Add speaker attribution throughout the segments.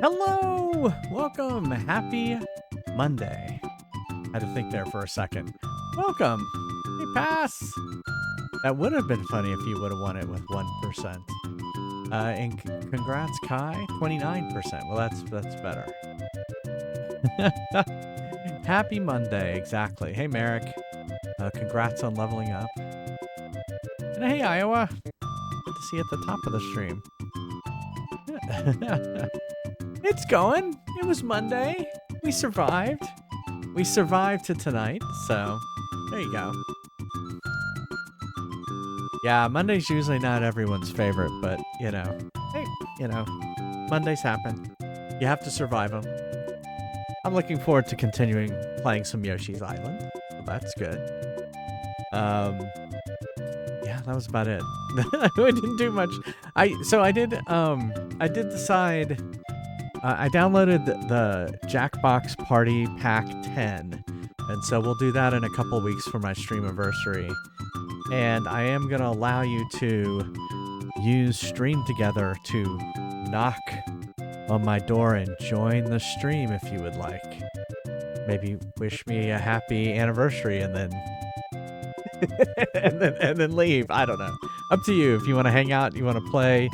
Speaker 1: Hello! Welcome! Happy Monday. Had to think there for a second. Welcome! Hey, pass! That would have been funny if you would have won it with 1%. And congrats, Kai. 29%. Well, that's better. Happy Monday, exactly. Hey, Merrick. Congrats on leveling up. And hey, Iowa. Good to see you at the top of the stream. It's going. It was Monday. We survived. We survived to tonight, so there you go. Yeah, Monday's usually not everyone's favorite, but, you know, hey, you know, Mondays happen. You have to survive them. I'm looking forward to continuing playing some Yoshi's Island, so that's good. Yeah, that was about it. I didn't do much. I did decide. I downloaded the Jackbox Party Pack 10, and so we'll do that in a couple weeks for my streamiversary. And I am gonna allow you to use Stream Together to knock on my door and join the stream if you would like. Maybe wish me a happy anniversary and then and then leave. I don't know. Up to you. If you want to hang out, you want to play.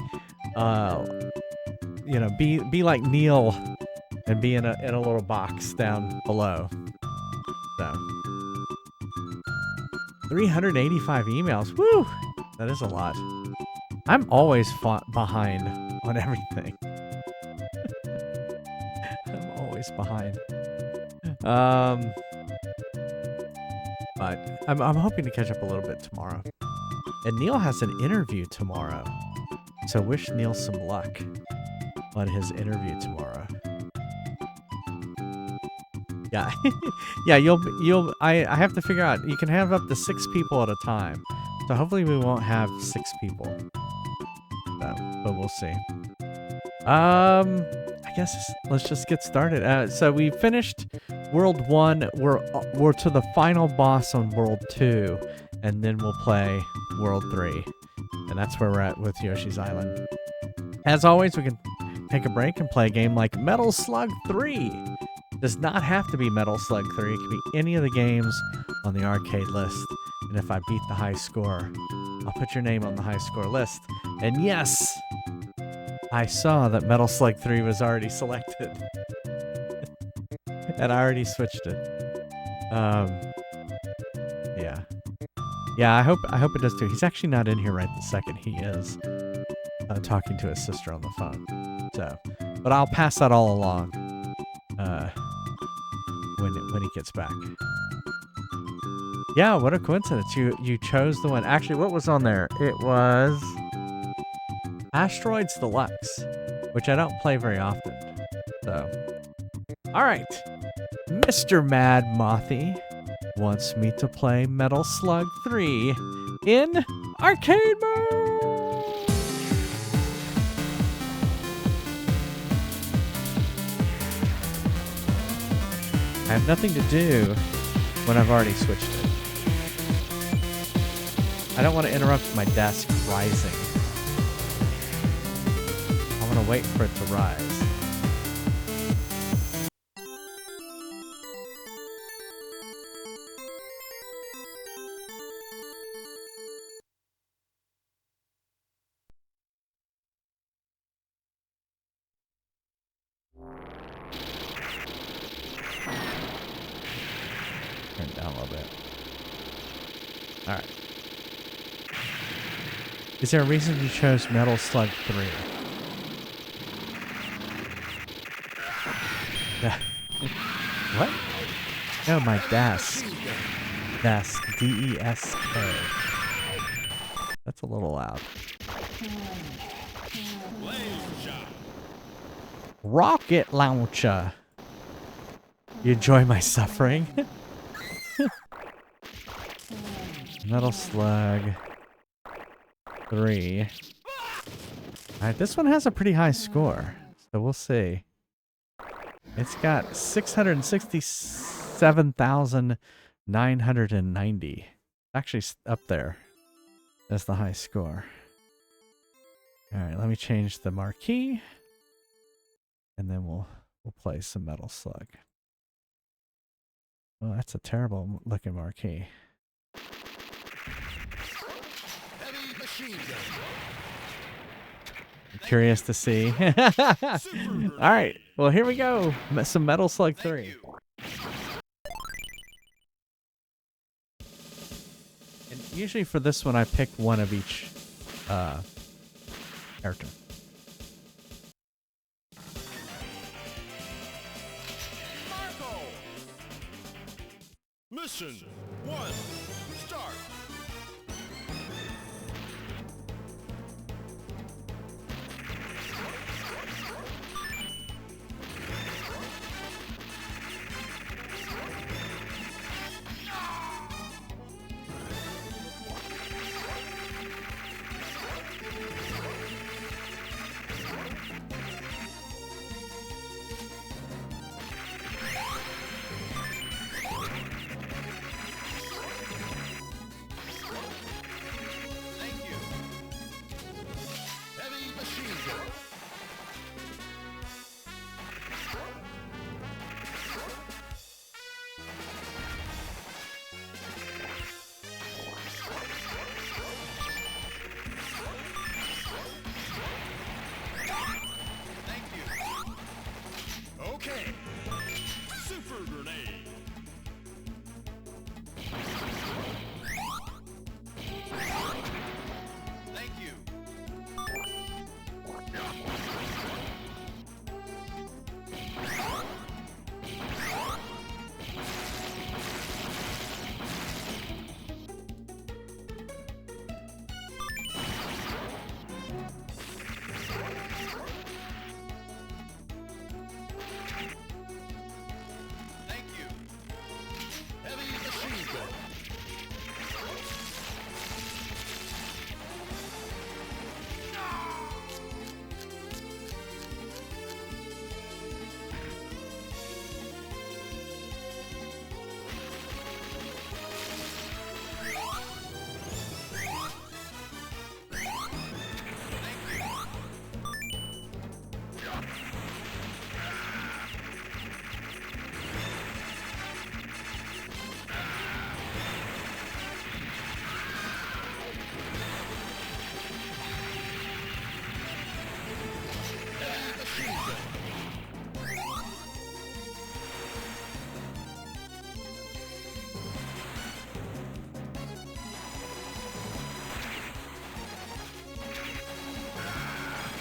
Speaker 1: You know, be like Neil and be in a little box down below. So 385 emails. Woo! That is a lot. I'm always behind on everything. I'm always behind. But I'm hoping to catch up a little bit tomorrow. And Neil has an interview tomorrow. So wish Neil some luck on his interview tomorrow. Yeah. Yeah, I have to figure out, you can have up to 6 people at a time. So hopefully we won't have 6 people. So, but we'll see. I guess let's just get started. So we finished World 1. We're to the final boss on World 2, and then we'll play World 3. And that's where we're at with Yoshi's Island. As always, we can take a break and play a game like Metal Slug 3. Does not have to be Metal Slug 3. It can be any of the games on the arcade list. And if I beat the high score, I'll put your name on the high score list. And yes, I saw that Metal Slug 3 was already selected. And I already switched it. Yeah. Yeah, I hope it does too. He's actually not in here right this second. He is talking to his sister on the phone. So, but I'll pass that all along when he gets back. Yeah, what a coincidence. You chose the one. Actually, what was on there? It was Asteroids Deluxe, which I don't play very often. So, all right. Mr. Mad Mothy wants me to play Metal Slug 3 in arcade mode. I have nothing to do when I've already switched it. I don't want to interrupt my desk rising. I want to wait for it to rise. Turn it down a little bit. All right. Is there a reason you chose Metal Slug 3? What? Oh, my desk. Desk. D-E-S-K. That's a little loud. Rocket launcher. You enjoy my suffering? Metal Slug 3. Alright, this one has a pretty high score, so we'll see. It's got 667,990. Actually up there. That's the high score. Alright, let me change the marquee. and then we'll play some Metal Slug. Well, that's a terrible looking marquee.
Speaker 2: Heavy machine gun.
Speaker 1: I'm curious to see. All right, well here we go. Some Metal Slug 3. And usually for this one, I pick one of each character.
Speaker 2: Marco. Mission 1. Start. Thank you. Heavy machine gun. Thank you. Okay. Super grenade. Thank you. Thank you. Heavy machine gun. Heavy machine gun.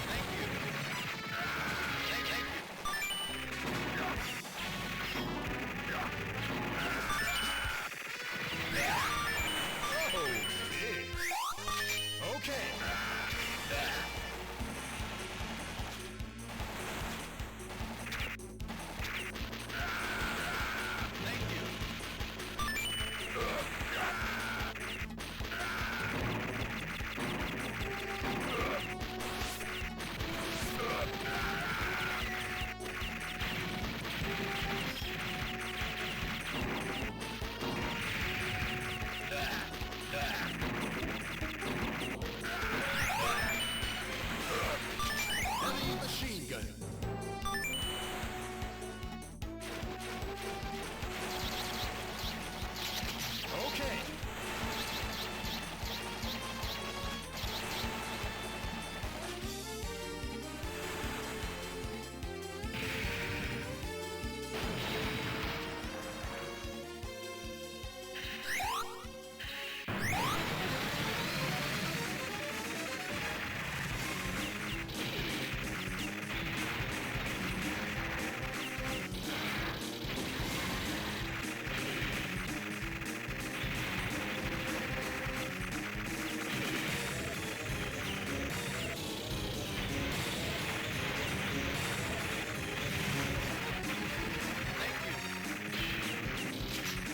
Speaker 2: Thank you. Thank you. Oh, big. Okay. Thank you. Heavy machine gun. Okay.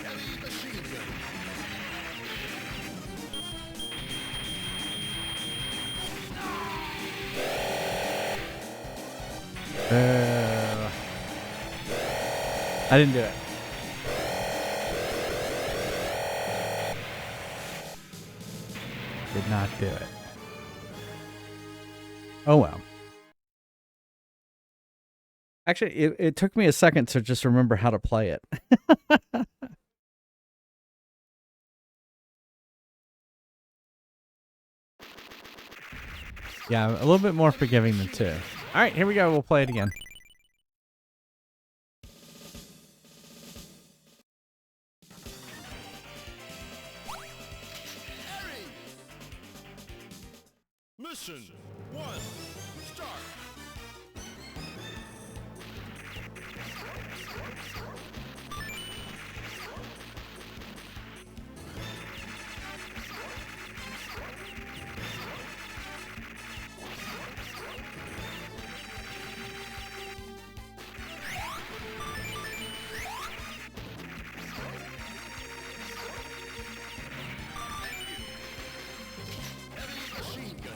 Speaker 2: Heavy machine gun.
Speaker 1: I didn't do it. Did not do it. Oh well. Actually, it took me a second to just remember how to play it. Yeah, a little bit more forgiving than 2. All right, here we go. We'll play it again.
Speaker 2: Mission 1. Start. Heavy machine gun.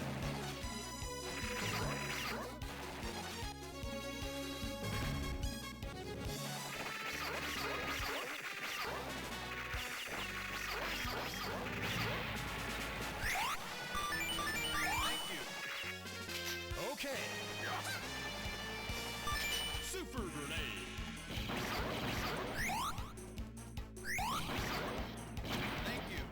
Speaker 2: Okay. Super grenade. Thank you.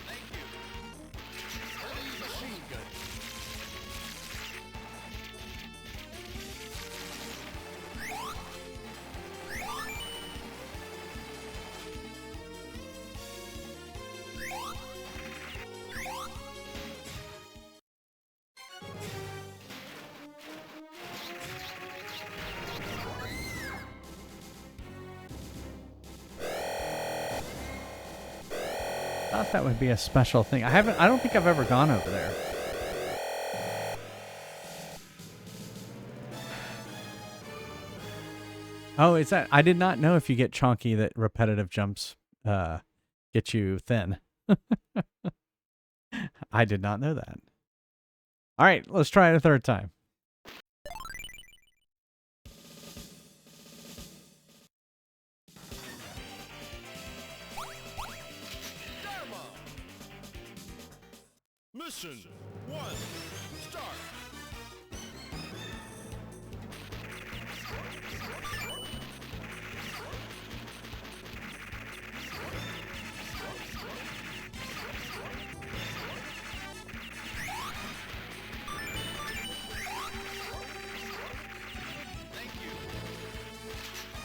Speaker 2: Thank you. Heavy machine gun.
Speaker 1: Thought that would be a special thing. I don't think I've ever gone over there. Oh, is that? I did not know if you get chonky that repetitive jumps get you thin. I did not know that. All right, let's try it a third time.
Speaker 2: Dharma. Mission 1. Start. Thank you.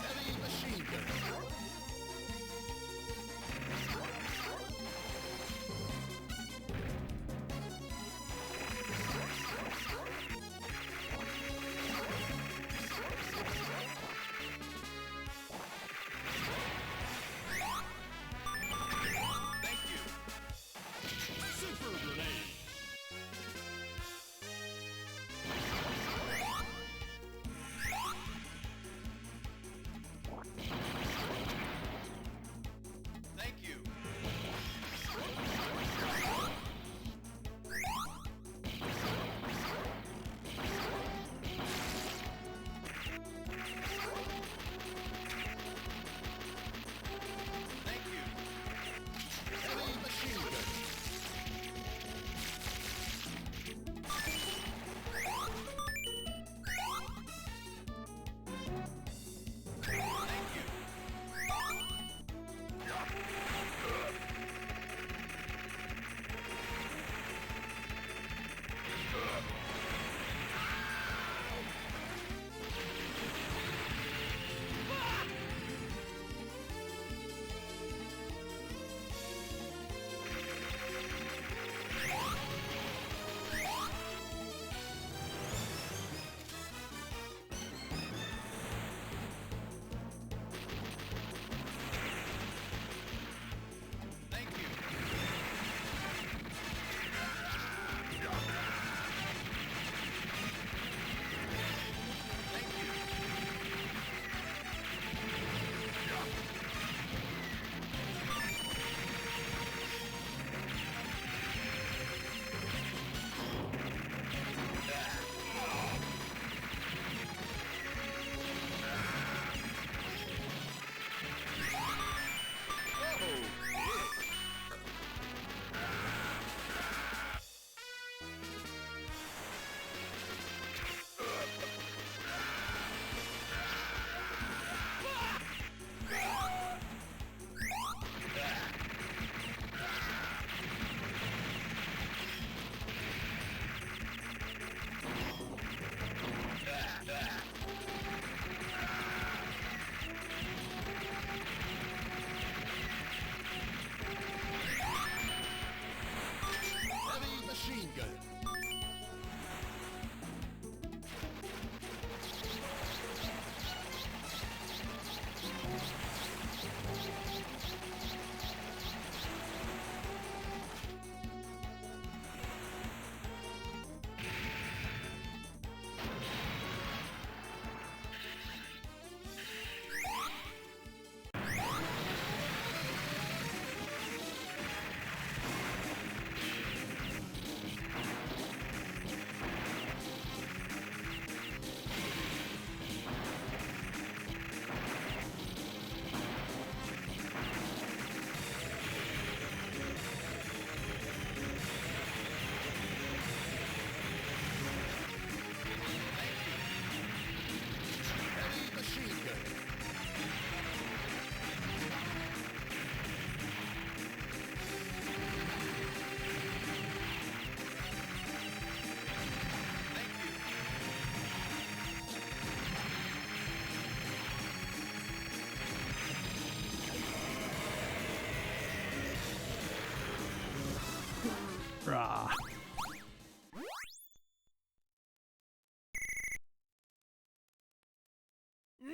Speaker 2: Heavy machine gun.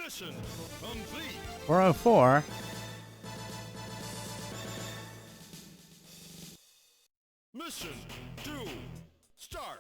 Speaker 2: Mission complete.
Speaker 1: 404.
Speaker 2: Mission 2. Start.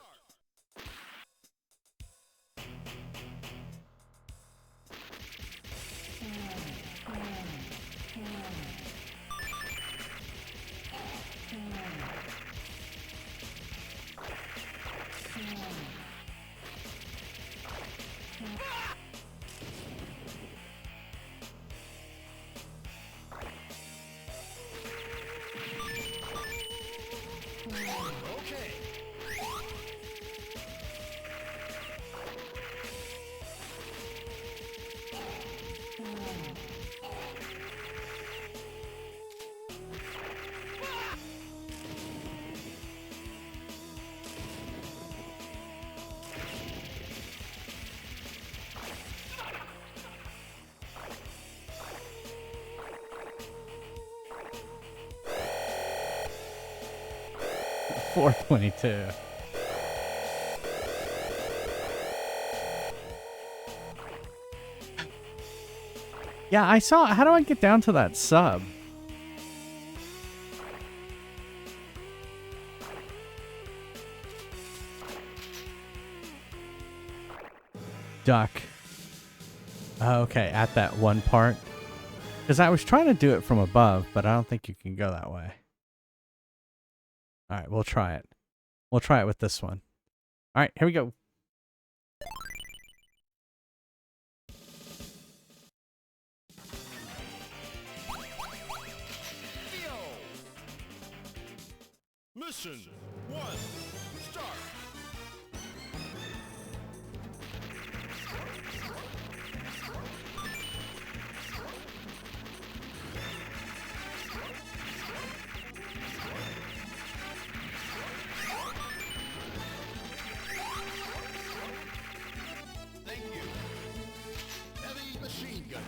Speaker 2: Okay.
Speaker 1: Four 22. Yeah, I saw. How do I get down to that sub? Duck. Oh, okay, at that one part. Because I was trying to do it from above, but I don't think you can go that way. All right, we'll try it. We'll try it with this one. All right, here we go.
Speaker 2: Mission 1. Start. Thank you. Heavy machine gun.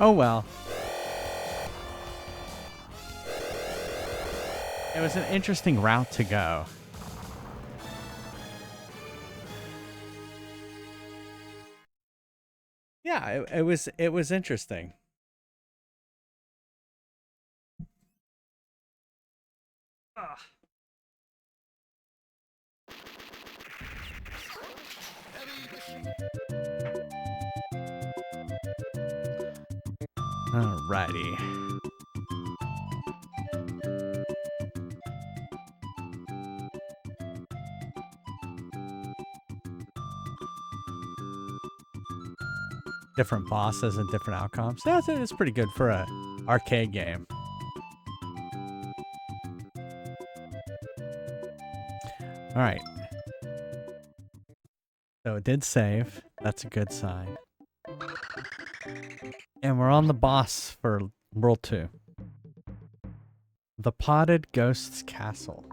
Speaker 1: Oh well. It was an interesting route to go. Yeah, it was interesting. Ugh.
Speaker 2: Heavy machine.
Speaker 1: Alrighty. Different bosses and different outcomes. That's it's pretty good for a arcade game. All right. So it did save. That's a good sign. And we're on the boss for World 2. The Potted Ghost's Castle.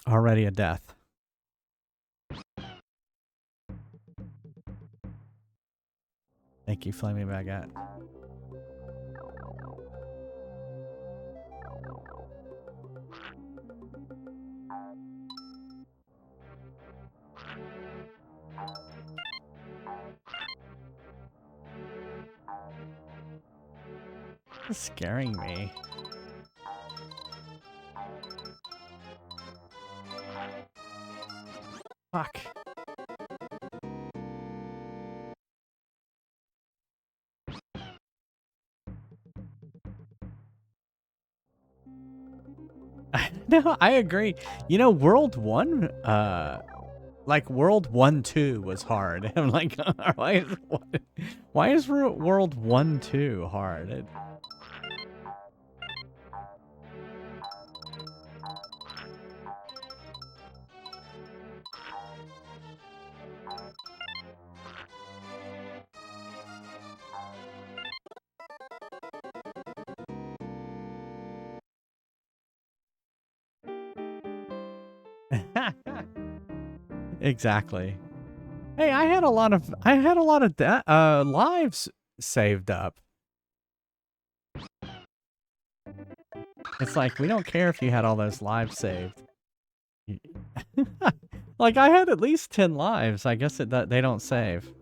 Speaker 1: Already a death. Thank you, Flaming Baguette. It's scaring me. Fuck. No, I agree. You know, World 1, like World 1-2 was hard. I'm like, why is World 1-2 hard? Exactly. Hey, I had a lot of lives saved up. It's like we don't care if you had all those lives saved. Like I had at least 10 lives. I guess they don't save.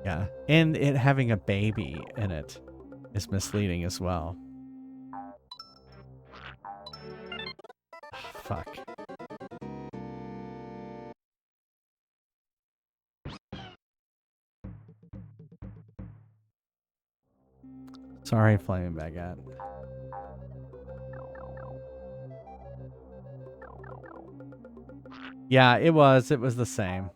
Speaker 1: Yeah, and it having a baby in it is misleading as well. Fuck. Sorry, Flaming Baguette. Yeah, it was the same.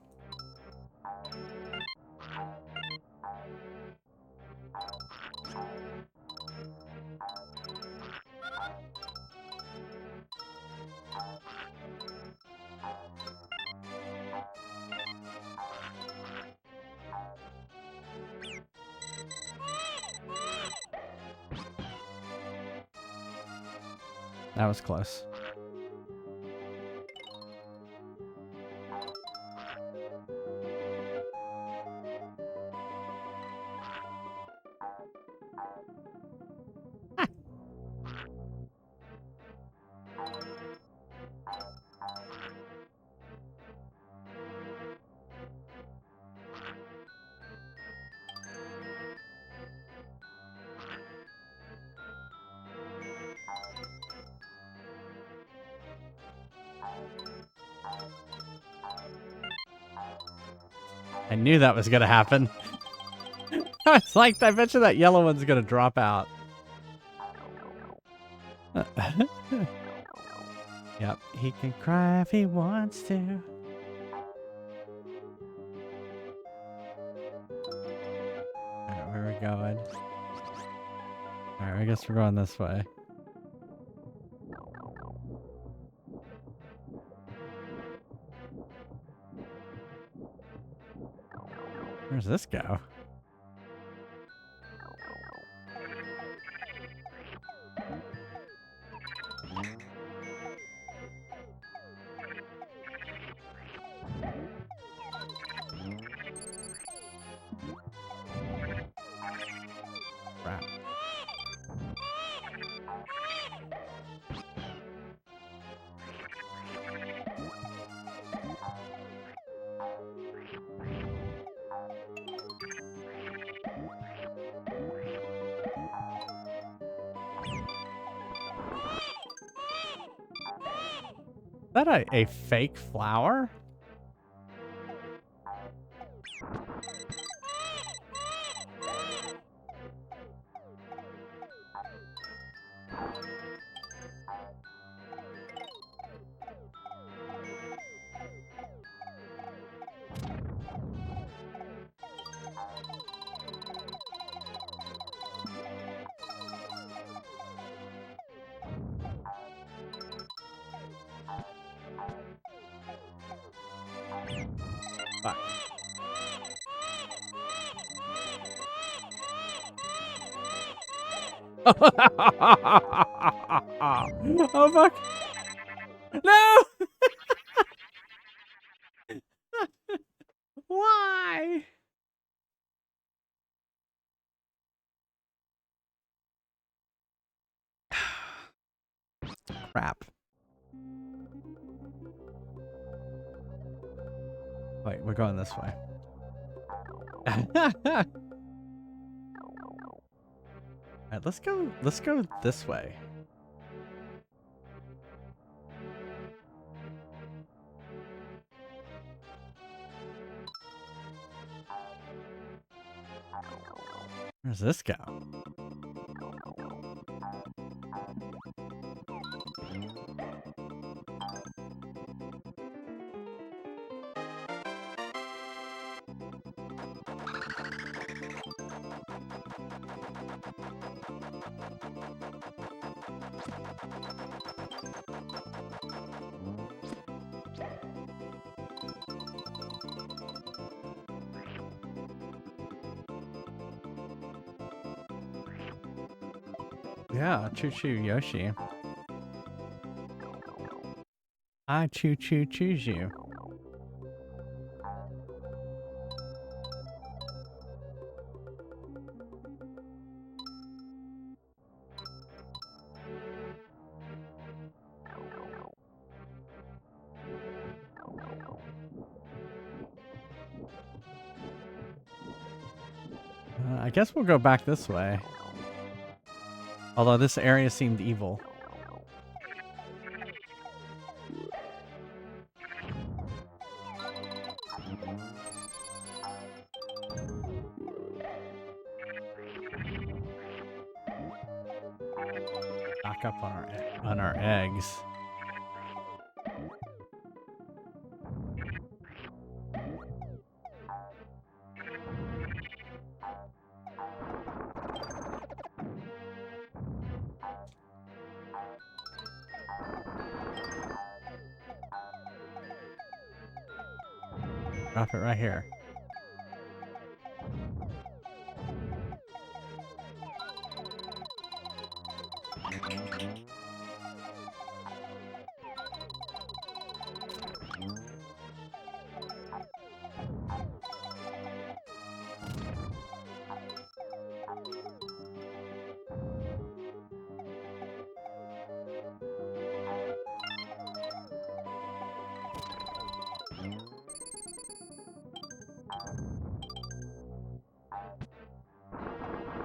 Speaker 1: That was close. I knew that was gonna happen. I was like, I bet you that yellow one's gonna drop out. Yep, he can cry if he wants to. Alright, where are we going? Alright, I guess we're going this way. Where's this go? that a fake flower? Fuck. Oh fuck! No! Why? Crap. Wait, we're going this way. Alright, let's go this way. Where's this go? Yeah, choo-choo Yoshi. I choo-choo choose you. I guess we'll go back this way. Although this area seemed evil. Back up on our eggs. Drop it right here.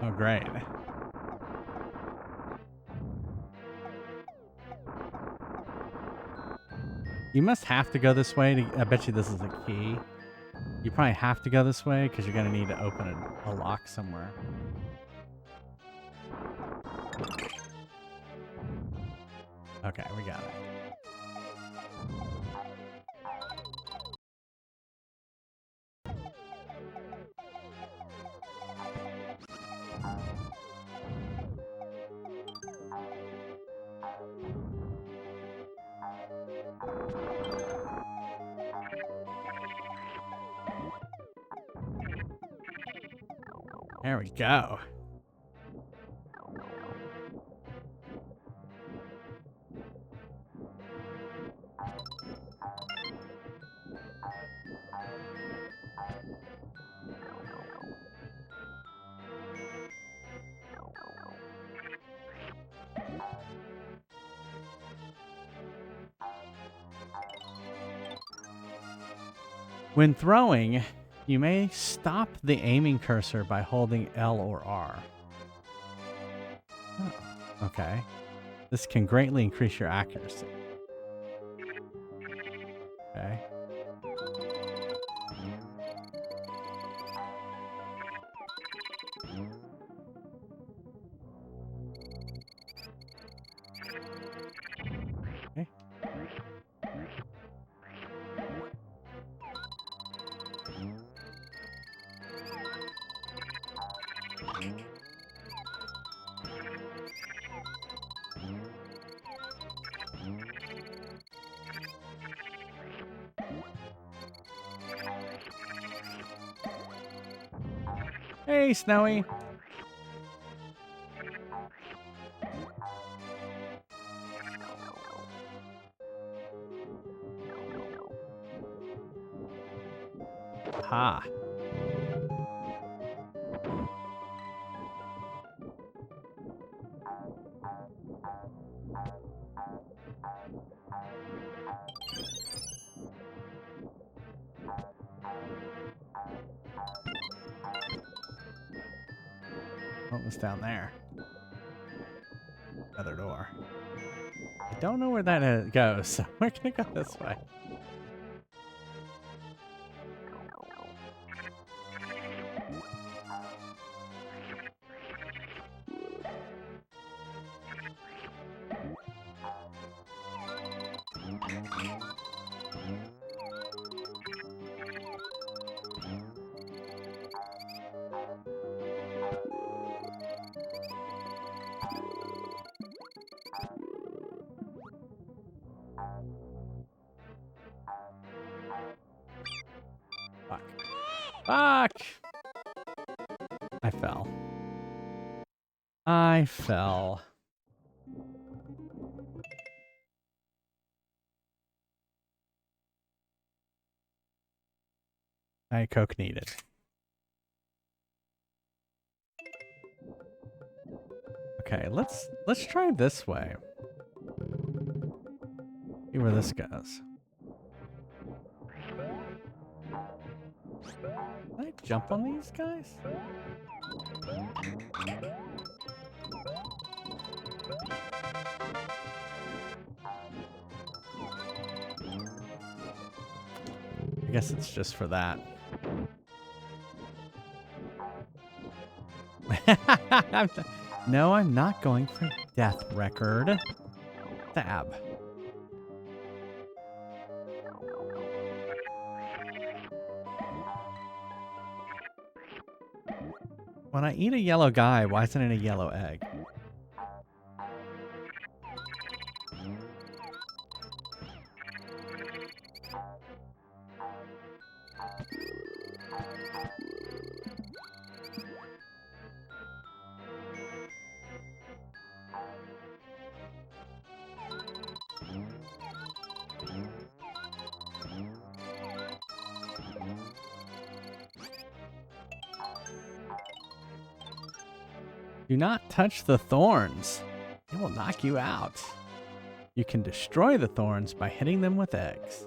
Speaker 1: Oh, great. You must have to go this way to, I bet you this is the key. You probably have to go this way because you're going to need to open a lock somewhere. Okay, we got it. There we go. When throwing, you may stop the aiming cursor by holding L or R. Oh, okay. This can greatly increase your accuracy. Hey, Snowy. Ha. What was down there? Another door. I don't know where that goes, so we're gonna go this way. Fuck. Fuck! I fell. I fell. Diet Coke needed. Okay, let's try this way. See where this goes. Can I jump on these guys? I guess it's just for that. No, I'm not going for death record. Stab. When I eat a yellow guy, why isn't it a yellow egg? Do not touch the thorns. They will knock you out. You can destroy the thorns by hitting them with eggs.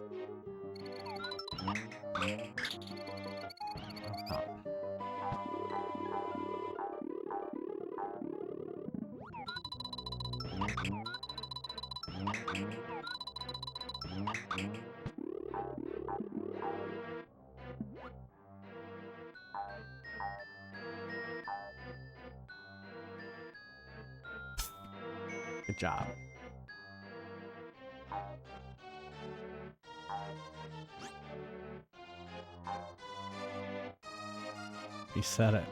Speaker 1: Oh. Good job. Reset it.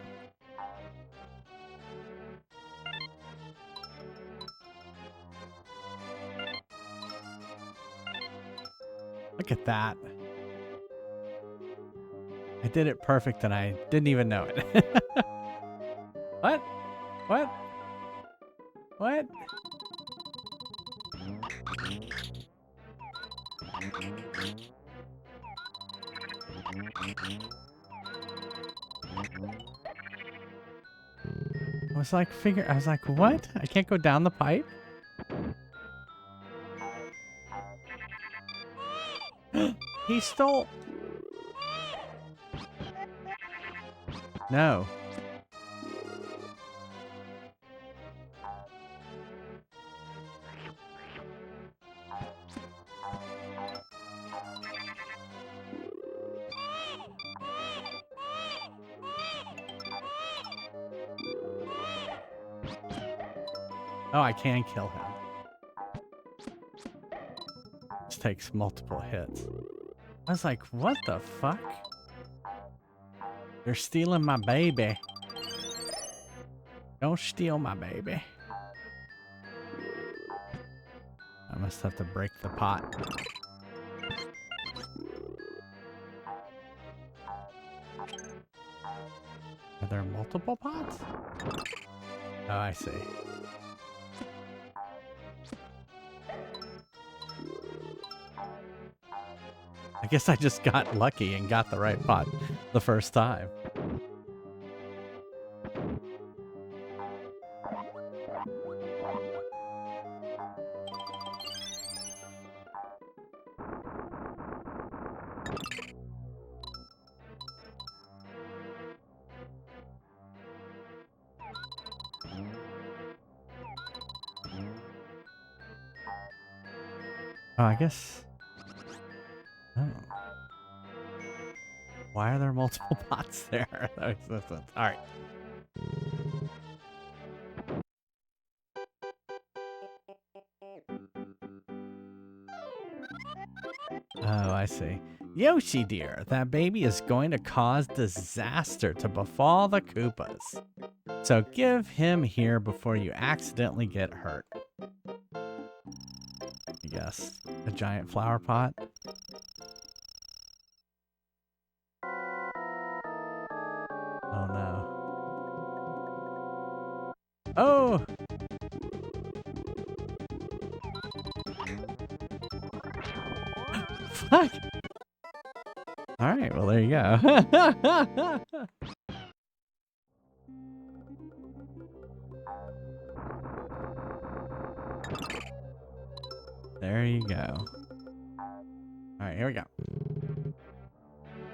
Speaker 1: Look at that. I did it perfect and I didn't even know it. What? What? What? I was like, what? I can't go down the pipe? He stole. No. Oh, I can kill him. This takes multiple hits. I was like, what the fuck? You're stealing my baby. Don't steal my baby. I must have to break the pot. there multiple pots? Oh, I see. I guess I just got lucky and got the right pot the first time. Oh, I guess... Oh. Why are there multiple pots there? That makes no sense. All right. Oh, I see. Yoshi dear, that baby is going to cause disaster to befall the Koopas. So give him here before you accidentally get hurt. I guess. A giant flower pot. Oh no. Oh! Fuck! Alright, well there you go. There you go. Alright, here we go.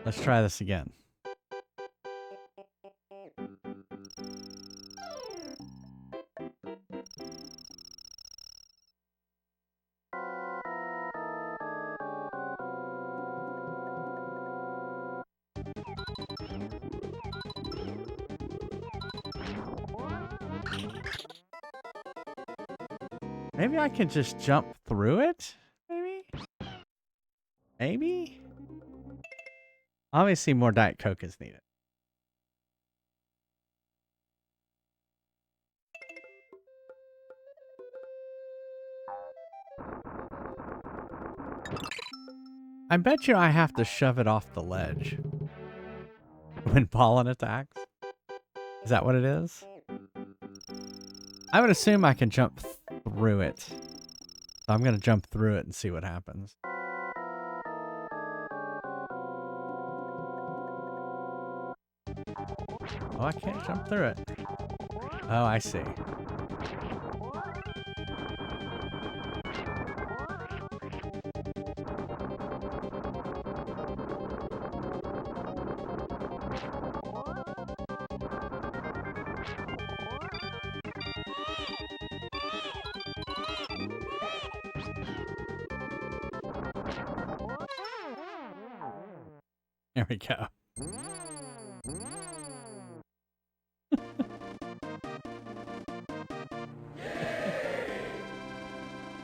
Speaker 1: Let's try this again. Maybe I can just jump through it? Maybe? Maybe? Obviously more Diet Coke is needed. I bet you I have to shove it off the ledge when pollen attacks. Is that what it is? I would assume I can jump through it. So I'm going to jump through it and see what happens. Oh, I can't jump through it. Oh, I see. There we go.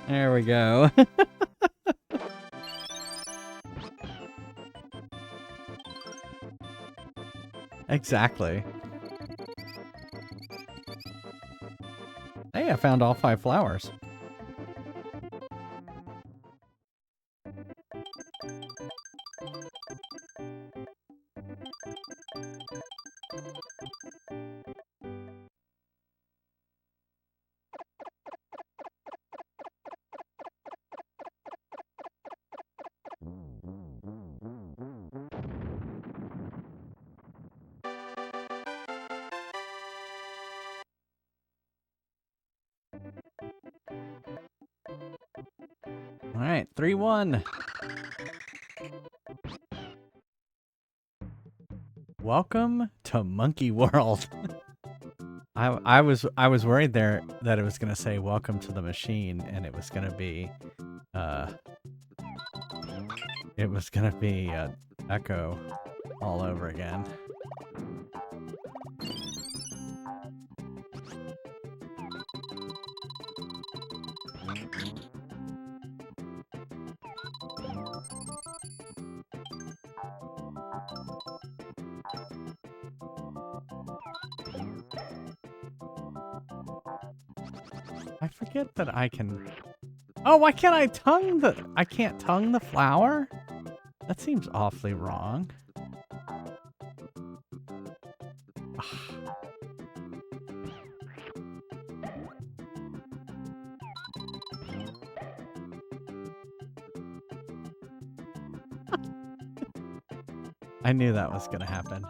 Speaker 1: There we go. Exactly. Hey, I found all 5 flowers. All right, 3-1. Welcome to Monkey World. I was worried there that it was gonna say welcome to the machine, and it was gonna be Echo all over again. I forget that I can... Oh, why can't I tongue the... I can't tongue the flower? That seems awfully wrong. I knew that was gonna happen.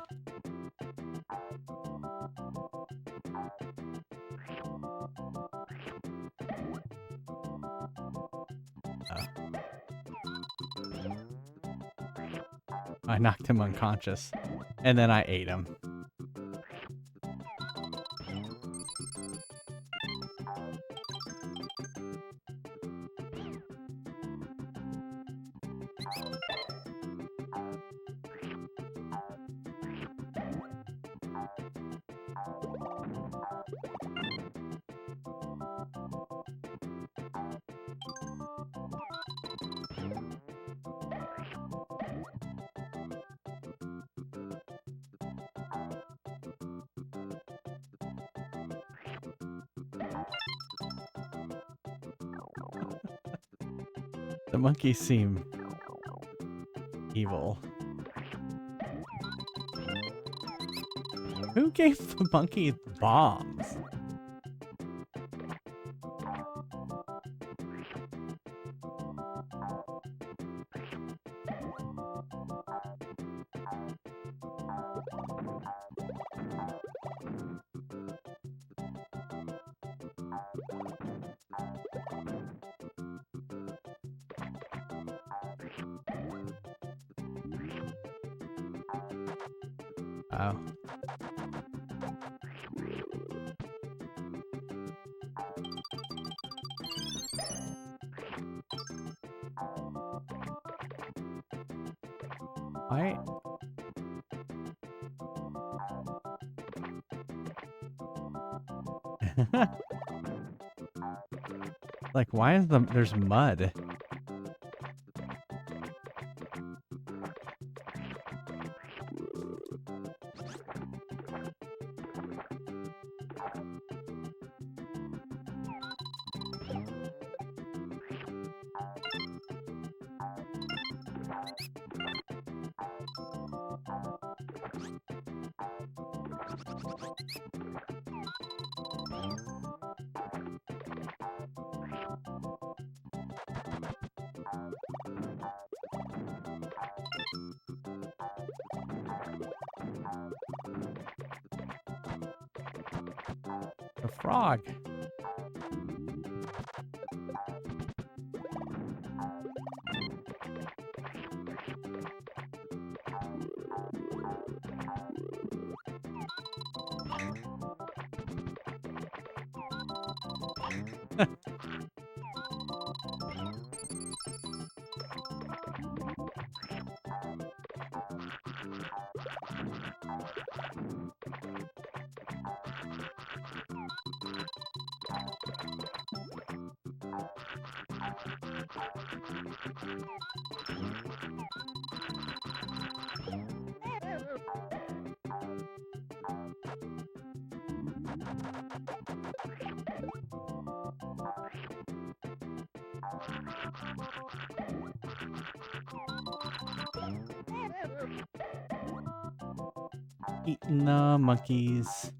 Speaker 1: I knocked him unconscious, and then I ate him. The monkeys seem evil. Who gave the monkey bombs? Oh. Why? Like, why is there's mud? A frog. Eating the monkeys.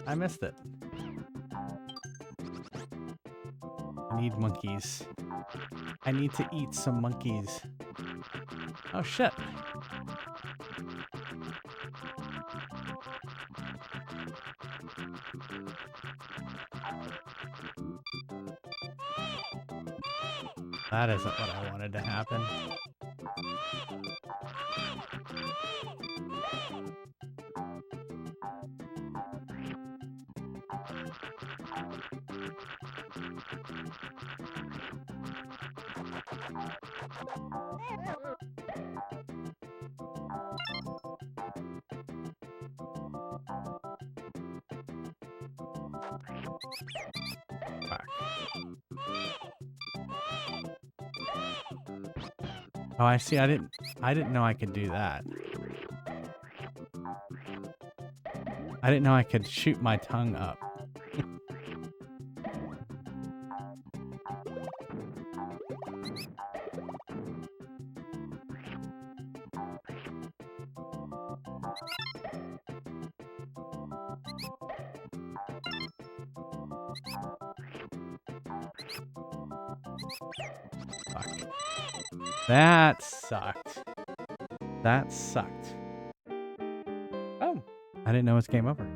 Speaker 1: I missed it. I need monkeys. I need to eat some monkeys. Oh shit. That isn't what I wanted to happen. Fuck. Oh, I see. I didn't know I could do that. I didn't know I could shoot my tongue up. Fuck. That sucked. That sucked. Oh, I didn't know it's game over.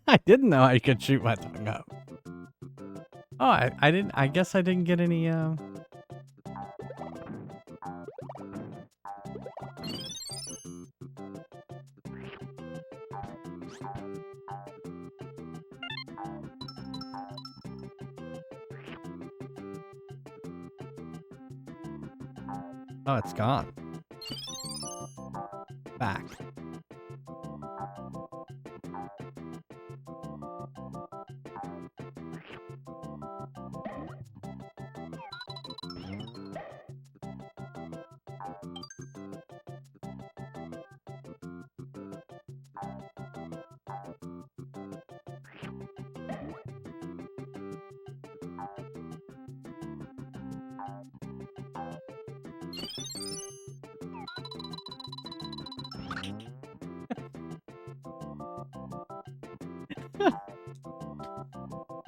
Speaker 1: I didn't know I could shoot my tongue up. Oh, I didn't. I guess I didn't get any. Oh, it's gone. Back.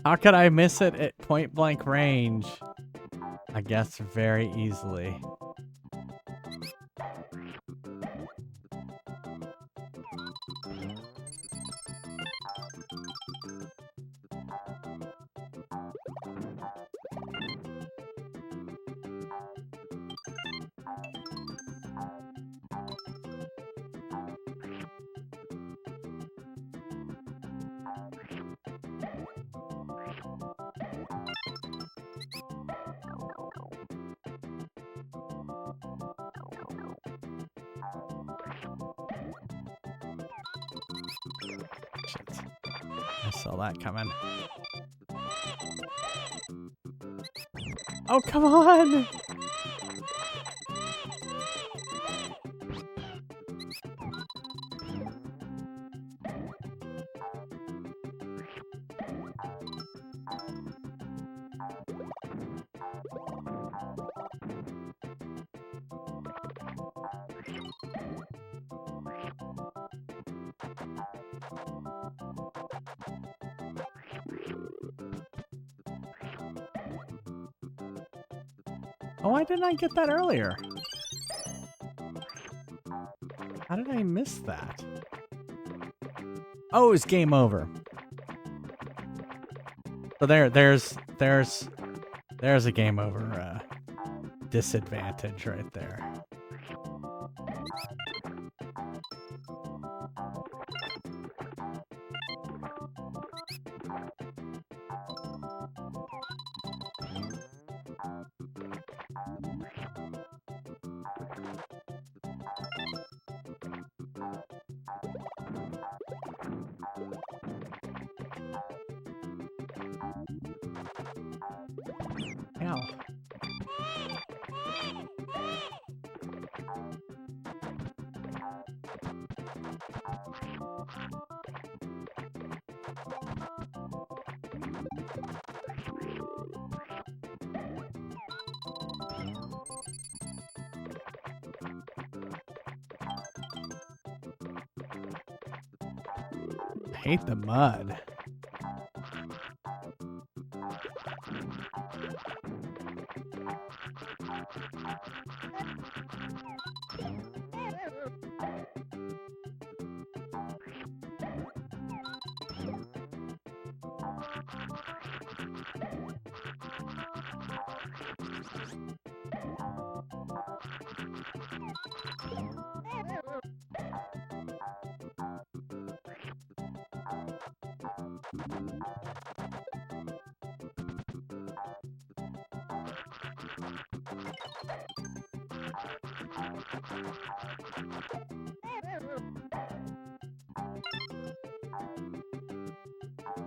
Speaker 1: How could I miss it at point blank range? I guess very easily. Shit. I saw that coming. Oh, come on! Oh, why didn't I get that earlier? How did I miss that? Oh, it's game over. So there's a game over disadvantage right there. Ow. I hate the mud.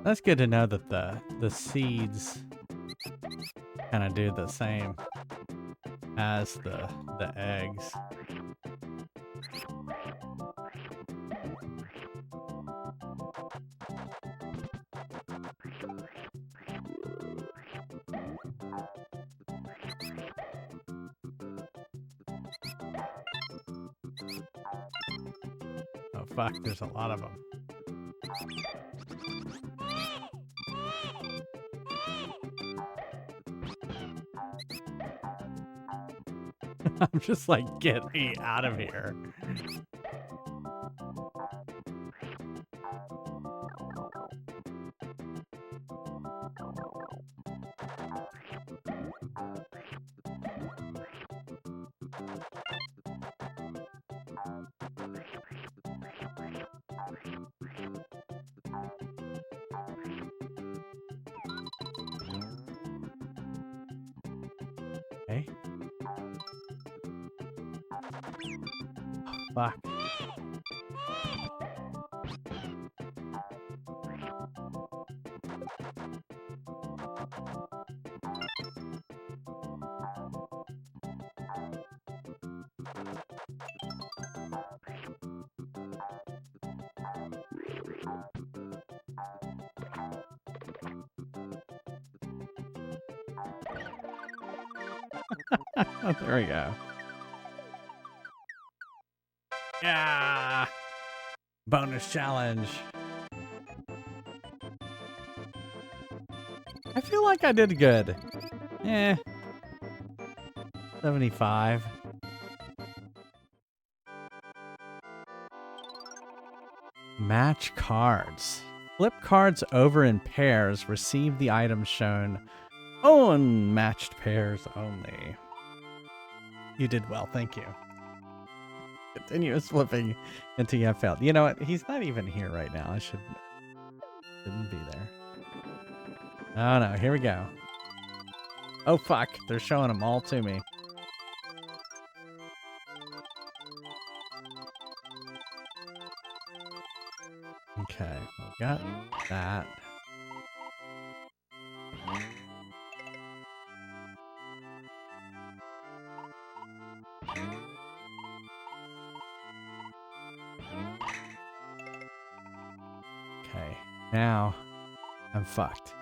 Speaker 1: That's good to know that the seeds kind of do the same as the eggs. Oh fuck, there's a lot of them. I'm just like, get me out of here. Okay. Oh, fuck. There we go. Yeah. Bonus challenge. I feel like I did good. 75. Match cards. Flip cards over in pairs. Receive the items shown. Oh, and matched pairs only. You did well, thank you. Continuous flipping until you have failed. You know what? He's not even here right now. I shouldn't be there. Oh no, here we go. Oh fuck, they're showing them all to me. Okay, we got that. Okay, now I'm fucked.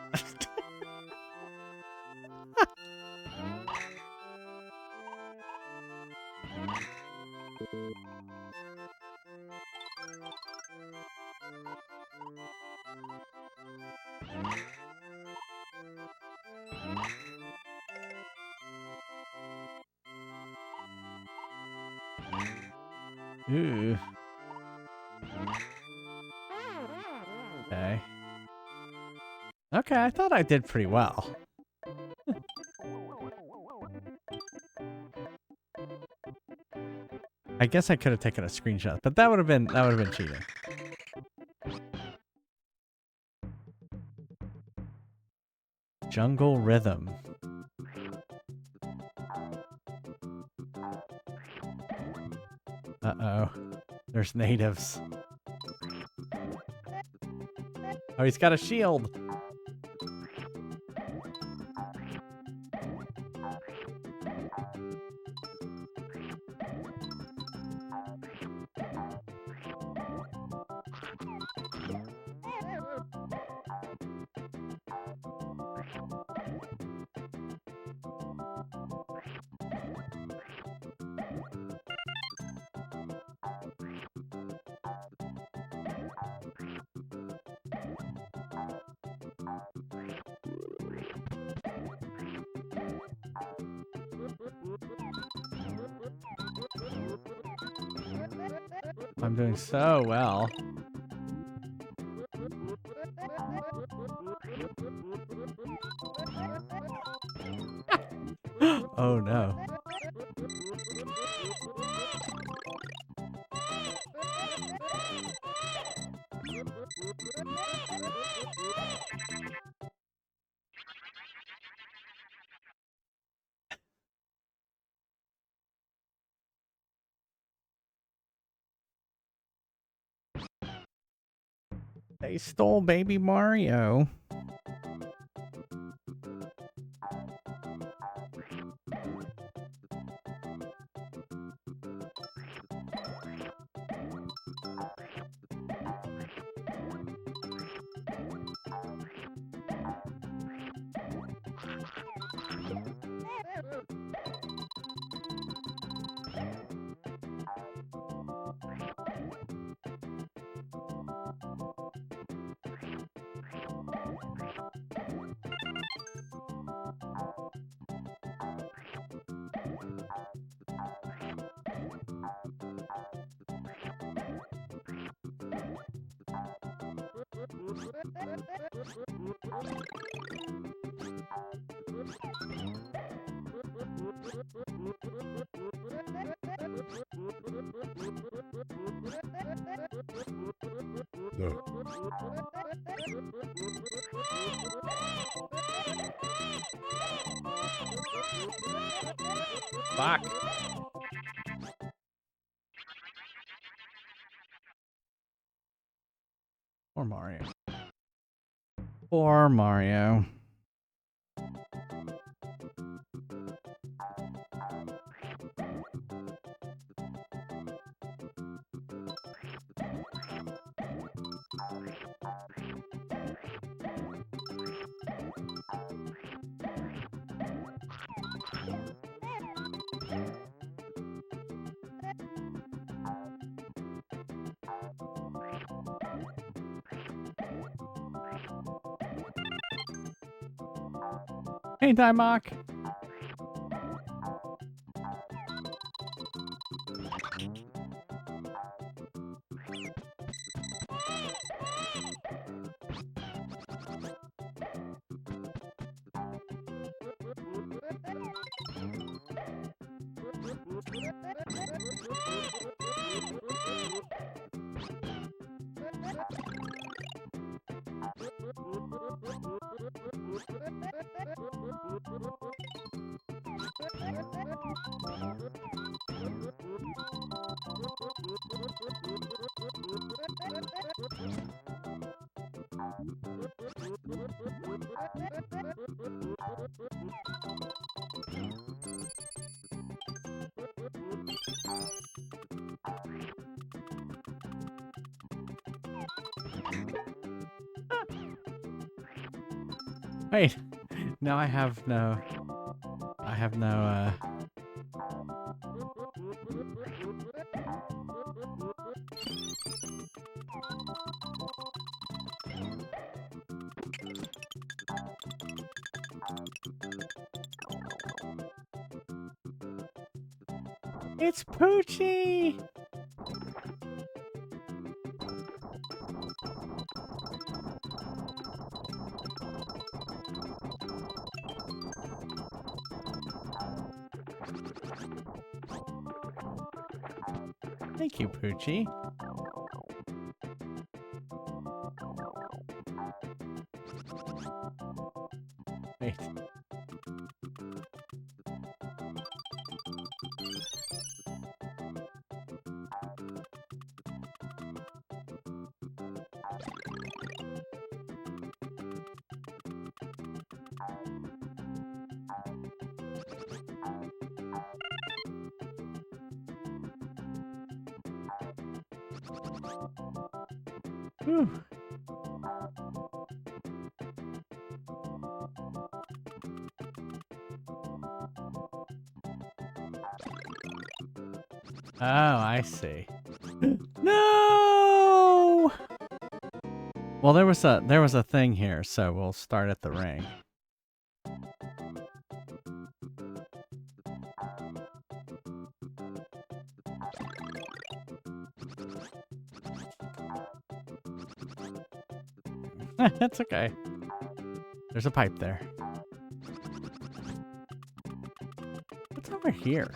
Speaker 1: Ooh. Okay. Okay, I thought I did pretty well. I guess I could have taken a screenshot, but that would have been cheating. Jungle Rhythm. Uh-oh. There's natives. Oh, he's got a shield. I'm doing so well. Oh no. They stole Baby Mario.
Speaker 2: No.
Speaker 1: Fuck. Poor Mario. Poor Mario. Hey, Dimok. Wait, now I have no, It's Poochie! Thank you, Poochie. Wait. Whew. Oh, I see. No! Well, there was a thing here, so we'll start at the ring. That's okay. There's a pipe there. What's over here?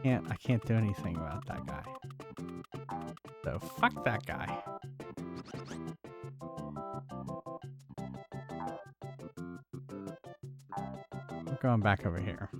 Speaker 1: I can't do anything about that guy. So fuck that guy. We're going back over here.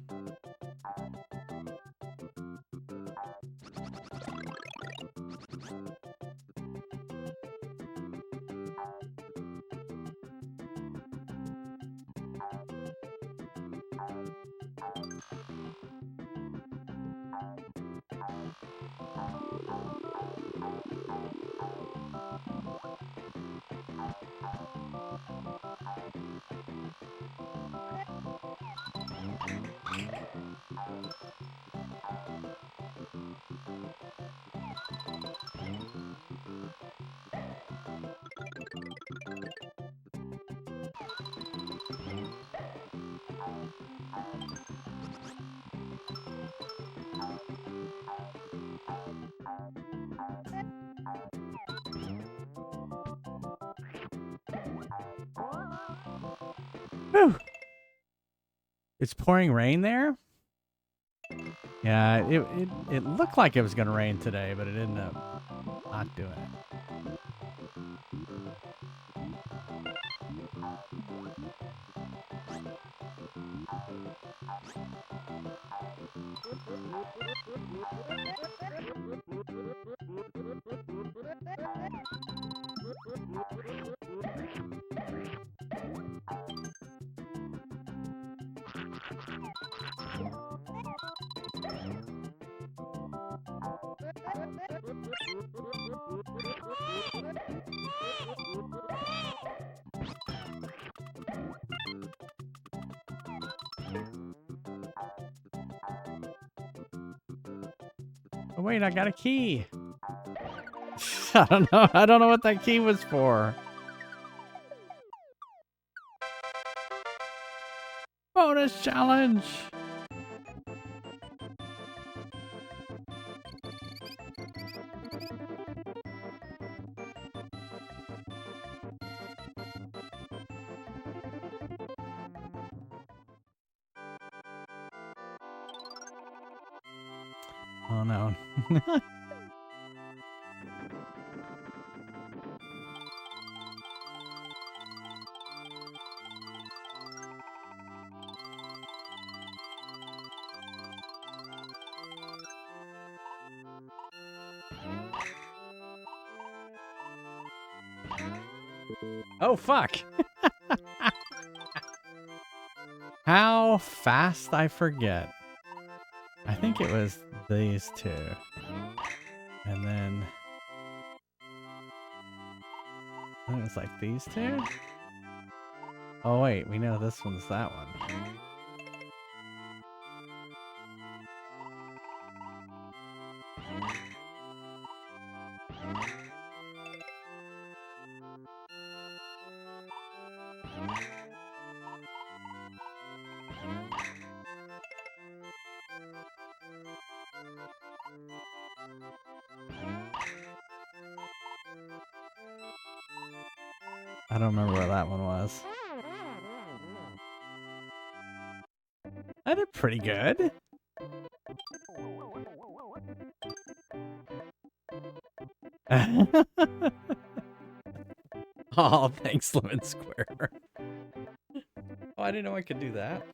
Speaker 1: Whew. It's pouring rain there? Yeah, it looked like it was going to rain today, but it ended up not doing it. Oh, wait, I got a key. I don't know. I don't know what that key was for. Bonus challenge. Oh no. Oh fuck. How fast I forget. I think it was these two. And then it was like these two? Oh wait, we know this one's that one. I don't remember where that one was. I did pretty good. Oh, thanks, Lemon Square. Oh, I didn't know I could do that.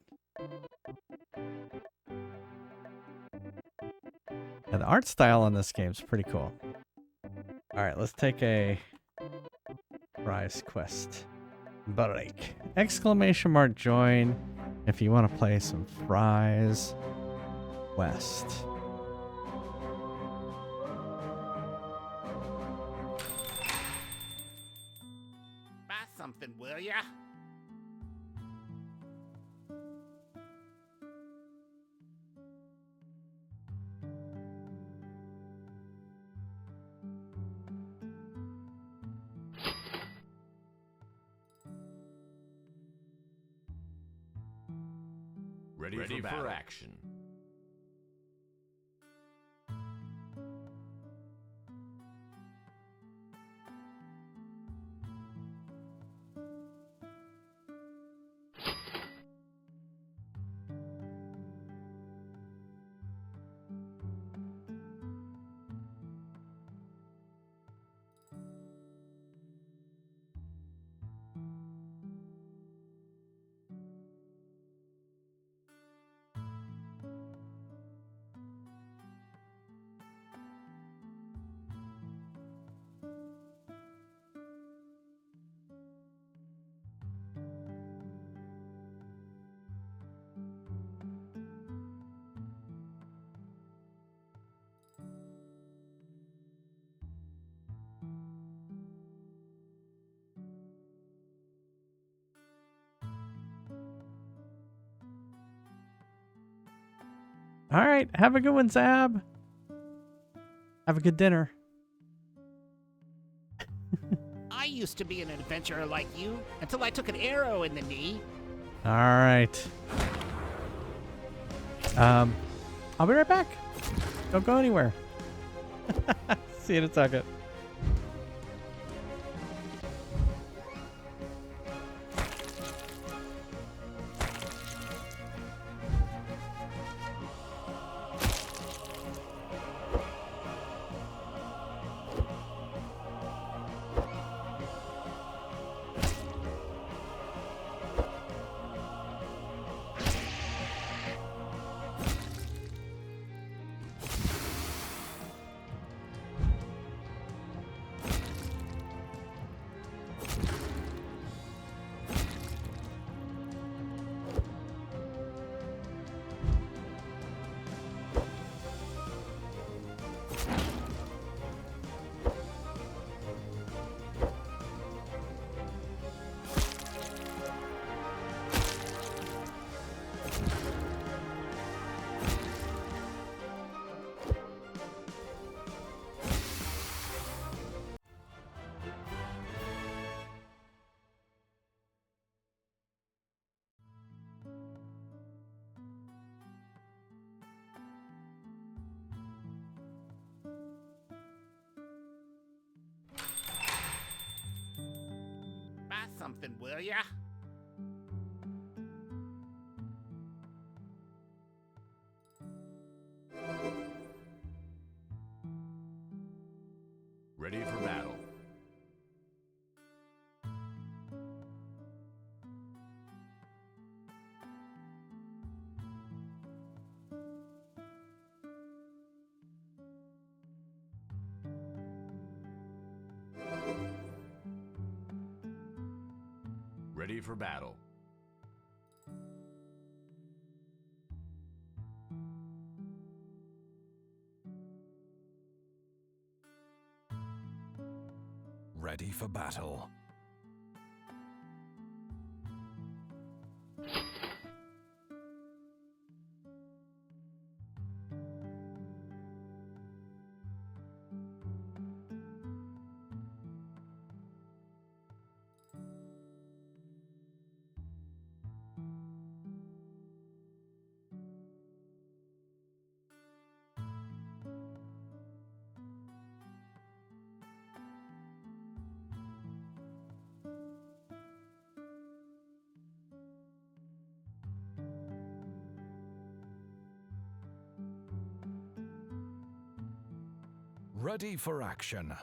Speaker 1: Yeah, the art style on this game is pretty cool. All right, let's take a prize quest break. Exclamation mark join if you want to play some fries quest.
Speaker 2: Buy something, will ya?
Speaker 3: Ready for action.
Speaker 1: All right. Have a good one, Zab. Have a good dinner.
Speaker 2: I used to be an adventurer like you until I took an arrow in the knee.
Speaker 1: All right. I'll be right back. Don't go anywhere. See you in a second.
Speaker 2: Buy something, will ya?
Speaker 3: Ready for battle. Ready for battle.
Speaker 4: Ready for battle. Ready for action.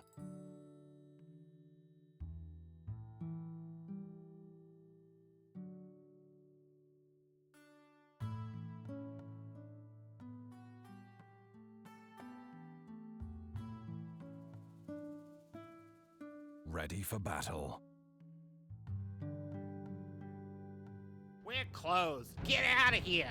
Speaker 4: Ready for battle.
Speaker 2: We're closed. Get out of here.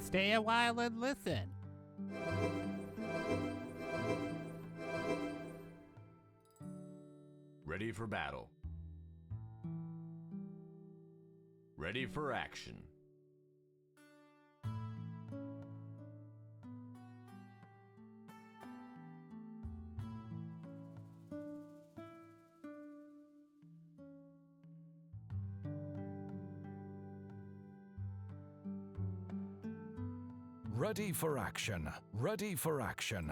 Speaker 2: Stay a while and listen.
Speaker 3: Ready for battle. Ready for action.
Speaker 4: Ready for action. Ready for action.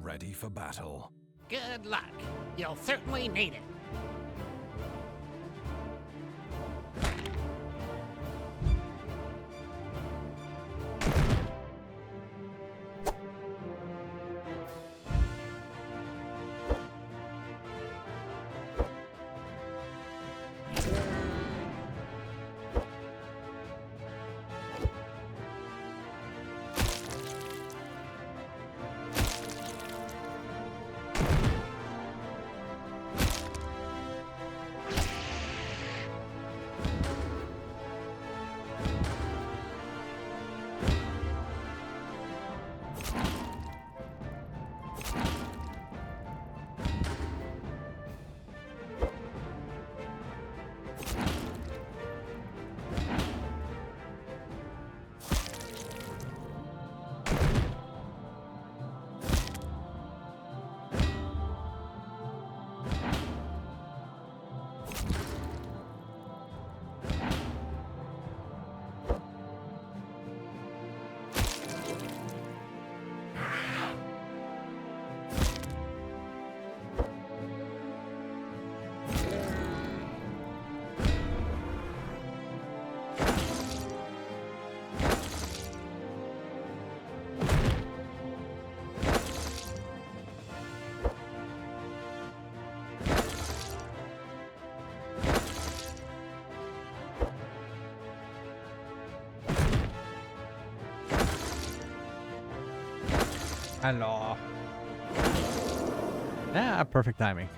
Speaker 4: Ready for battle.
Speaker 2: Good luck. You'll certainly need it.
Speaker 1: Hello. Ah, perfect timing.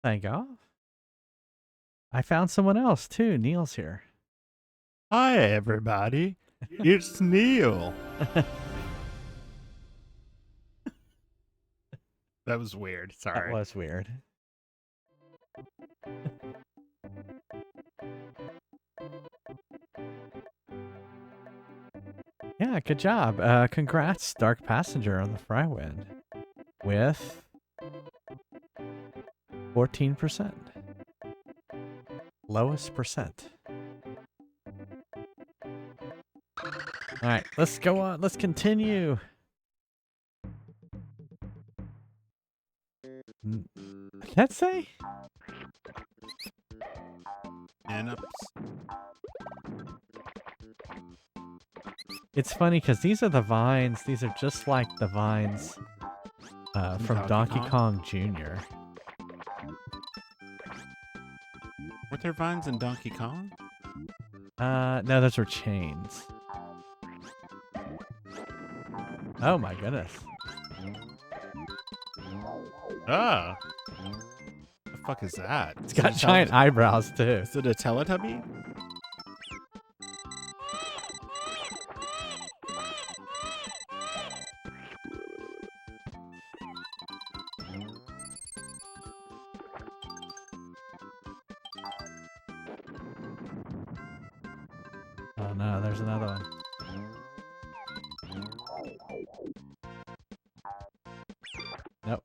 Speaker 1: Thank you. I found someone else too. Neil's here.
Speaker 5: Hi, everybody. It's Neil. That was weird.
Speaker 1: That
Speaker 5: Sorry.
Speaker 1: was weird. Yeah, good job. Congrats, Dark Passenger on the Frywind with 14%. Lowest percent. All right, let's go on. Let's continue. Let's say
Speaker 5: Ups.
Speaker 1: it's funny because these are the vines. These are just like the vines from Donkey Kong Jr.
Speaker 5: Were there vines in Donkey Kong?
Speaker 1: No, those were chains. Oh my goodness.
Speaker 5: Oh. The fuck is that?
Speaker 1: It's got giant eyebrows too.
Speaker 5: Is it a Teletubby?
Speaker 1: Oh no, there's another one. Nope.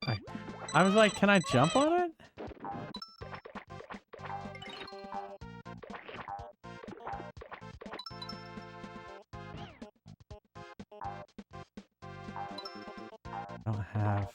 Speaker 1: I was like, can I jump on it? I don't have.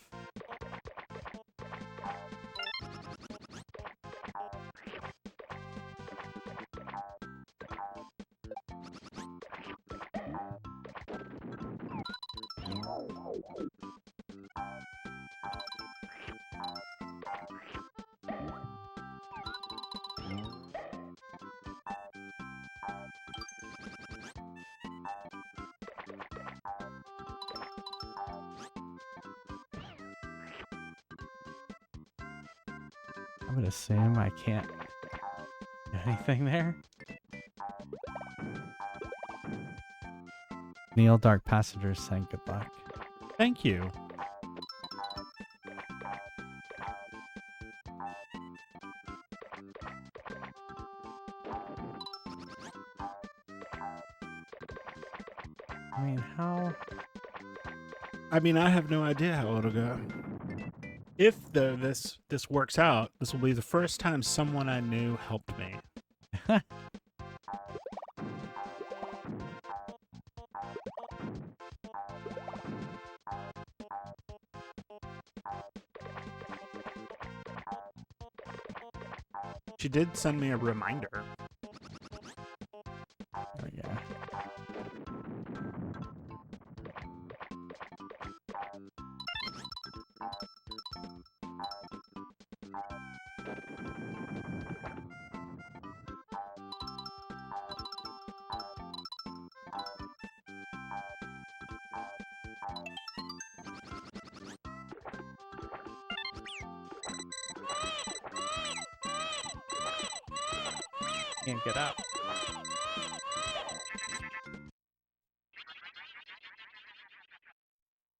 Speaker 1: I'm gonna assume I can't do anything there. Neil, Dark Passengers saying good luck.
Speaker 5: Thank you.
Speaker 1: I mean, how?
Speaker 5: I mean, I have no idea how it'll go. If this works out, this will be the first time someone I knew helped me. She did send me a reminder.
Speaker 1: Oh, yeah. Can't get up.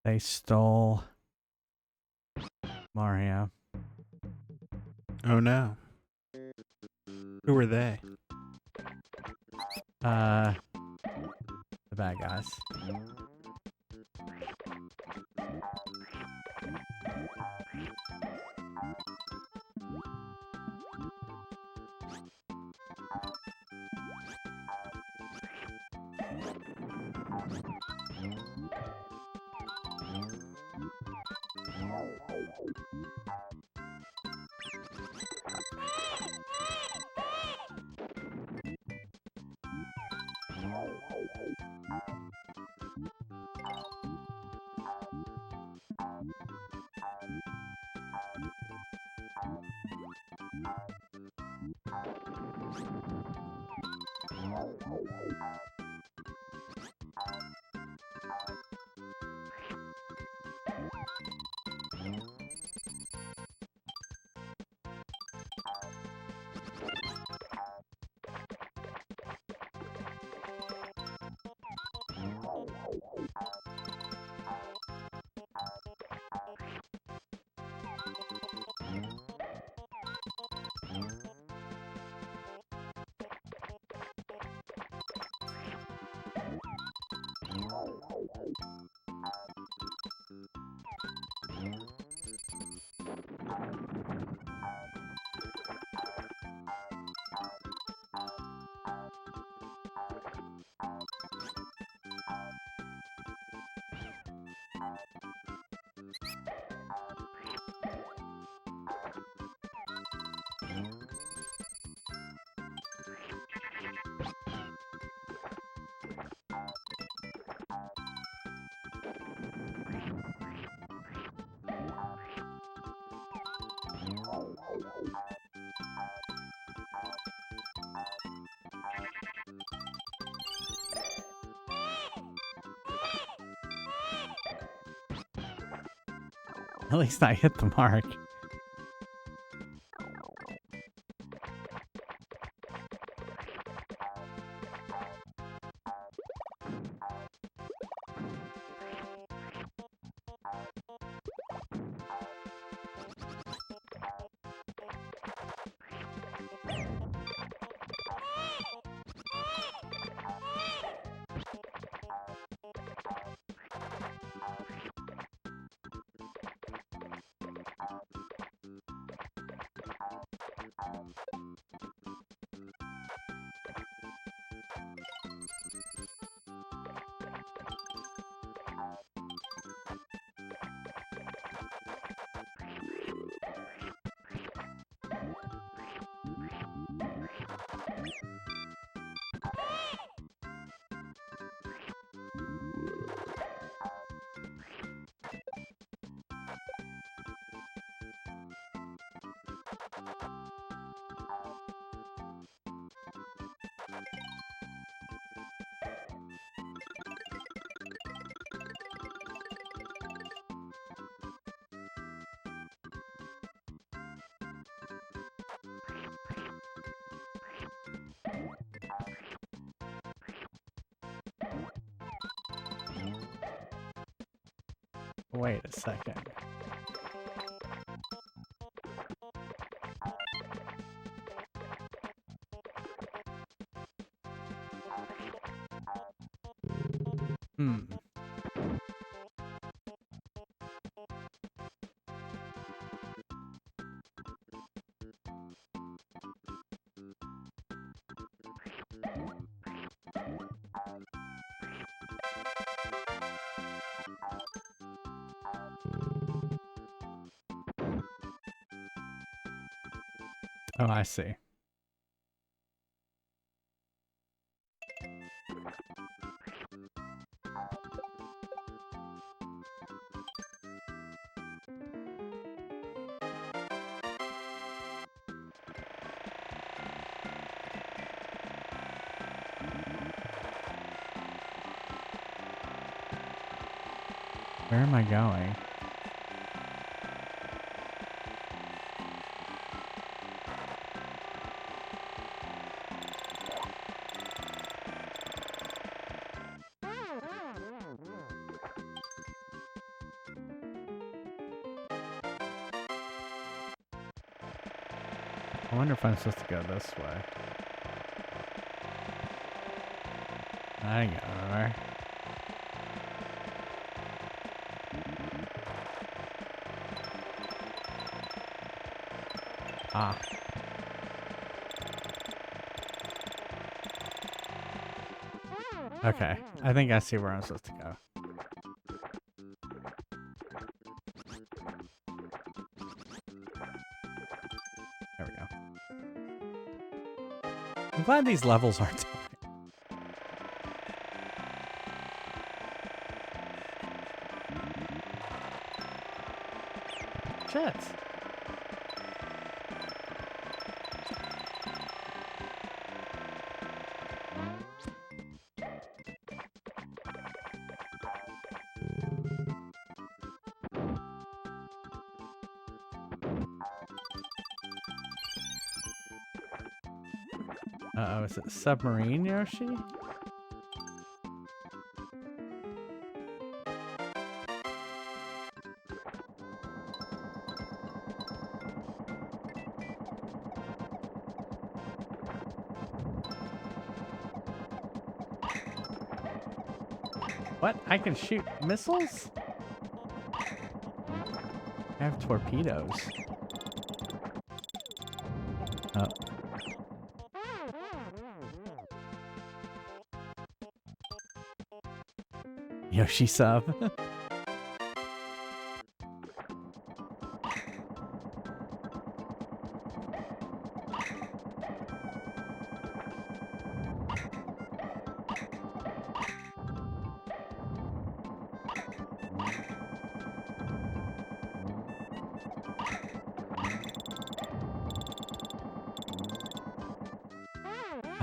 Speaker 1: They stole Mario.
Speaker 5: Oh no. Who are they?
Speaker 1: The bad guys. At least I hit the mark. Wait a second. Hmm. Oh, I see. Where am I going? I wonder if I'm supposed to go this way. I ain't going nowhere. Ah. Okay, I think I see where I'm supposed to go. There we go. I'm glad these levels aren't timed. Shit. Uh-oh, is it submarine Yoshi? What? I can shoot missiles? I have torpedoes. Oh. Yoshi sub.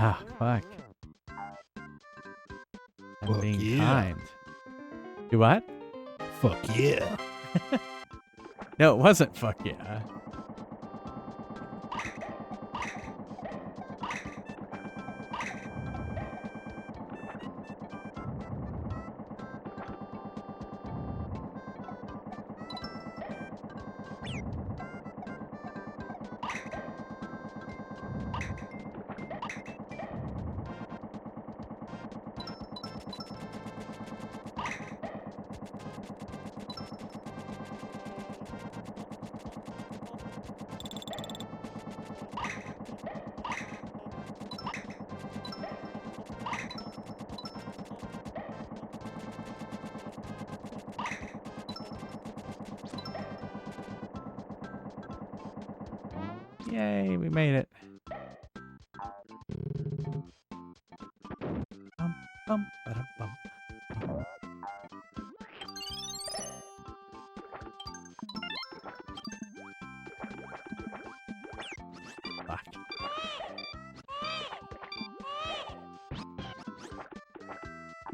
Speaker 1: Ah, fuck. I'm
Speaker 5: Fuck
Speaker 1: being
Speaker 5: yeah.
Speaker 1: kind. Do what?
Speaker 5: Fuck yeah.
Speaker 1: No, it wasn't fuck yeah. Yay, we made it. Bum, bum, ba-dum, bum. Fuck. Fuck.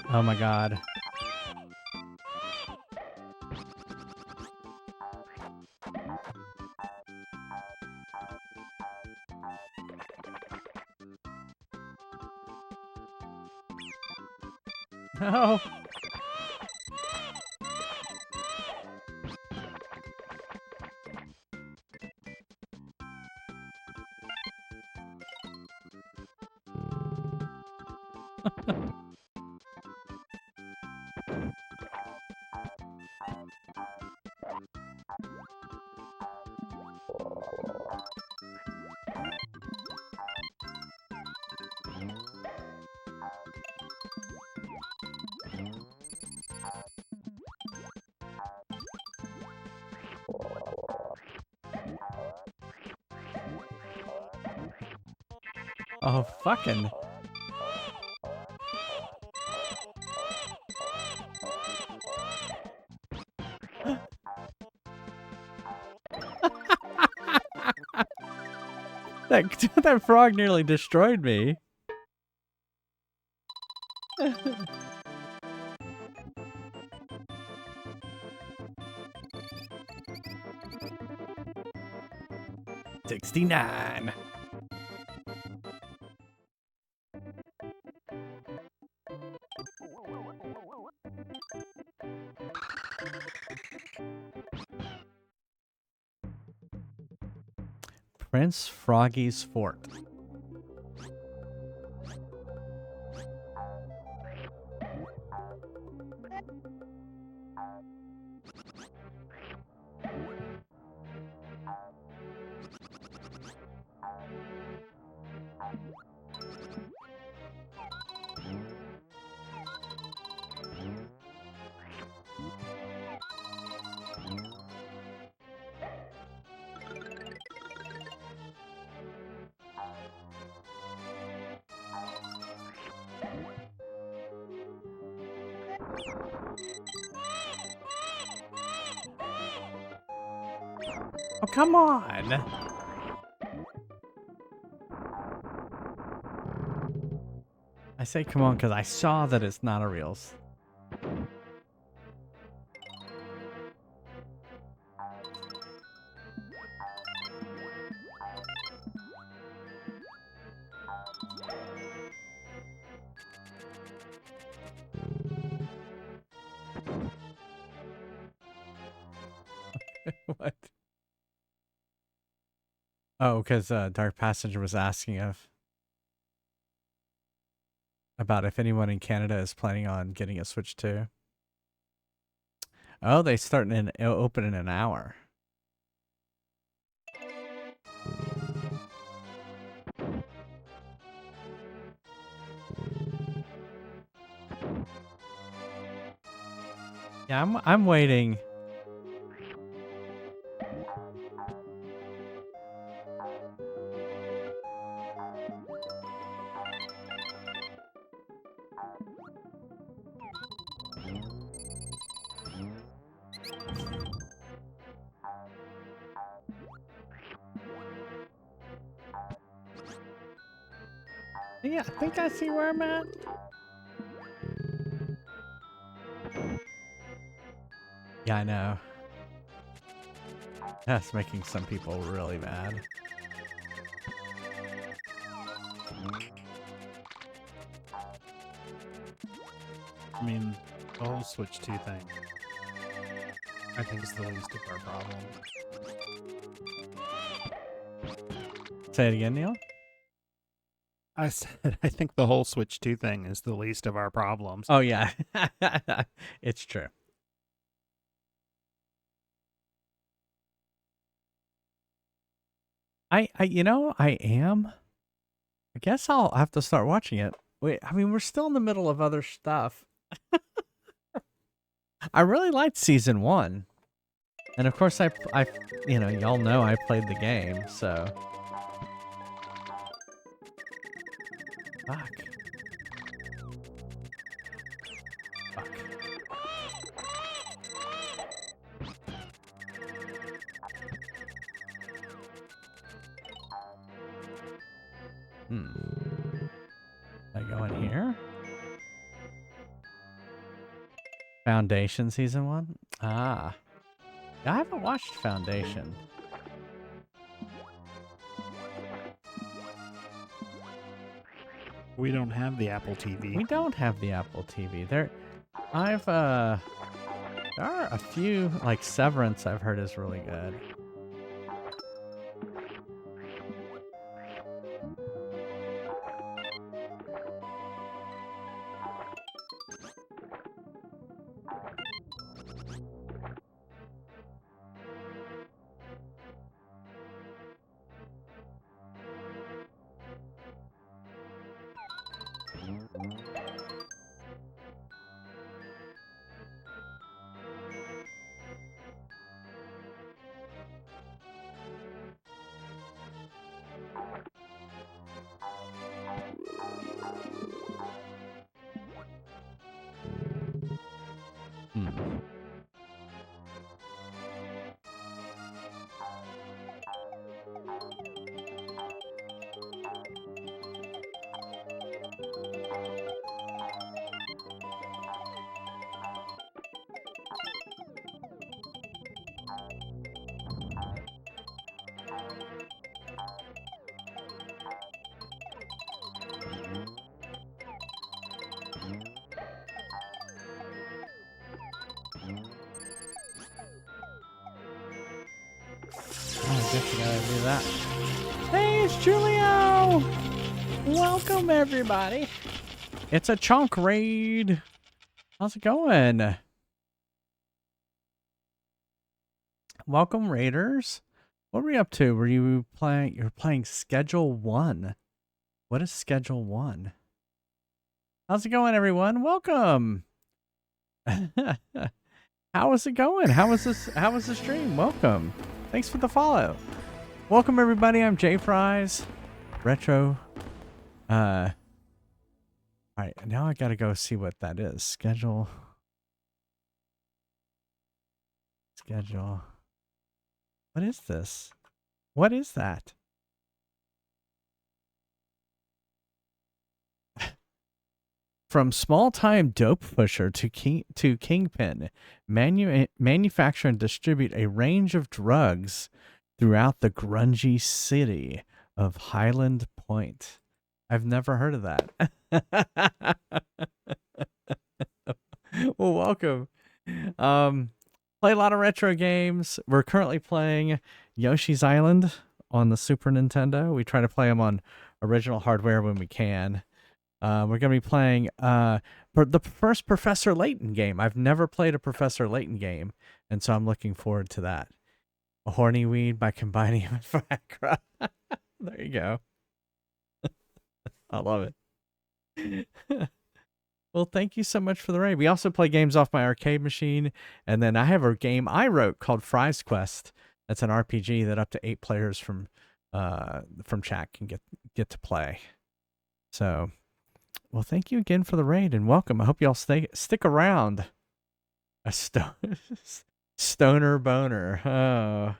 Speaker 1: Oh my god. No. Oh, fucking. That, that frog nearly destroyed me. $69. Prince Froggy's Fort. Oh, come on. I say come on because I saw that it's not a reels. What? Oh, because Dark Passenger was asking about if anyone in Canada is planning on getting a Switch 2. Oh, they start open in an hour. Yeah, I'm waiting. Yeah, I think I see where I'm at. Yeah, I know. That's making some people really mad.
Speaker 5: I mean, the whole Switch 2 thing, I think, is the least of our problems.
Speaker 1: Say it again, Neil.
Speaker 5: I said, I think the whole Switch 2 thing is the least of our problems.
Speaker 1: Oh yeah, it's true. I am. I guess I'll have to start watching it. Wait, I mean, we're still in the middle of other stuff. I really liked season 1, and of course, I, y'all know I played the game, so. Fuck. Fuck. I go in here? Foundation season 1? Ah. I haven't watched Foundation.
Speaker 5: We don't have the Apple TV.
Speaker 1: We don't have the Apple TV. There are a few, like Severance I've heard is really good. I guess you gotta do that. Hey, it's Julio! Welcome, everybody. It's a chunk raid. How's it going? Welcome, raiders. What were we up to? Were you playing? You're playing Schedule 1. What is Schedule 1? How's it going, everyone? Welcome. How is it going? How was the stream? Welcome. Thanks for the follow. Welcome, everybody. I'm Jay Fries. Retro. All right, now I gotta go see what that is. Schedule. What is this? What is that? From small-time dope pusher to kingpin, manufacture and distribute a range of drugs throughout the grungy city of Highland Point. I've never heard of that. Well, welcome. play a lot of retro games. We're currently playing Yoshi's Island on the Super Nintendo. We try to play them on original hardware when we can. We're going to be playing the first Professor Layton game. I've never played a Professor Layton game, and so I'm looking forward to that. A horny weed by combining it with Viagra. There you go. I love it. Well, thank you so much for the raid. We also play games off my arcade machine, and then I have a game I wrote called Fry's Quest. That's an RPG that up to 8 players from chat can get to play. So, well, thank you again for the raid and welcome. I hope y'all stick around. A stoner boner. Oh.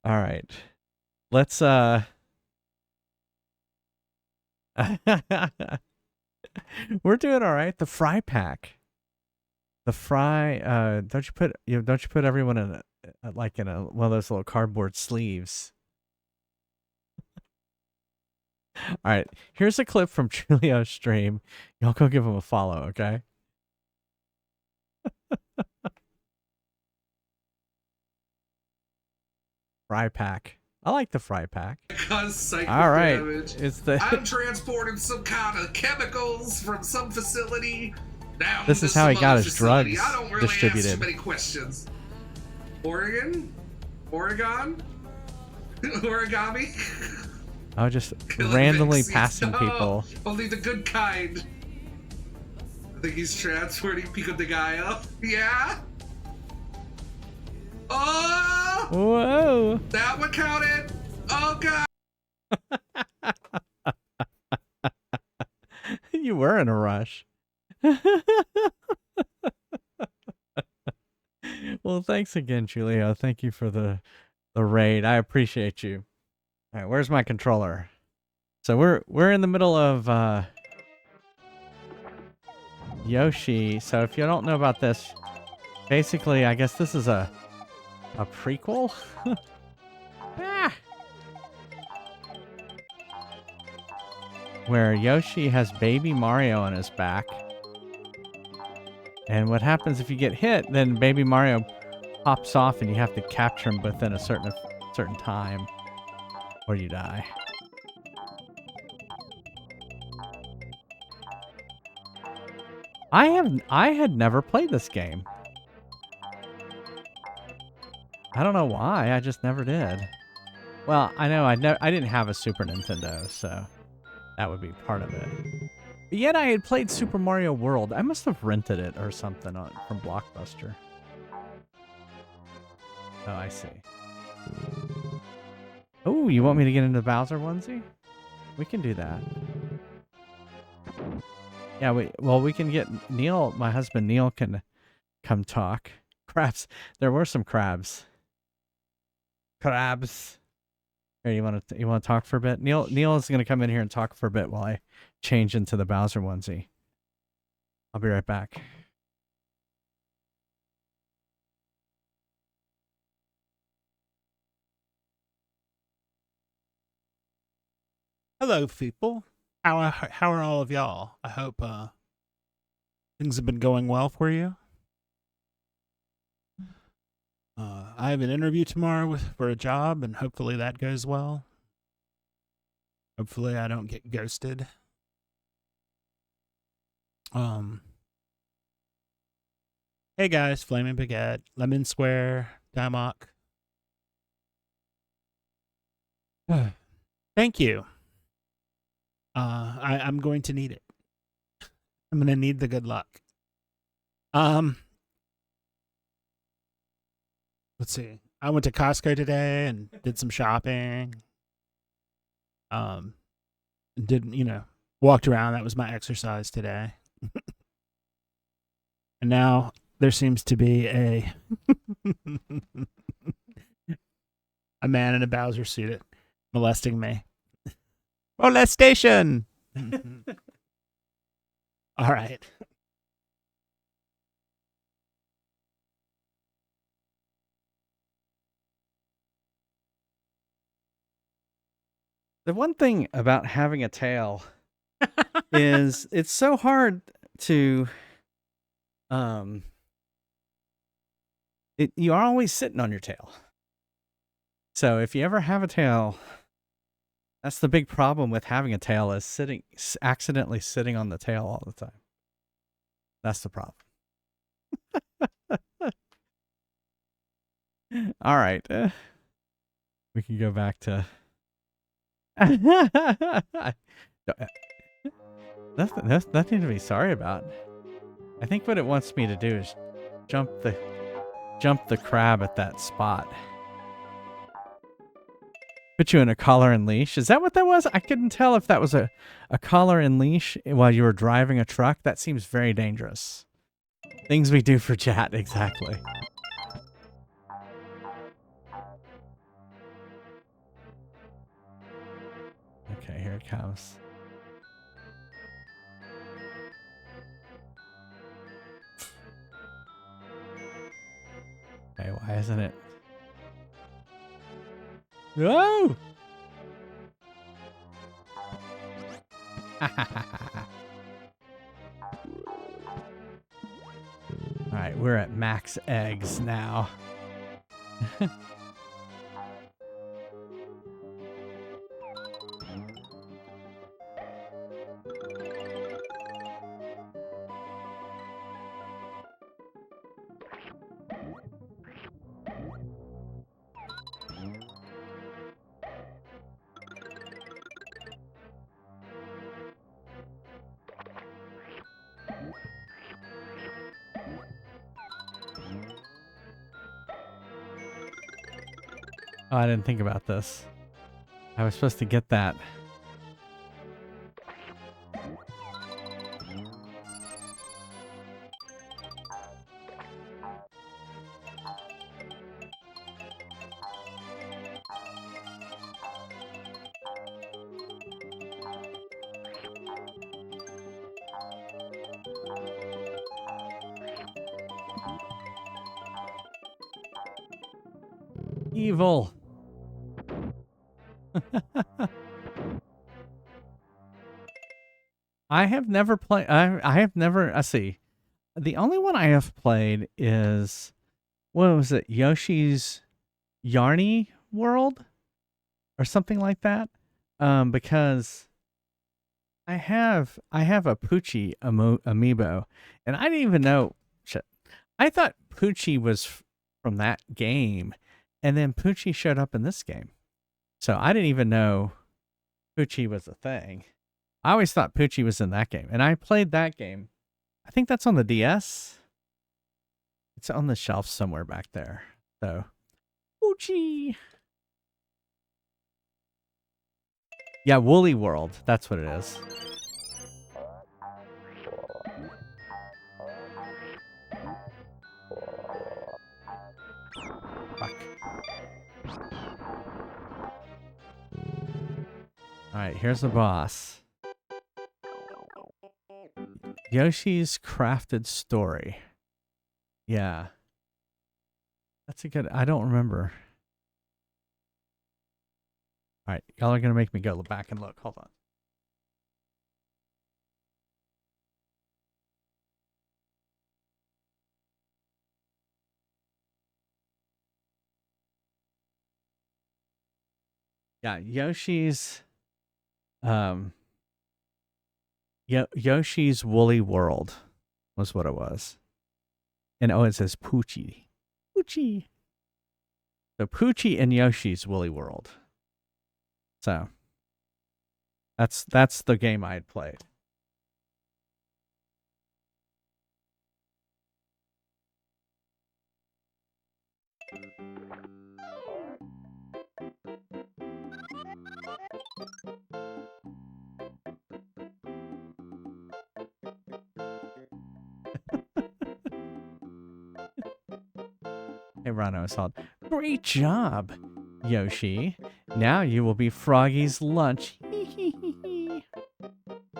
Speaker 1: All right. Let's we're doing all right. The fry pack. The fry don't you put everyone in one of those little cardboard sleeves. All right. Here's a clip from Julio's stream. Y'all go give him a follow, okay? Fry pack. I like the fry pack.
Speaker 6: Cause psychic
Speaker 1: all right.
Speaker 6: damage. I'm transporting some kind of chemicals from some facility down
Speaker 1: This
Speaker 6: to
Speaker 1: is how he
Speaker 6: some
Speaker 1: got
Speaker 6: other
Speaker 1: his
Speaker 6: facility.
Speaker 1: drugs
Speaker 6: I don't really
Speaker 1: distributed.
Speaker 6: ask too many questions. Oregon? Origami?
Speaker 1: I was just
Speaker 6: Killing
Speaker 1: randomly
Speaker 6: vaccines.
Speaker 1: passing
Speaker 6: No,
Speaker 1: people.
Speaker 6: Only the good kind. I think he's transporting Pico de Gallo. Yeah? Oh!
Speaker 1: Whoa!
Speaker 6: That one counted! Oh, God!
Speaker 1: You were in a rush. Well, thanks again, Julio. Thank you for the raid. I appreciate you. All right, where's my controller? So we're in the middle of Yoshi. So if you don't know about this, basically, I guess this is a prequel. Ah. Where Yoshi has baby Mario on his back. And what happens if you get hit, then baby Mario pops off and you have to capture him within a certain time or you die. I had never played this game. I don't know why, I just never did. Well, I know I didn't have a Super Nintendo, so that would be part of it. But yet I had played Super Mario World. I must have rented it or something from Blockbuster. Oh, I see. Oh, you want me to get into Bowser onesie? We can do that. Yeah, we can get Neil, my husband Neil can come talk. Crabs. There were some crabs. Crabs. Here, you want to talk for a bit? Neil is going to come in here and talk for a bit while I change into the Bowser onesie. I'll be right back.
Speaker 5: Hello, people. How are all of y'all? I hope things have been going well for you. I have an interview tomorrow for a job, and hopefully that goes well. Hopefully I don't get ghosted. Hey guys, Flaming Baguette, Lemon Square, Dimok. Thank you. I'm going to need it. I'm going to need the good luck. Let's see. I went to Costco today and did some shopping. Walked around. That was my exercise today. And now there seems to be a man in a Bowser suit molesting me. Molestation! All right.
Speaker 1: The one thing about having a tail is it's so hard to you are always sitting on your tail. So if you ever have a tail, that's the big problem with having a tail, is accidentally sitting on the tail all the time. That's the problem. All right. We can go back to... That's nothing to be sorry about. I think what it wants me to do is jump the crab at that spot. Put you in a collar and leash. Is that what that was? I couldn't tell if that was a collar and leash while you were driving a truck. That seems very dangerous. Things we do for chat, exactly. Okay, here it comes. Okay, why isn't it? No! Alright, we're at max eggs now. Oh, I didn't think about this. I was supposed to get that. Evil. I have never played. I have never. I see. The only one I have played is, what was it? Yoshi's Yarny World, or something like that. Because I have a Poochie amiibo, and I didn't even know. Shit, I thought Poochie was from that game, and then Poochie showed up in this game, so I didn't even know Poochie was a thing. I always thought Poochie was in that game, and I played that game. I think that's on the DS. It's on the shelf somewhere back there. So, Poochie. Yeah, Woolly World. That's what it is. Fuck. Alright, here's the boss. Yoshi's Crafted Story. Yeah. That's a good... I don't remember. Alright, y'all are going to make me go back and look. Hold on. Yeah, Yoshi's... Yoshi's Woolly World was what it was. And oh, it says Poochie. Poochie. So Poochie and Yoshi's Woolly World. So that's the game I had played. Hey, Rano Assault. Great job, Yoshi. Now you will be Froggy's lunch.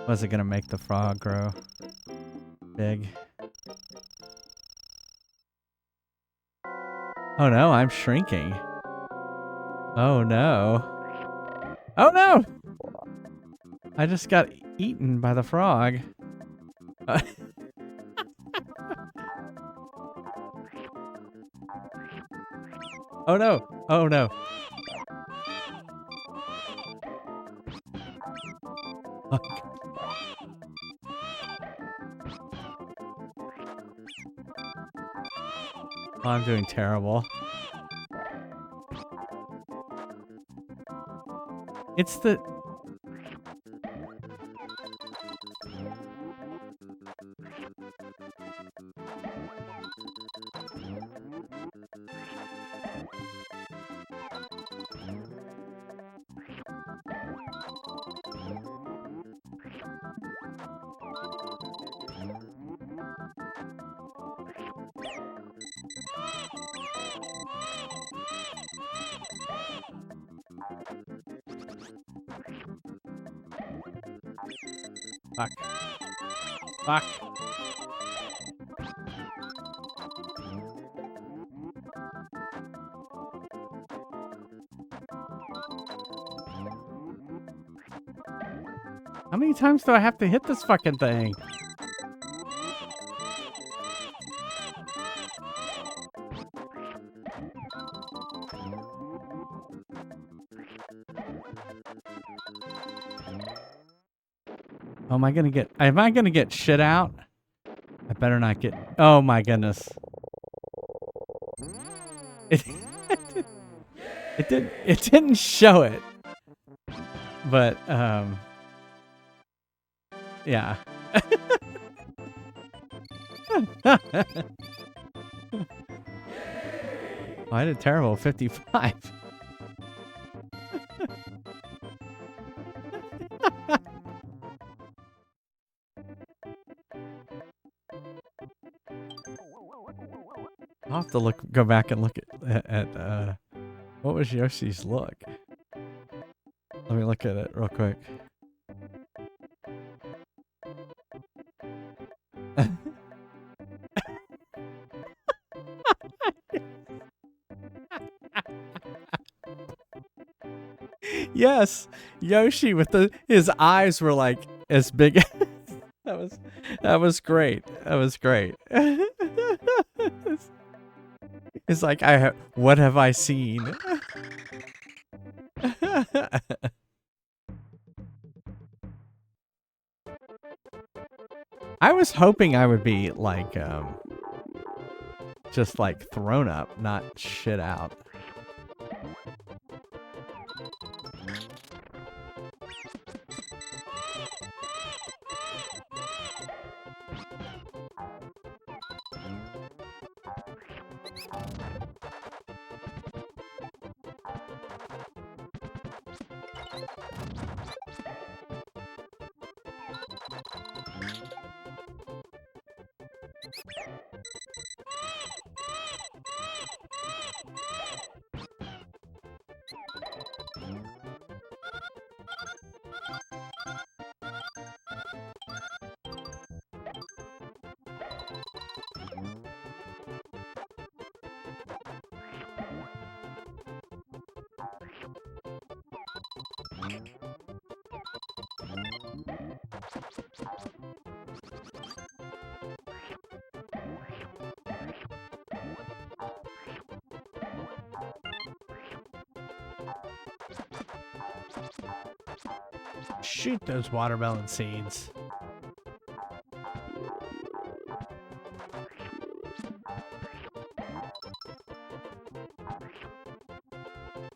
Speaker 1: Was it gonna make the frog grow big? Oh no, I'm shrinking. Oh no. Oh no! I just got eaten by the frog. Oh no! Oh no! Fuck. Oh, I'm doing terrible. It's the... Fuck. Fuck. How many times do I have to hit this fucking thing? Oh, am I gonna get shit out? I better not get... Oh my goodness. It, it didn't show it. But, yeah. Oh, I did terrible. 55. I'll have to go back and look at what was Yoshi's look? Let me look at it real quick. Yes, Yoshi with his eyes were like as big. that was great. That was great. It's like what have I seen? I was hoping I would be like just like thrown up, not shit out. Shoot those watermelon seeds.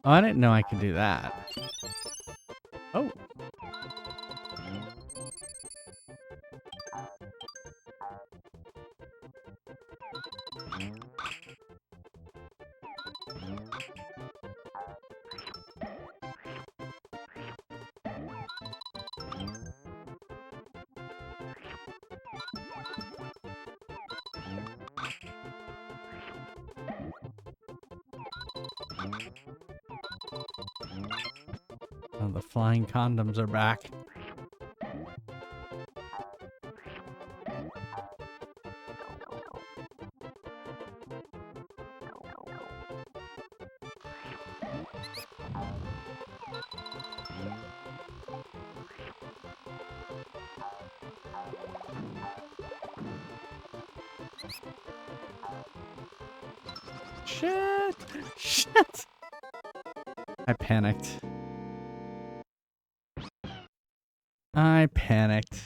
Speaker 1: Oh, I didn't know I could do that. Oh. Oh, the flying condoms are back. Shit. Shit! Shit! I panicked. I panicked.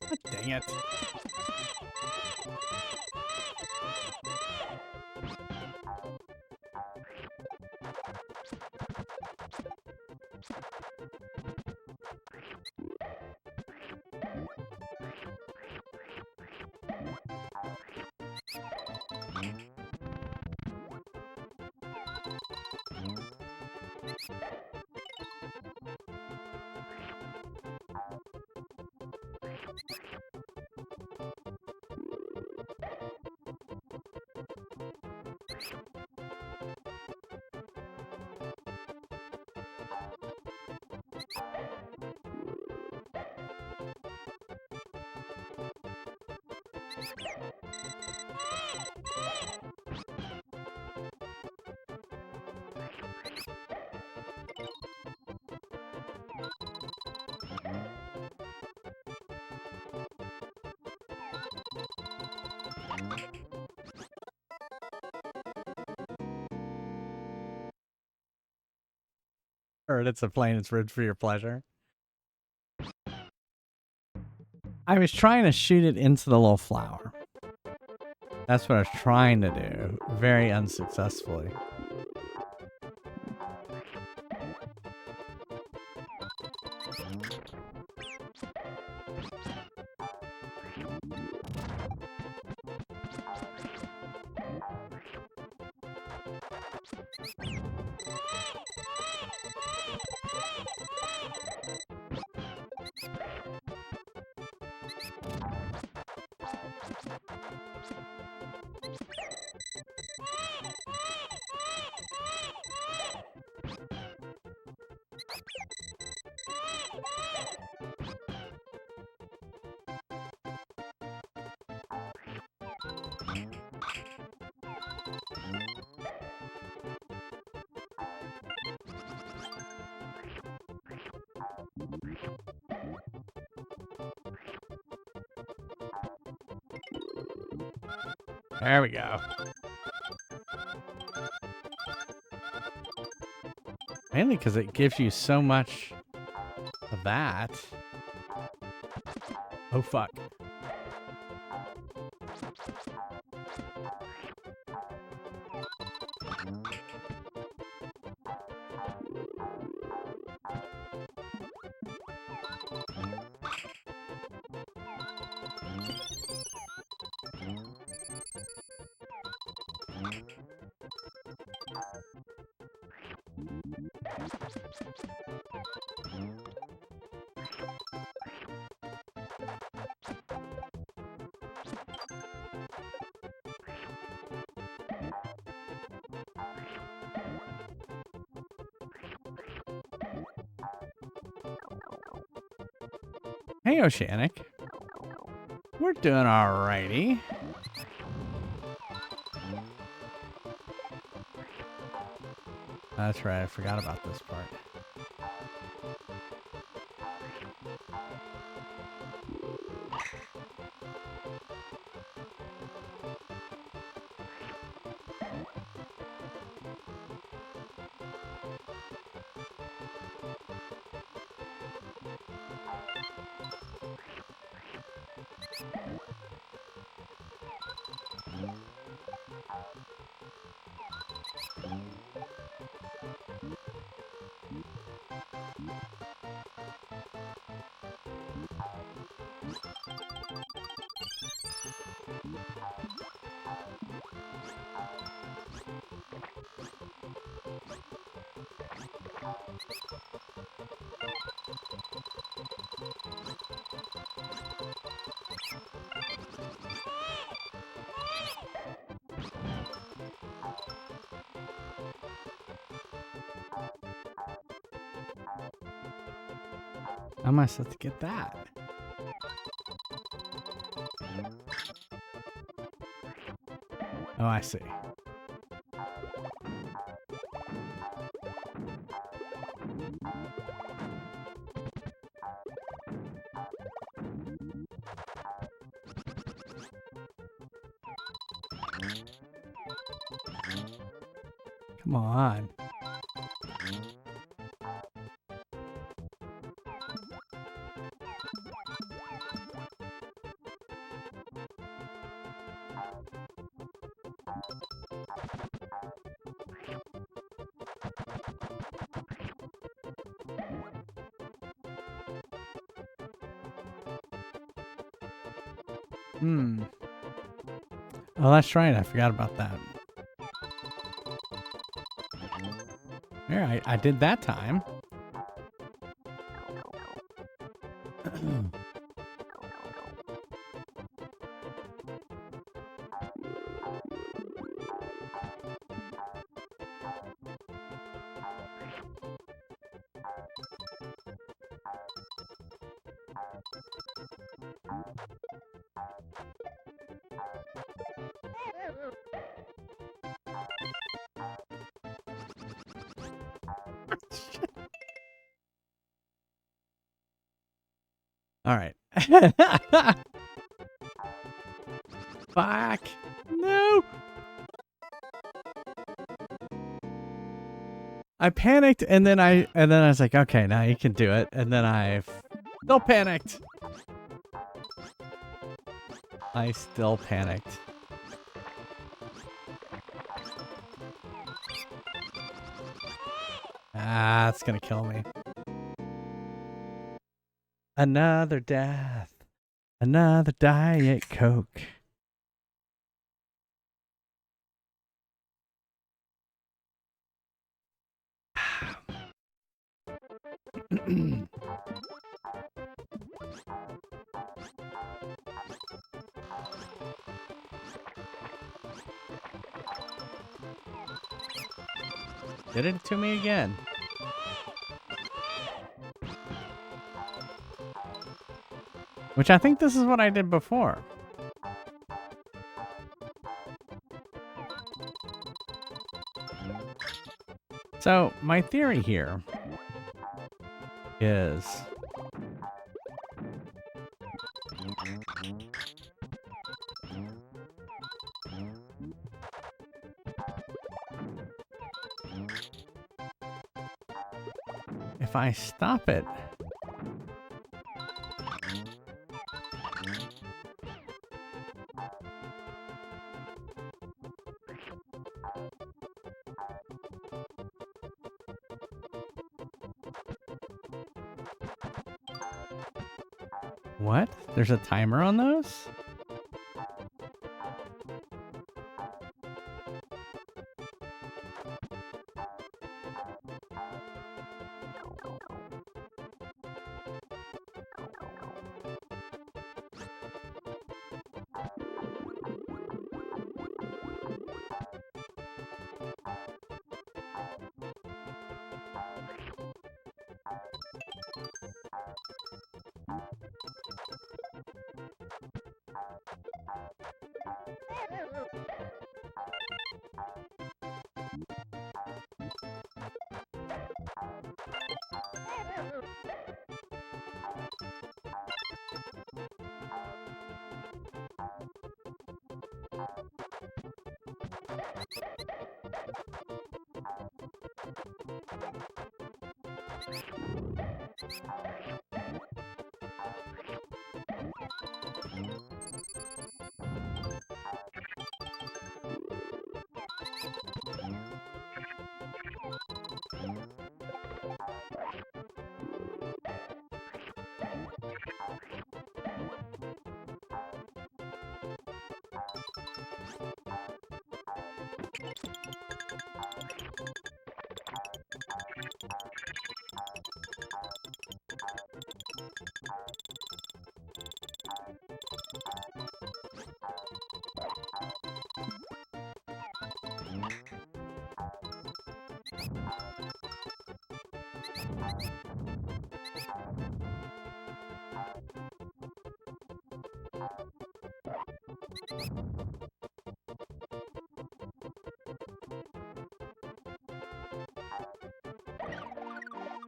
Speaker 1: God dang it. Heard it's a plane, it's rigged for your pleasure. I was trying to shoot it into the little flower. That's what I was trying to do, very unsuccessfully. There we go. Mainly because it gives you so much of that. Oh, fuck. Hey, Oceanic. We're doing alrighty. That's right, I forgot about this part. How am I supposed to get that? Oh, I see. Come on. Hmm. Oh, that's right. I forgot about that. There, I did that time. All right. Fuck. No. I panicked and then I was like, okay, now you can do it. And then I still panicked. I still panicked. Ah, it's gonna kill me. Another death. Another Diet Coke. Did it to me again. Which I think this is what I did before. So, my theory here is if I stop it, what? There's a timer on those?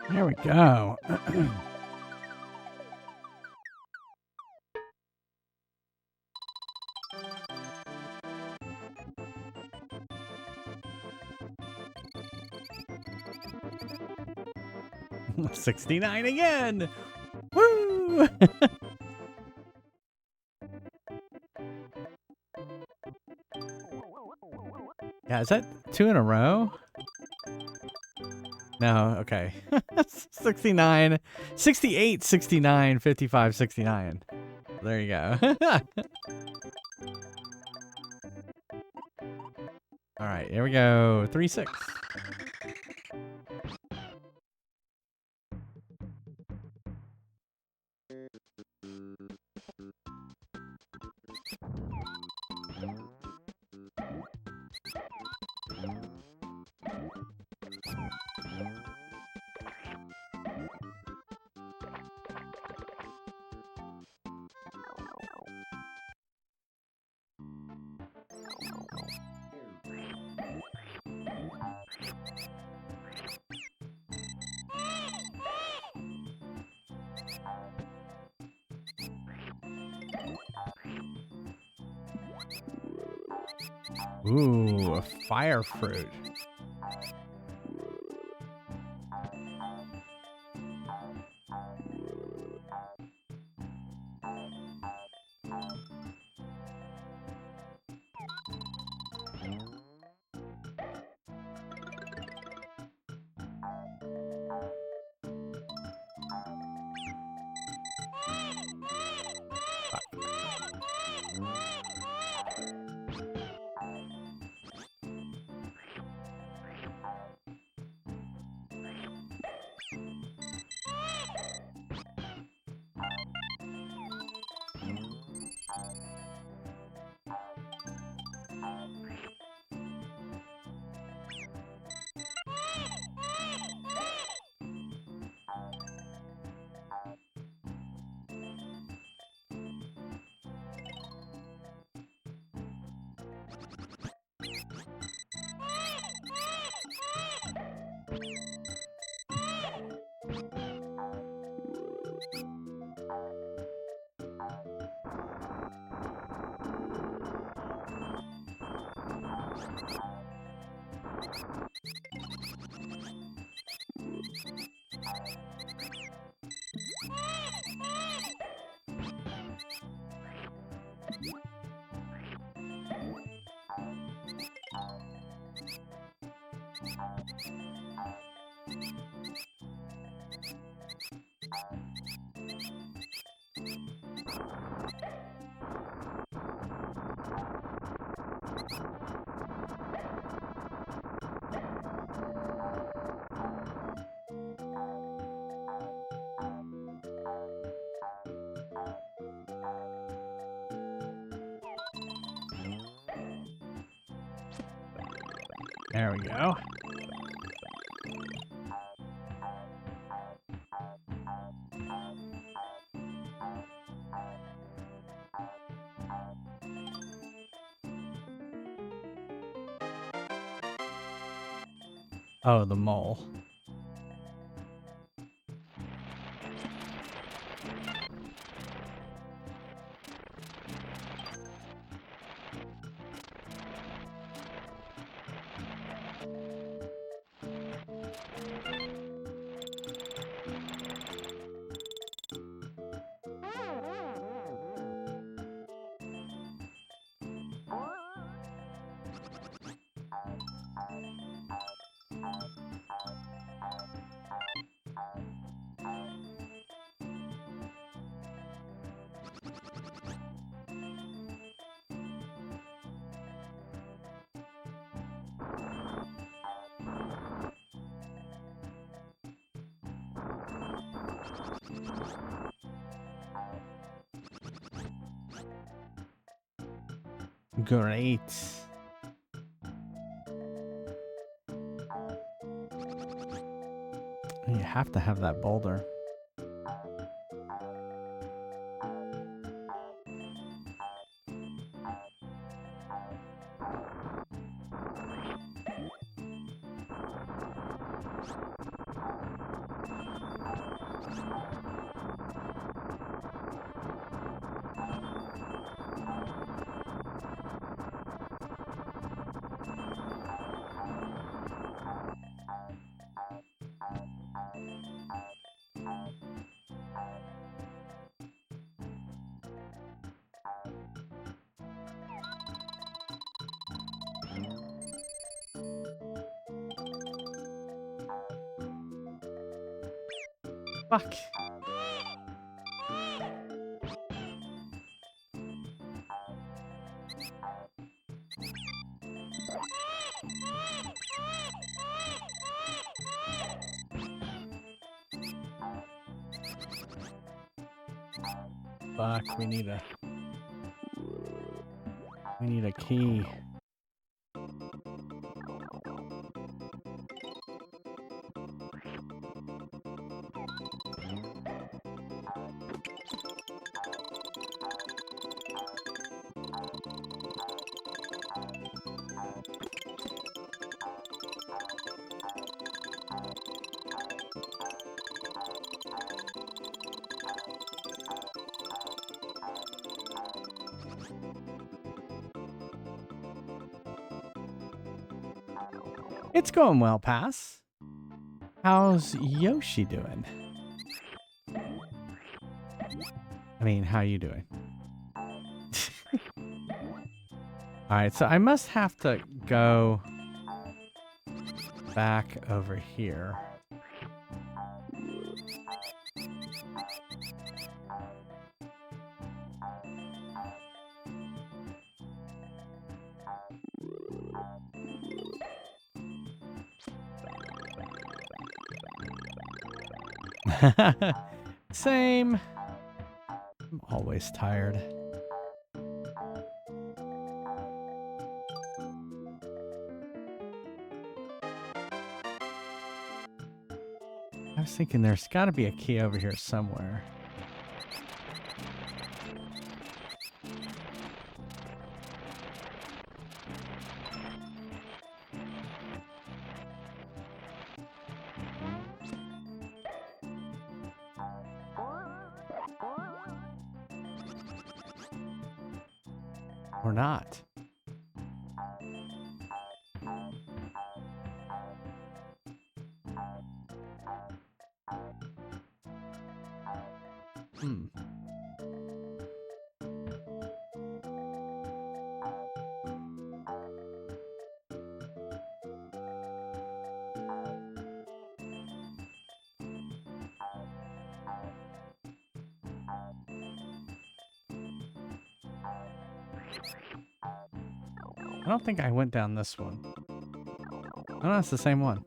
Speaker 1: There we go. 69 again. Woo! Yeah, is that 2 in a row? No, okay. 69, 68, 69, 55, 69. There you go. All right, here we go. 3-6. Ooh, a fire fruit. There we go. Oh, the mole. Great. You have to have that boulder. Fuck. Fuck, we need a key. It's going well, Pass. How's Yoshi doing? I mean, how you doing? Alright, so I must have to go back over here. Same. I'm always tired. I was thinking there's got to be a key over here somewhere. Or not. I don't think I went down this one. Oh, no, it's the same one.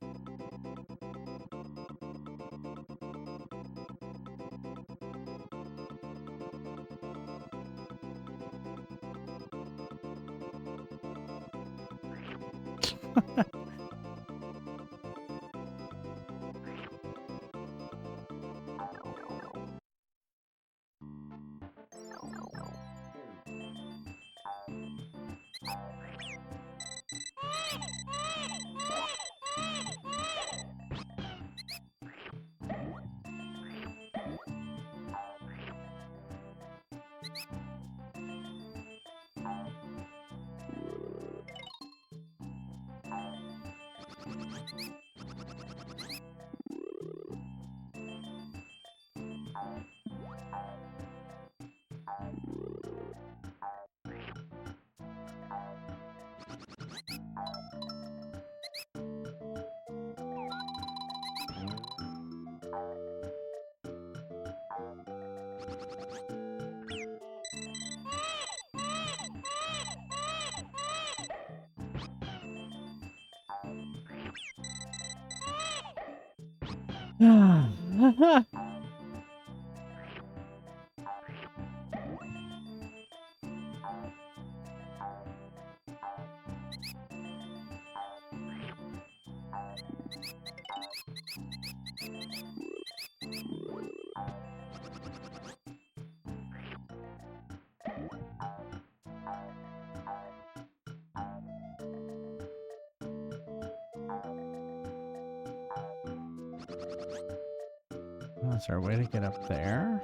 Speaker 1: Is there a way to get up there?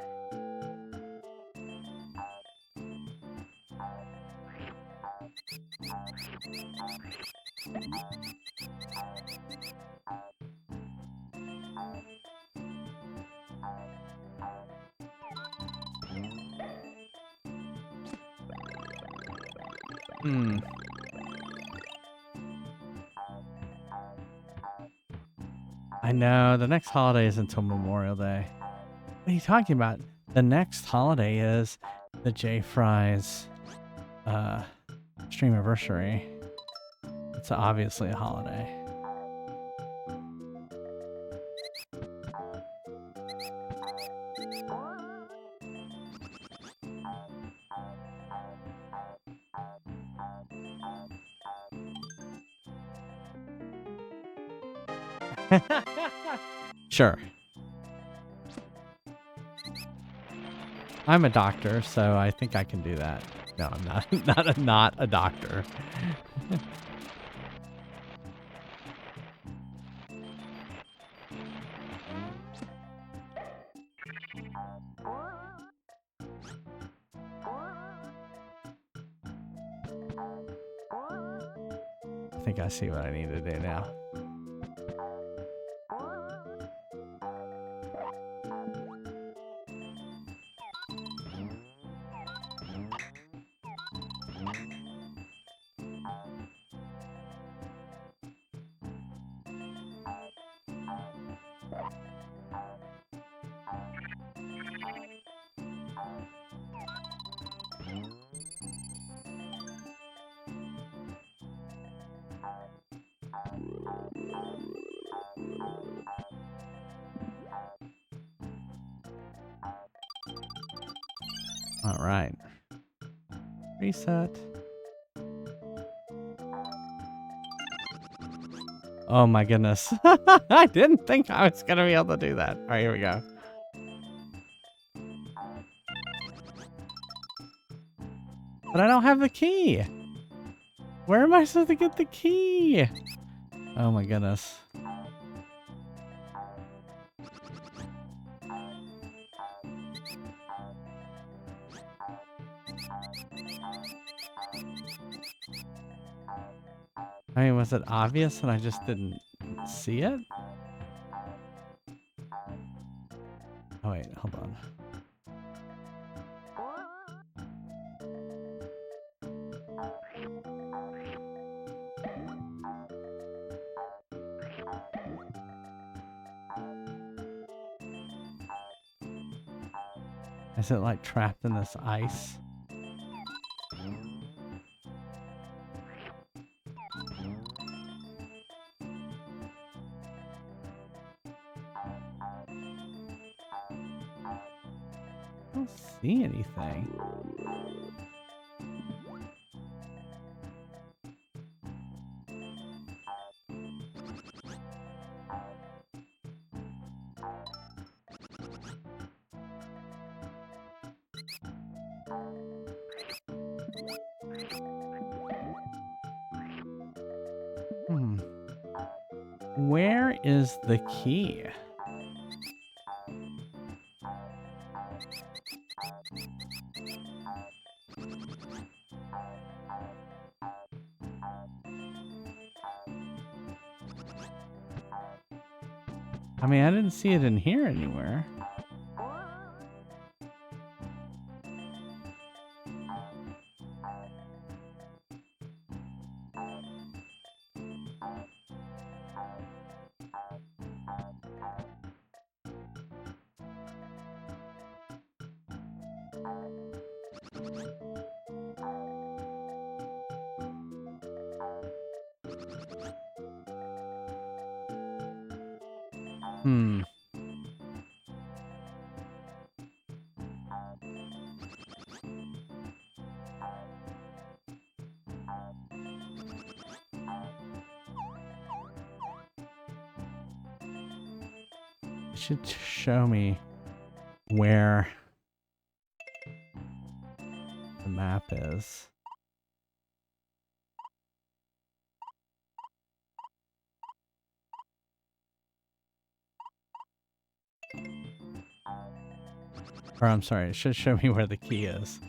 Speaker 1: I know, the next holiday is until Memorial Day. What are you talking about? The next holiday is the J Fry's stream anniversary. It's obviously a holiday. Sure. I'm a doctor, so I think I can do that. No, I'm not. Not a doctor. I think I see what I need to do now. All right. Reset. Oh my goodness. I didn't think I was going to be able to do that. All right, here we go. But I don't have the key. Where am I supposed to get the key? Oh my goodness. I mean, was it obvious and I just didn't see it? Oh wait, hold on. Is it like trapped in this ice? I don't see anything. Where is the key? I mean, I didn't see it in here anywhere. It should show me where the map is. Or I'm sorry, it should show me where the key is.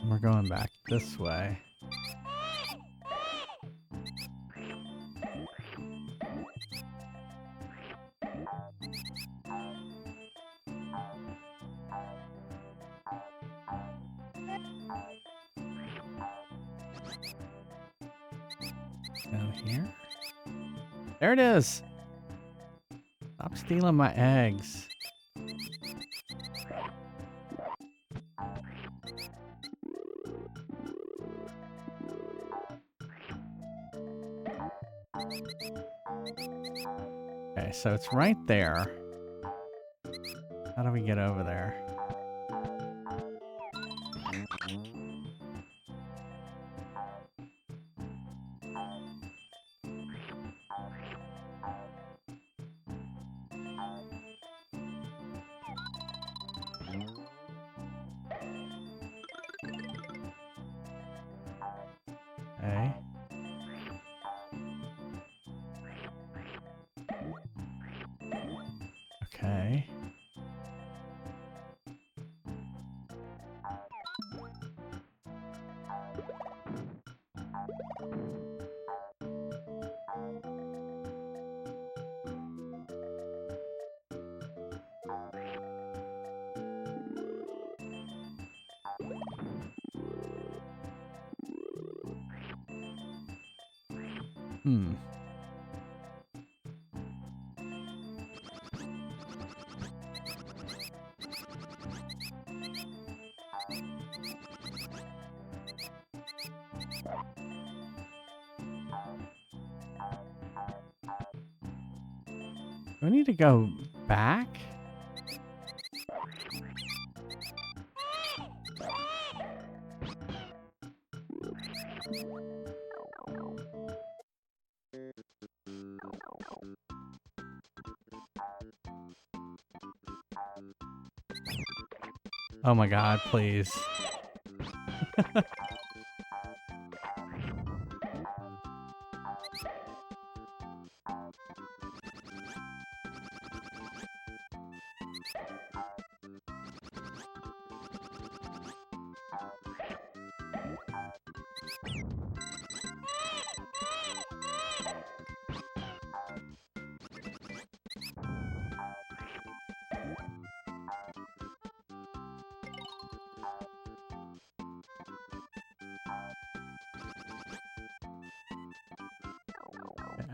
Speaker 1: We're going back this way. Down here. There it is. Stop stealing my eggs. Okay, so it's right there. How do we get over there? Okay. Okay. Hmm. Do I need to go back? Oh my god, please.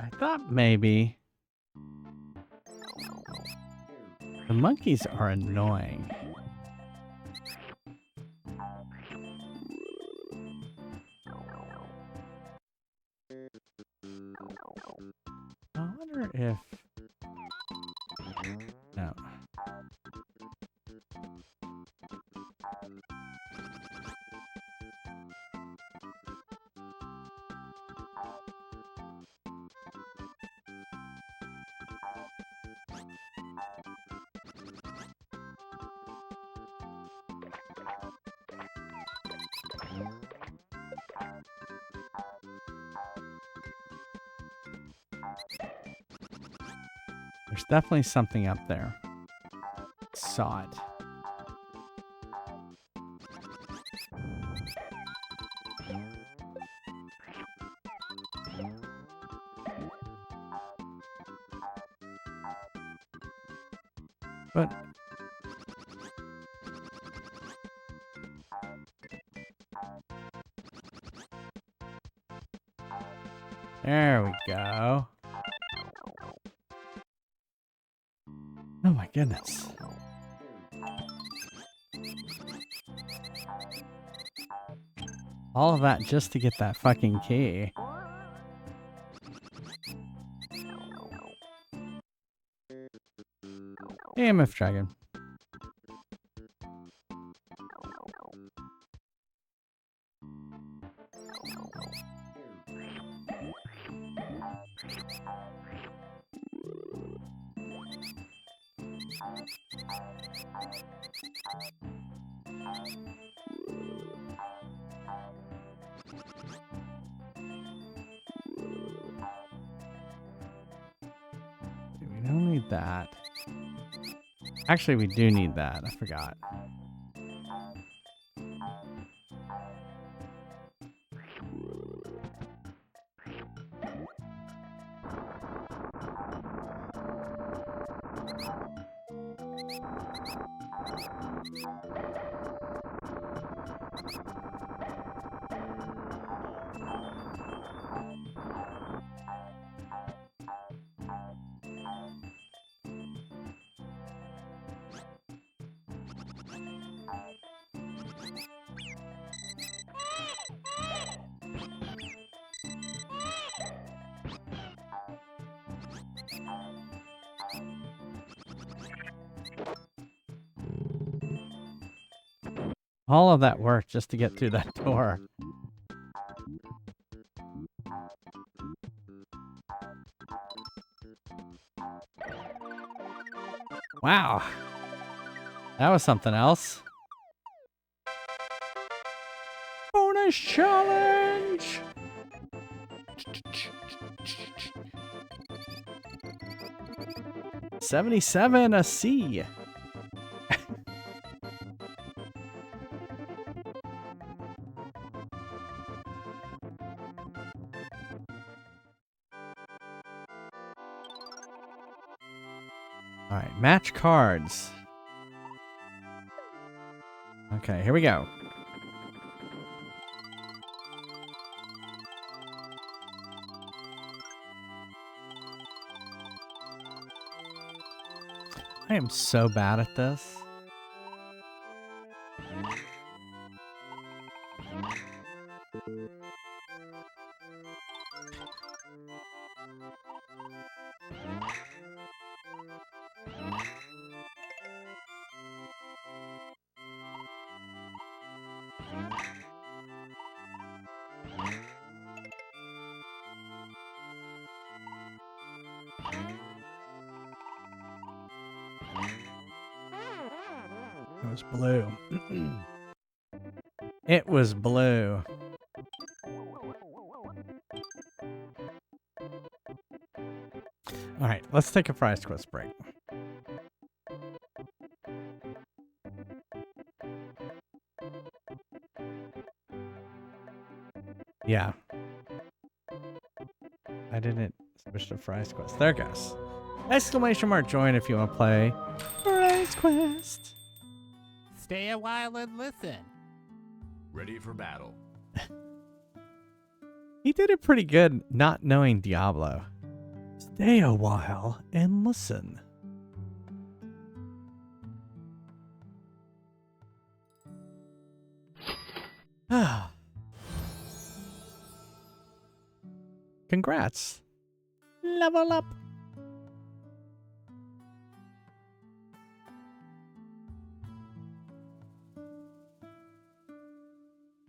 Speaker 1: I thought maybe the monkeys are annoying. I wonder if... No. There's definitely something up there. Saw it. But there we go. Oh my goodness. All of that just to get that fucking key. AMF Dragon. We don't need that. Actually, we do need that. I forgot. All of that work just to get through that door. Wow. That was something else. Bonus challenge! 77, a C. All right, match cards. Okay, here we go. I am so bad at this. It was blue. It was blue. All right, let's take a Fries Quest break. Yeah. I didn't switch to Fries Quest. There it goes. Exclamation mark join if you want to play Fries Quest.
Speaker 2: Stay a while and listen.
Speaker 3: Ready for battle.
Speaker 1: He did it pretty good not knowing Diablo. Stay a while and listen. Congrats. Level up.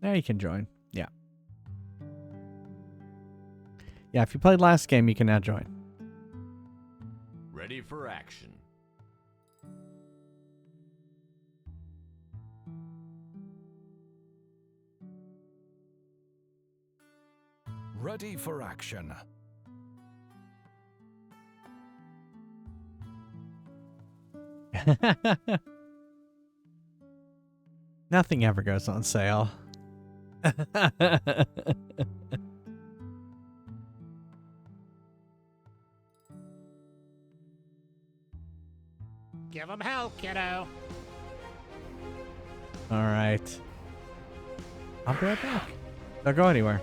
Speaker 1: Now you can join. Yeah. Yeah, if you played last game, you can now join.
Speaker 3: Ready for action.
Speaker 4: Ready for action.
Speaker 1: Nothing ever goes on sale.
Speaker 2: Give 'em hell, kiddo.
Speaker 1: All right. I'll be right back. Don't go anywhere.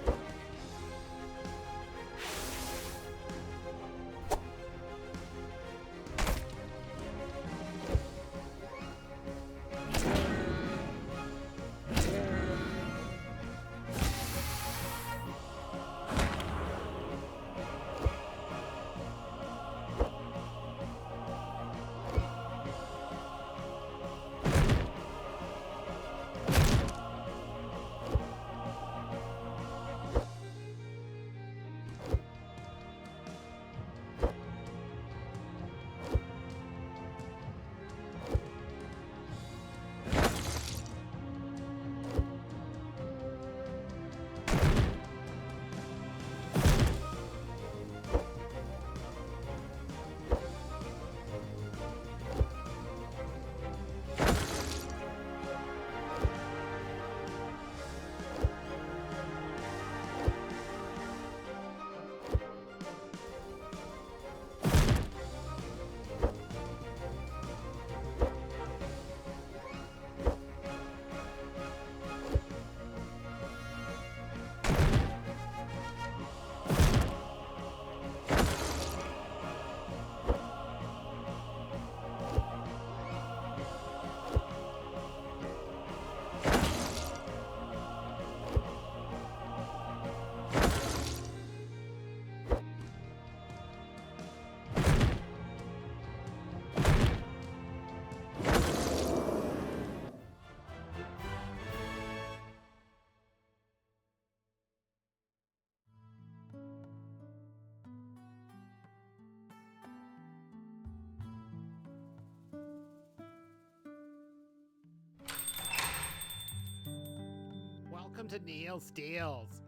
Speaker 2: Welcome to Neil's Deals.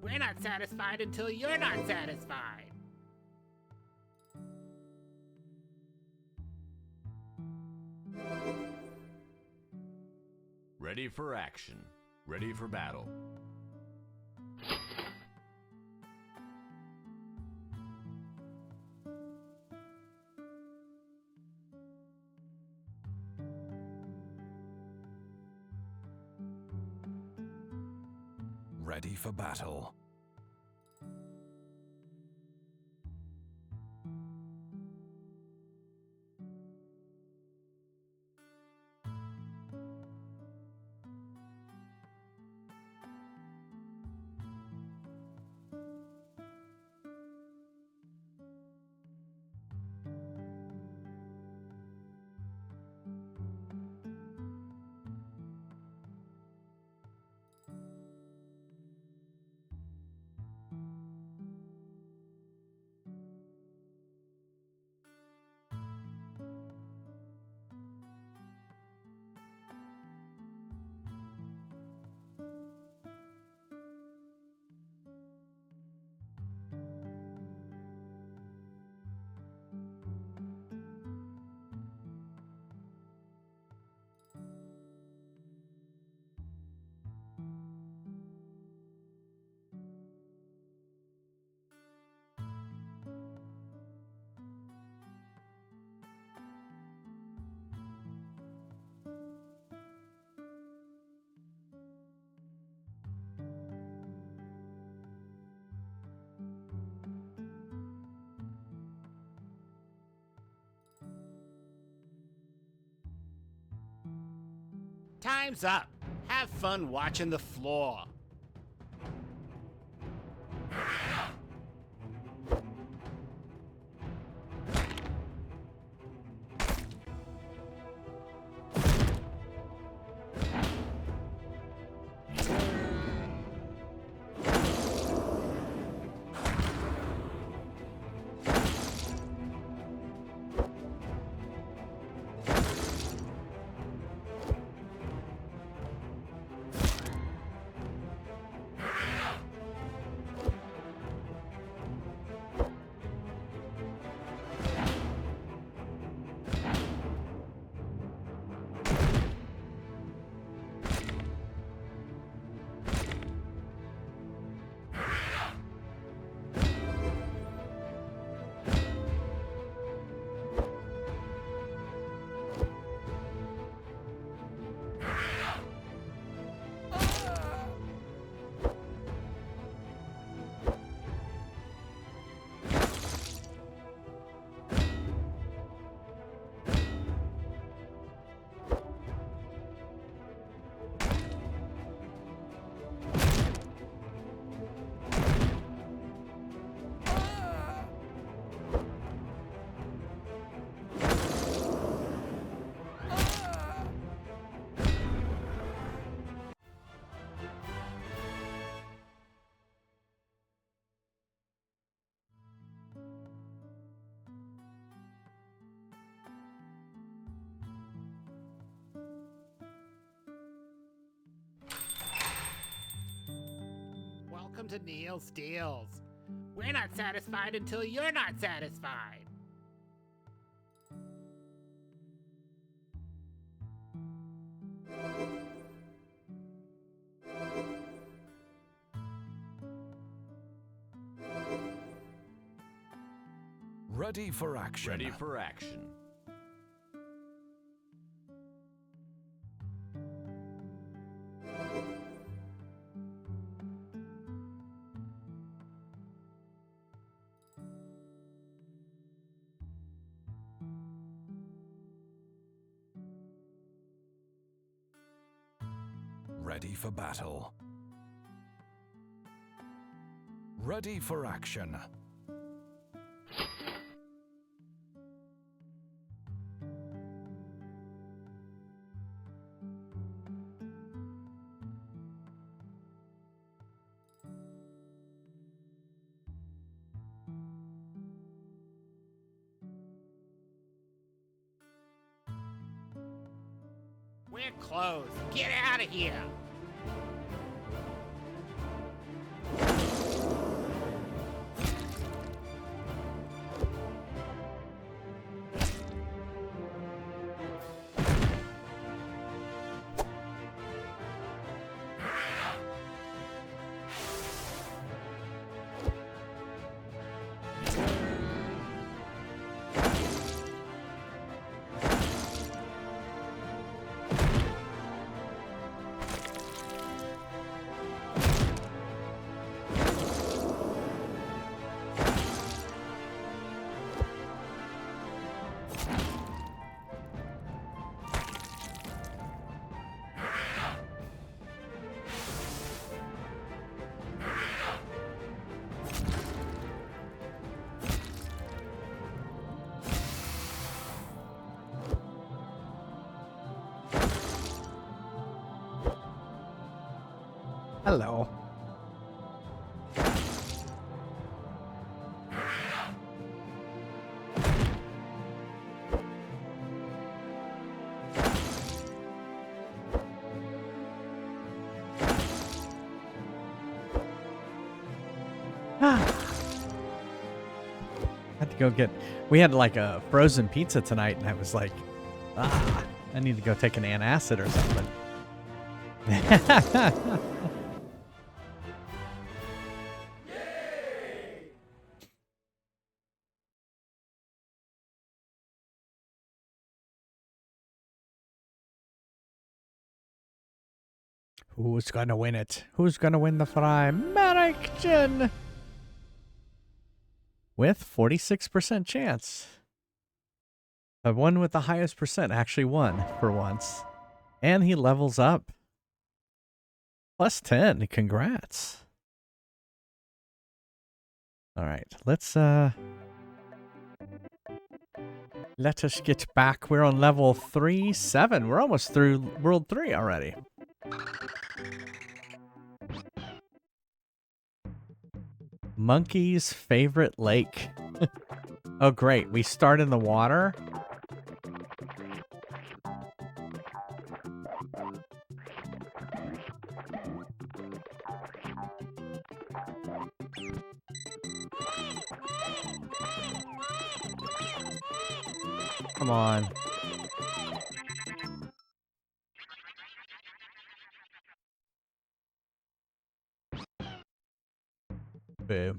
Speaker 2: We're not satisfied until you're not satisfied.
Speaker 3: Ready for action. Ready for battle.
Speaker 4: Ready for battle.
Speaker 2: Time's up. Have fun watching the floor. Welcome to Neil's Deals. We're not satisfied until you're not satisfied.
Speaker 4: Ready for action.
Speaker 3: Ready for action.
Speaker 4: Ready for battle. Ready for action.
Speaker 2: We're closed. Get out of here.
Speaker 1: Hello. Had to go get. We had like a frozen pizza tonight, and I was like, I need to go take an antacid or something. Who's gonna win it? Who's gonna win the fry? Marikchen! With 46% chance. The one with the highest percent actually won for once. And he levels up. Plus 10. Congrats. Alright, let us get back. We're on level 3-7. We're almost through World 3 already. Monkey's favorite lake. Oh, great. We start in the water. Come on. Boo.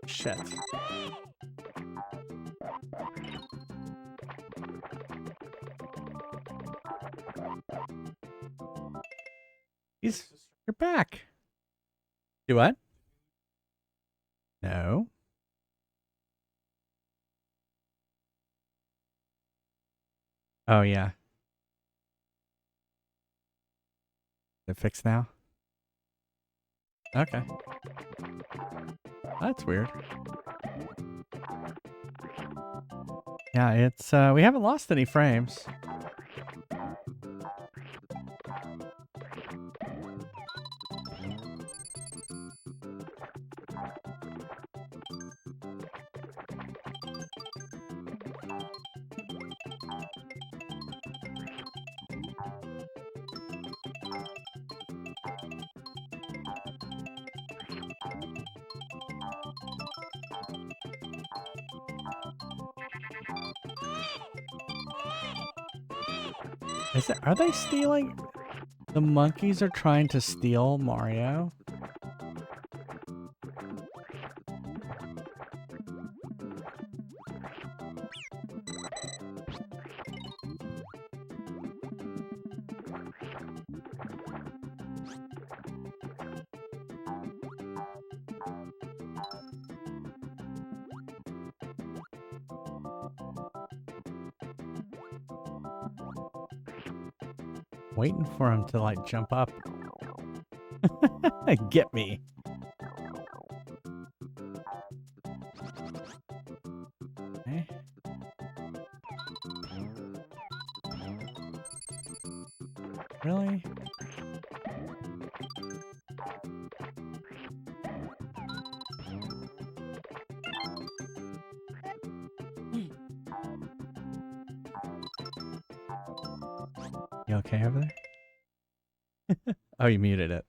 Speaker 1: Shit. You're back. Do what? No. Oh, yeah. Is it fixed now? Okay. That's weird. Yeah, it's, we haven't lost any frames. Are they stealing? The monkeys are trying to steal Mario? Waiting for him to, like, jump up. Get me. Okay. Really? You okay over there? Oh, you muted it.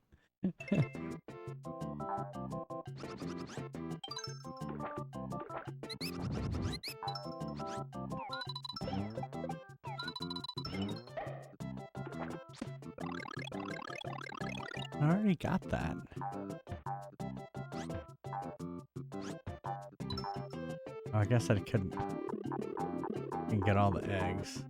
Speaker 1: I already got that. Oh, I guess I couldn't get all the eggs.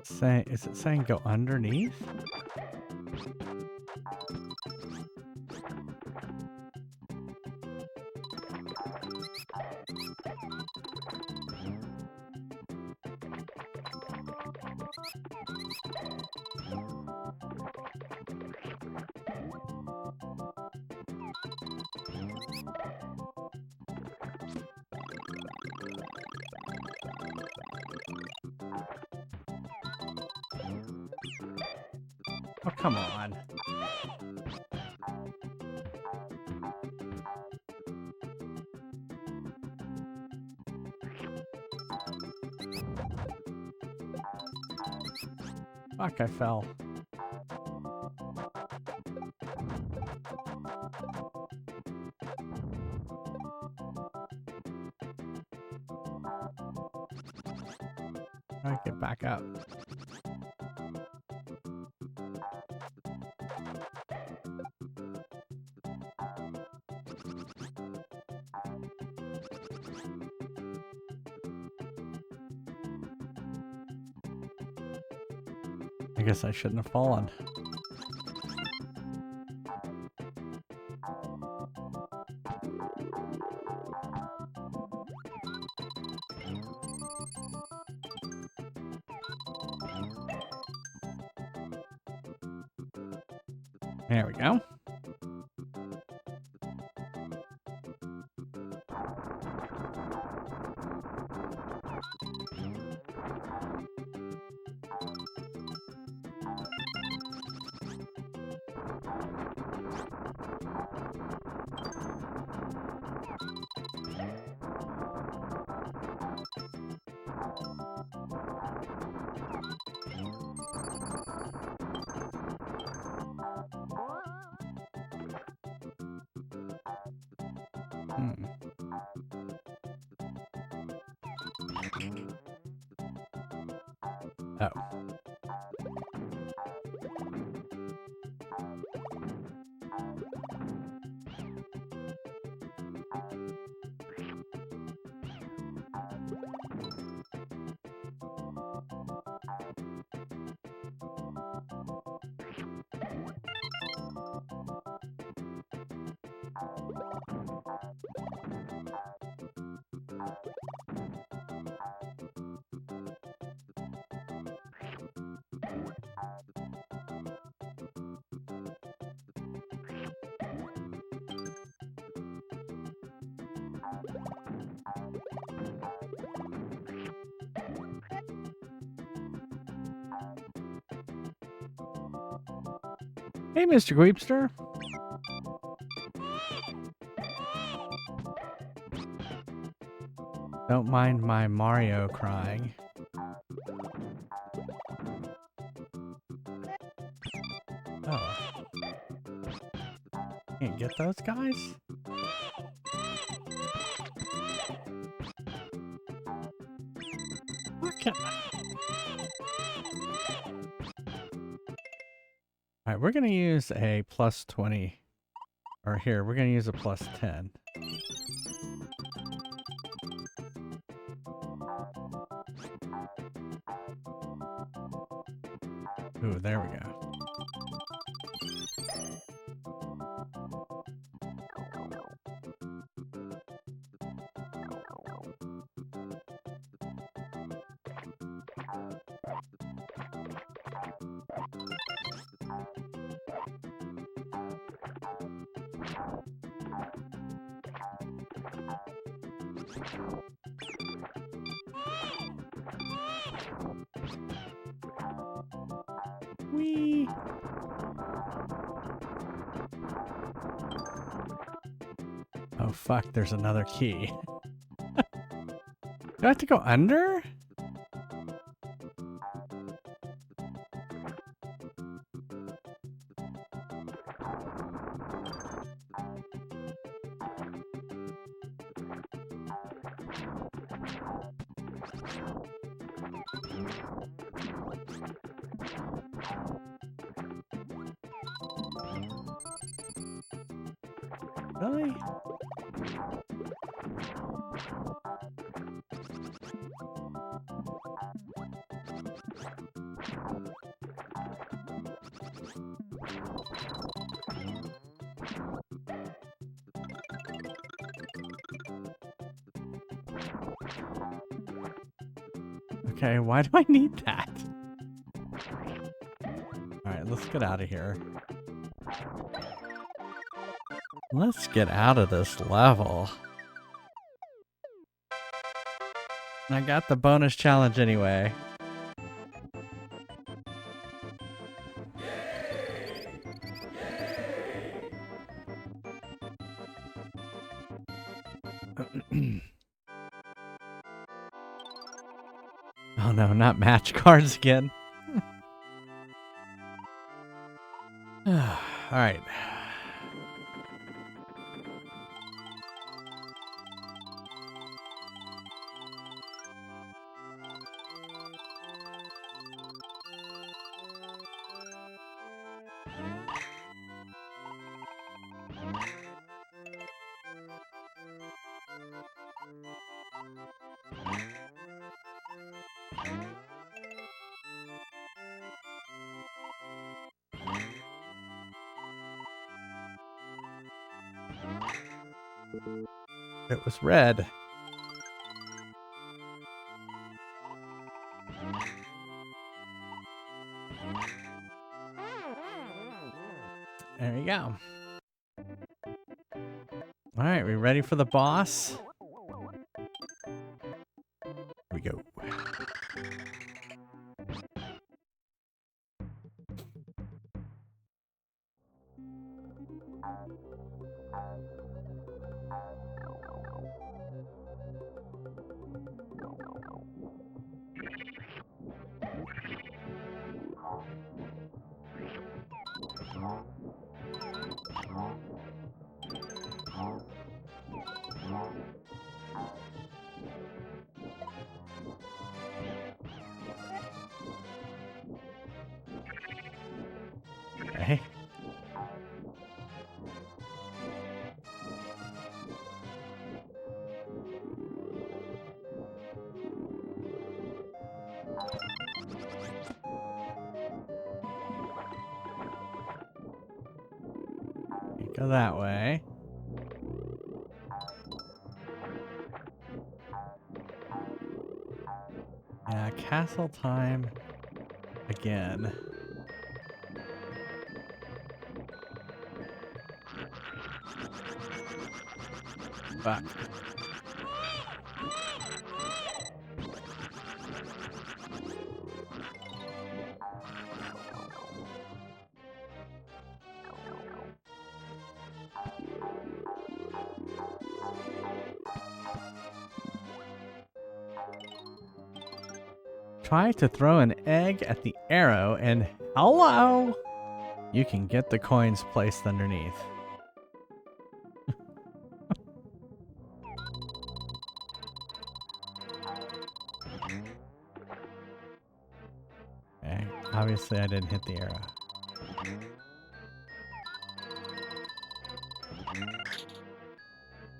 Speaker 1: say? Is it saying go underneath? Oh, come on. Fuck, I fell. I get back up. I guess I shouldn't have fallen. There we go. Oh. Hey, Mr. Gweepster. Don't mind my Mario crying. Oh. Can't get those guys? What can Alright, we're gonna use a plus 20. Or here, we're gonna use a plus 10. Ooh, there we go. Whee! Oh fuck, there's another key. Do I have to go under? Really? Okay, why do I need that? Alright, let's get out of here. Let's get out of this level. I got the bonus challenge anyway. Oh no, not match cards again. Alright. It was red. There you go. All right, we ready for the boss? Here we go. Okay. Go that way. Yeah, castle time again. Fuck. Try to throw an egg at the arrow and hello! You can get the coins placed underneath. Okay, obviously I didn't hit the arrow.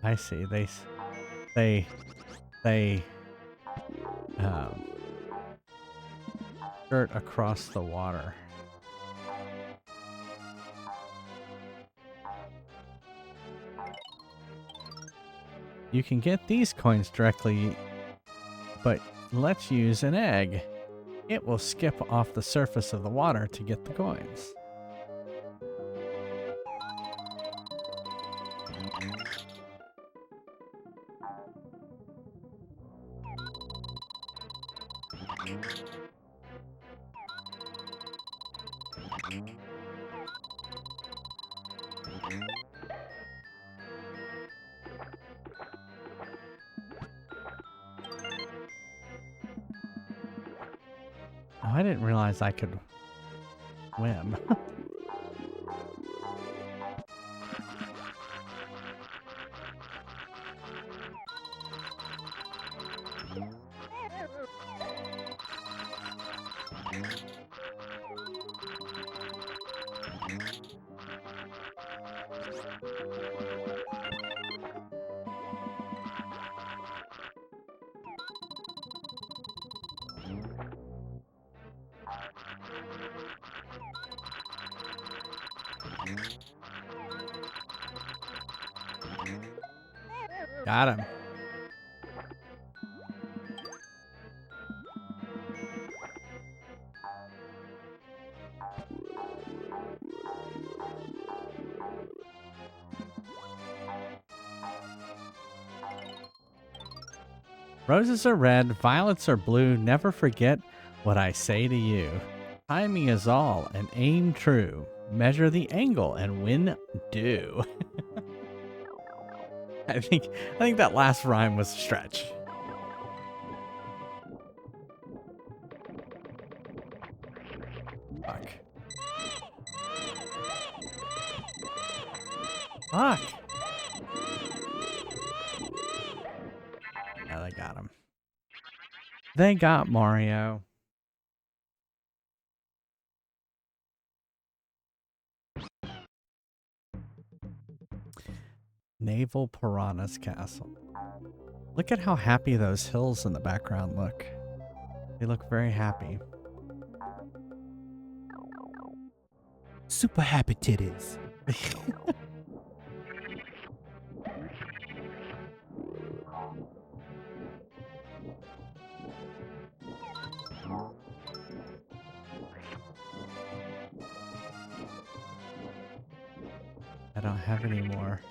Speaker 1: I see. They skirt across the water. You can get these coins directly, but let's use an egg. It will skip off the surface of the water to get the coins. Oh, I didn't realize I could swim. Got him. Roses are red, violets are blue. Never forget what I say to you. Timing is all and aim true. Measure the angle and win due. I think that last rhyme was a stretch. Fuck. Fuck. Yeah, they got him. They got Mario. Naval Piranha's Castle. Look at how happy those hills in the background look. They look very happy.
Speaker 5: Super happy titties.
Speaker 1: I don't have any more.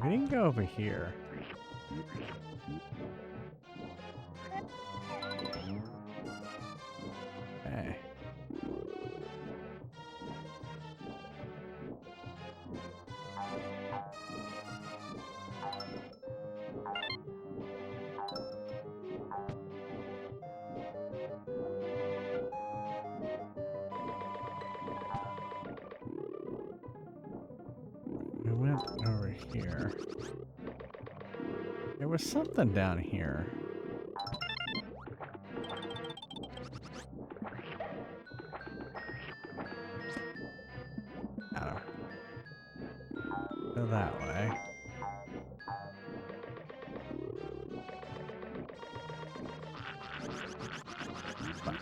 Speaker 1: We didn't go over here. Okay. We went over here. There was something down here. Oh. Go that way. Fuck.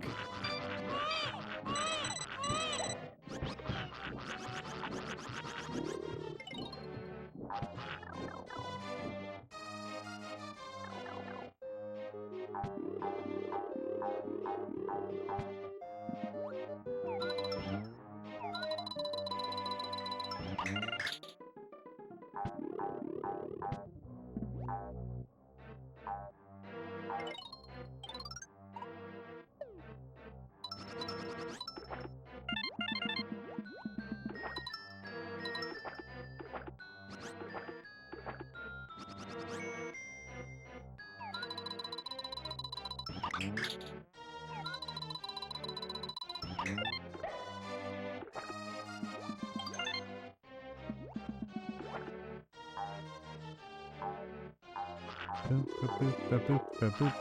Speaker 1: Boop, boop, boop, boop, boop, boop, boop.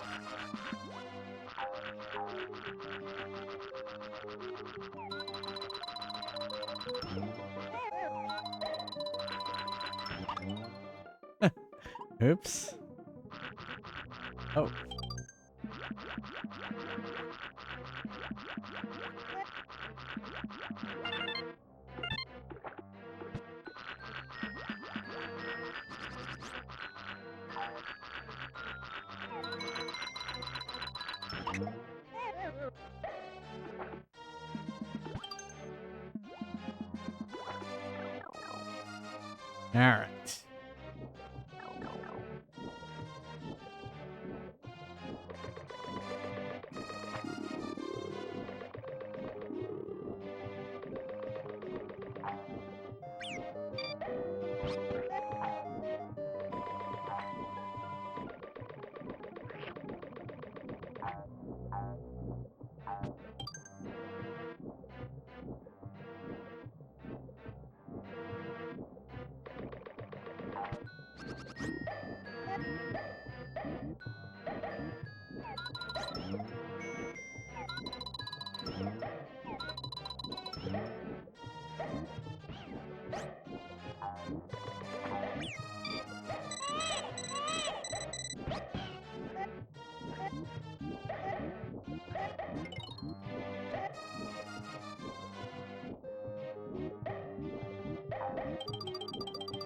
Speaker 1: Oops. Oh. All right.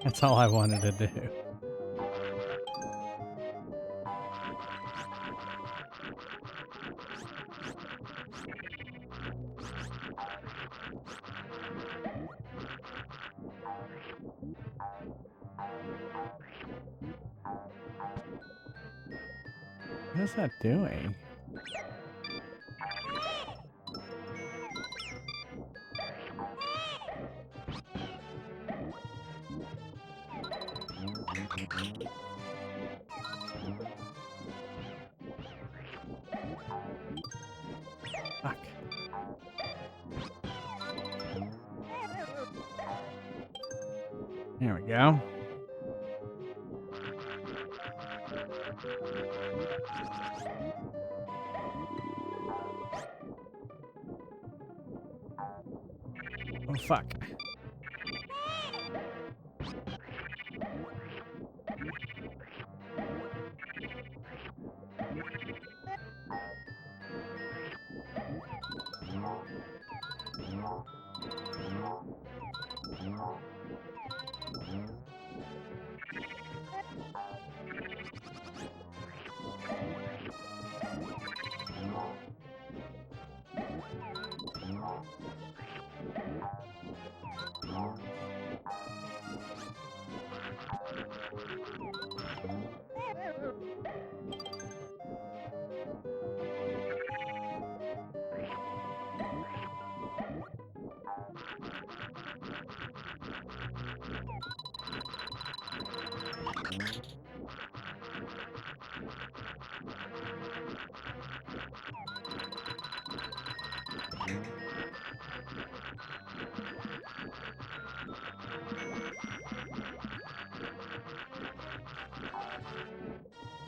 Speaker 1: That's all I wanted to do. What is that doing? Fuck. There we go. Oh, fuck.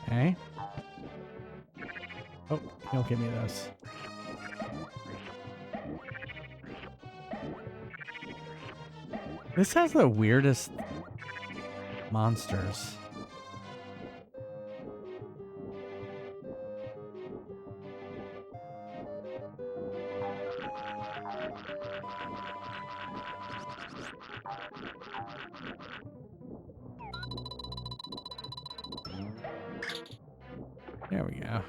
Speaker 1: Okay. Oh, he'll give me this. This has the weirdest monsters. There we go.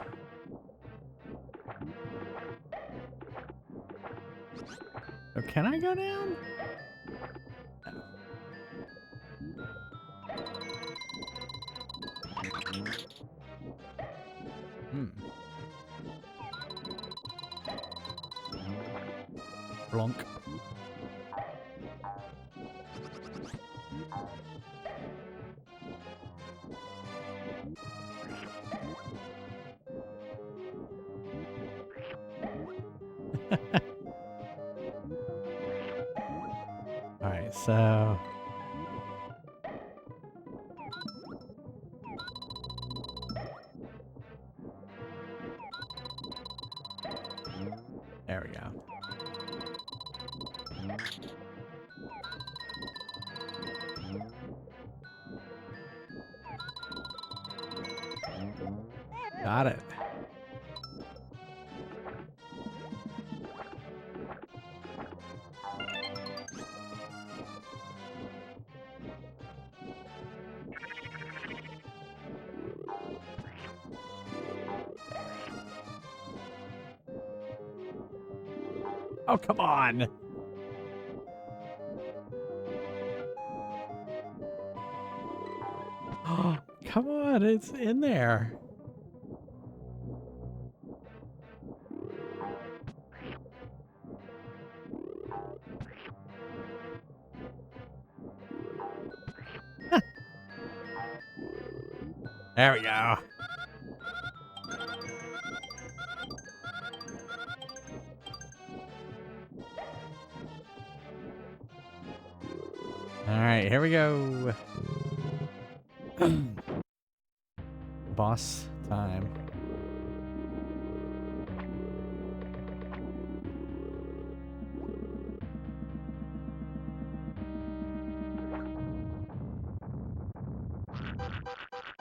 Speaker 1: So can I go down? Hmm. Blonk. All right, so there we go. Got it. Oh, come on. Oh, come on, it's in there. There we go. All right, here we go. Boss time.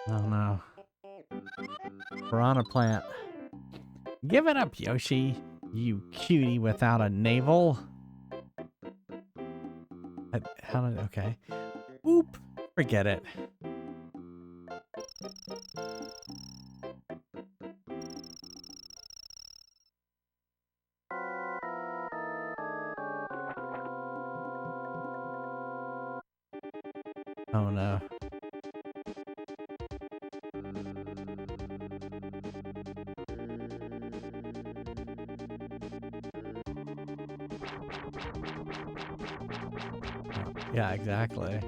Speaker 1: Oh no. Piranha plant. Give it up, Yoshi. You cutie without a navel. How did... Okay. Oop. Forget it. Oh no. Yeah, exactly.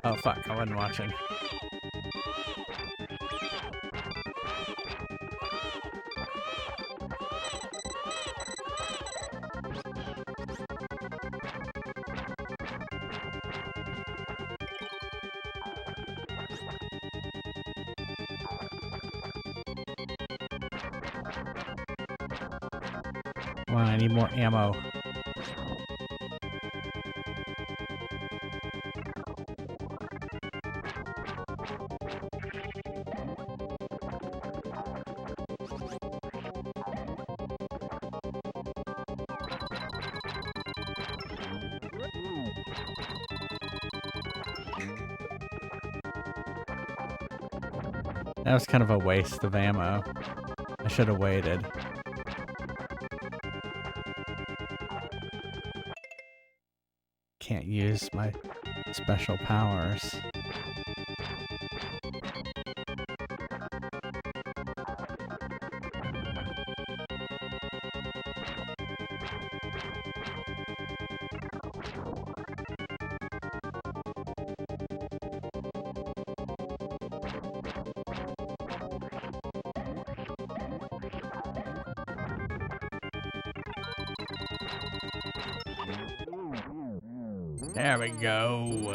Speaker 1: Oh fuck, I wasn't watching. Come on, I need more ammo. That was kind of a waste of ammo. I should have waited. Can't use my special powers. There we go.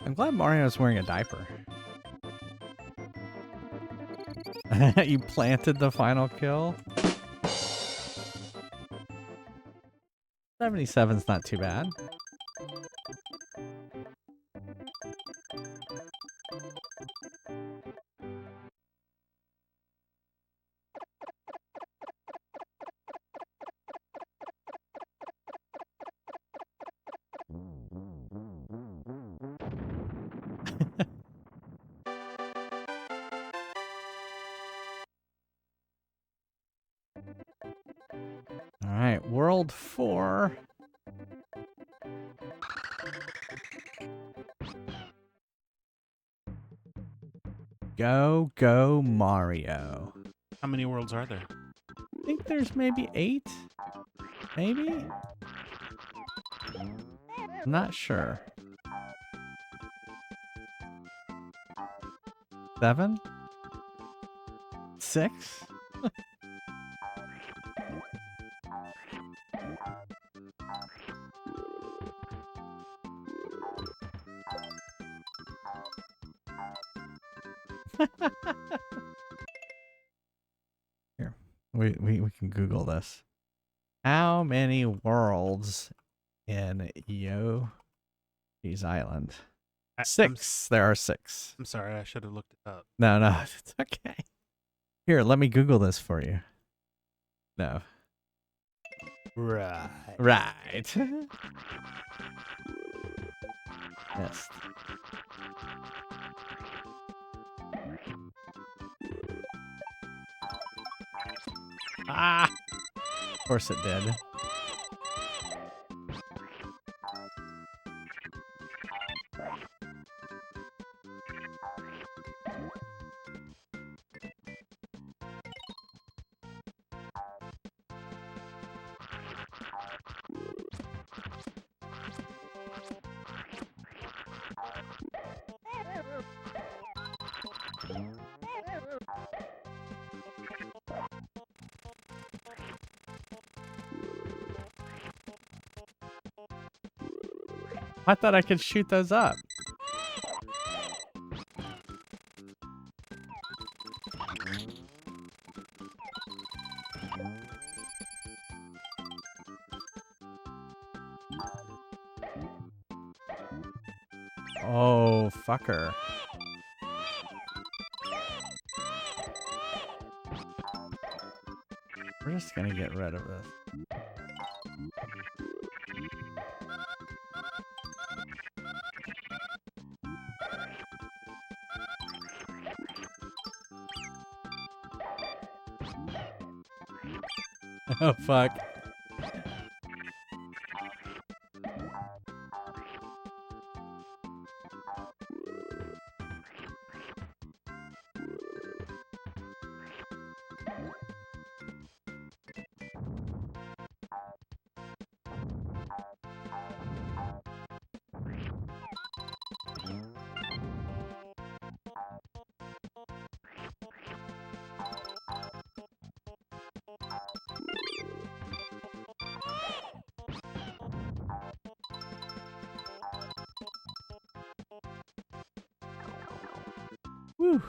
Speaker 1: I'm glad Mario's wearing a diaper. You planted the final kill? 77's not too bad. All right, World 4. Go, go, Mario.
Speaker 5: How many worlds are there?
Speaker 1: I think there's maybe 8? Maybe? I'm not sure. 7? 6? Here, we can Google this. How many worlds in Yoshi's Island? 6. There are 6.
Speaker 5: I'm sorry, I should have looked it up.
Speaker 1: No, no, it's okay. Here, let me Google this for you. No.
Speaker 5: Right.
Speaker 1: Right. Yes. Ah! Of course it did. I thought I could shoot those up. Oh, fucker. We're just gonna get rid of this. Oh, fuck. Whew.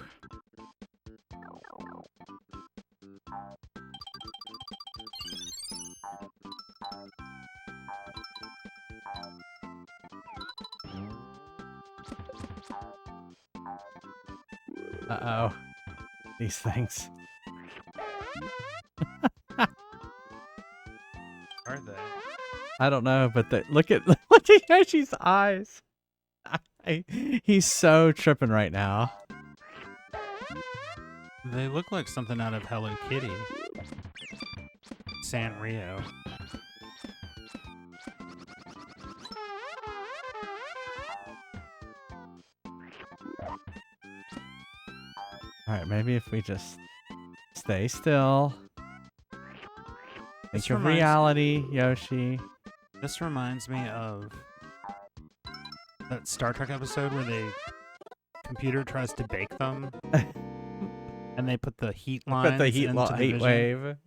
Speaker 1: Uh-oh. These things.
Speaker 5: Are they?
Speaker 1: I don't know, but look at Yoshi's eyes. He's so tripping right now.
Speaker 5: They look like something out of Hello Kitty. Sanrio.
Speaker 1: Alright, maybe if we just stay still. Think of
Speaker 5: reminds-
Speaker 1: reality, Yoshi.
Speaker 5: This reminds me of that Star Trek episode where the computer tries to bake them, and they put the heat lines
Speaker 1: Put the heat
Speaker 5: into the
Speaker 1: heat
Speaker 5: vision.
Speaker 1: wave.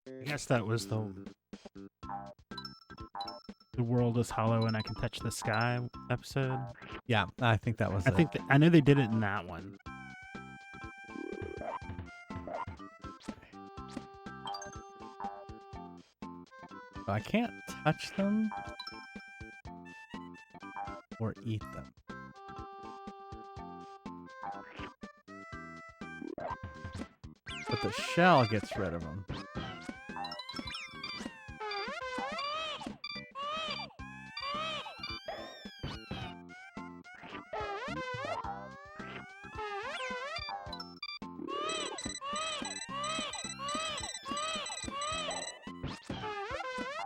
Speaker 5: I guess that was the world is hollow and I can touch the sky episode.
Speaker 1: Yeah, I think that was
Speaker 5: I
Speaker 1: it.
Speaker 5: think I know they did it in that one.
Speaker 1: So I can't touch them or eat them. But the shell gets rid of them.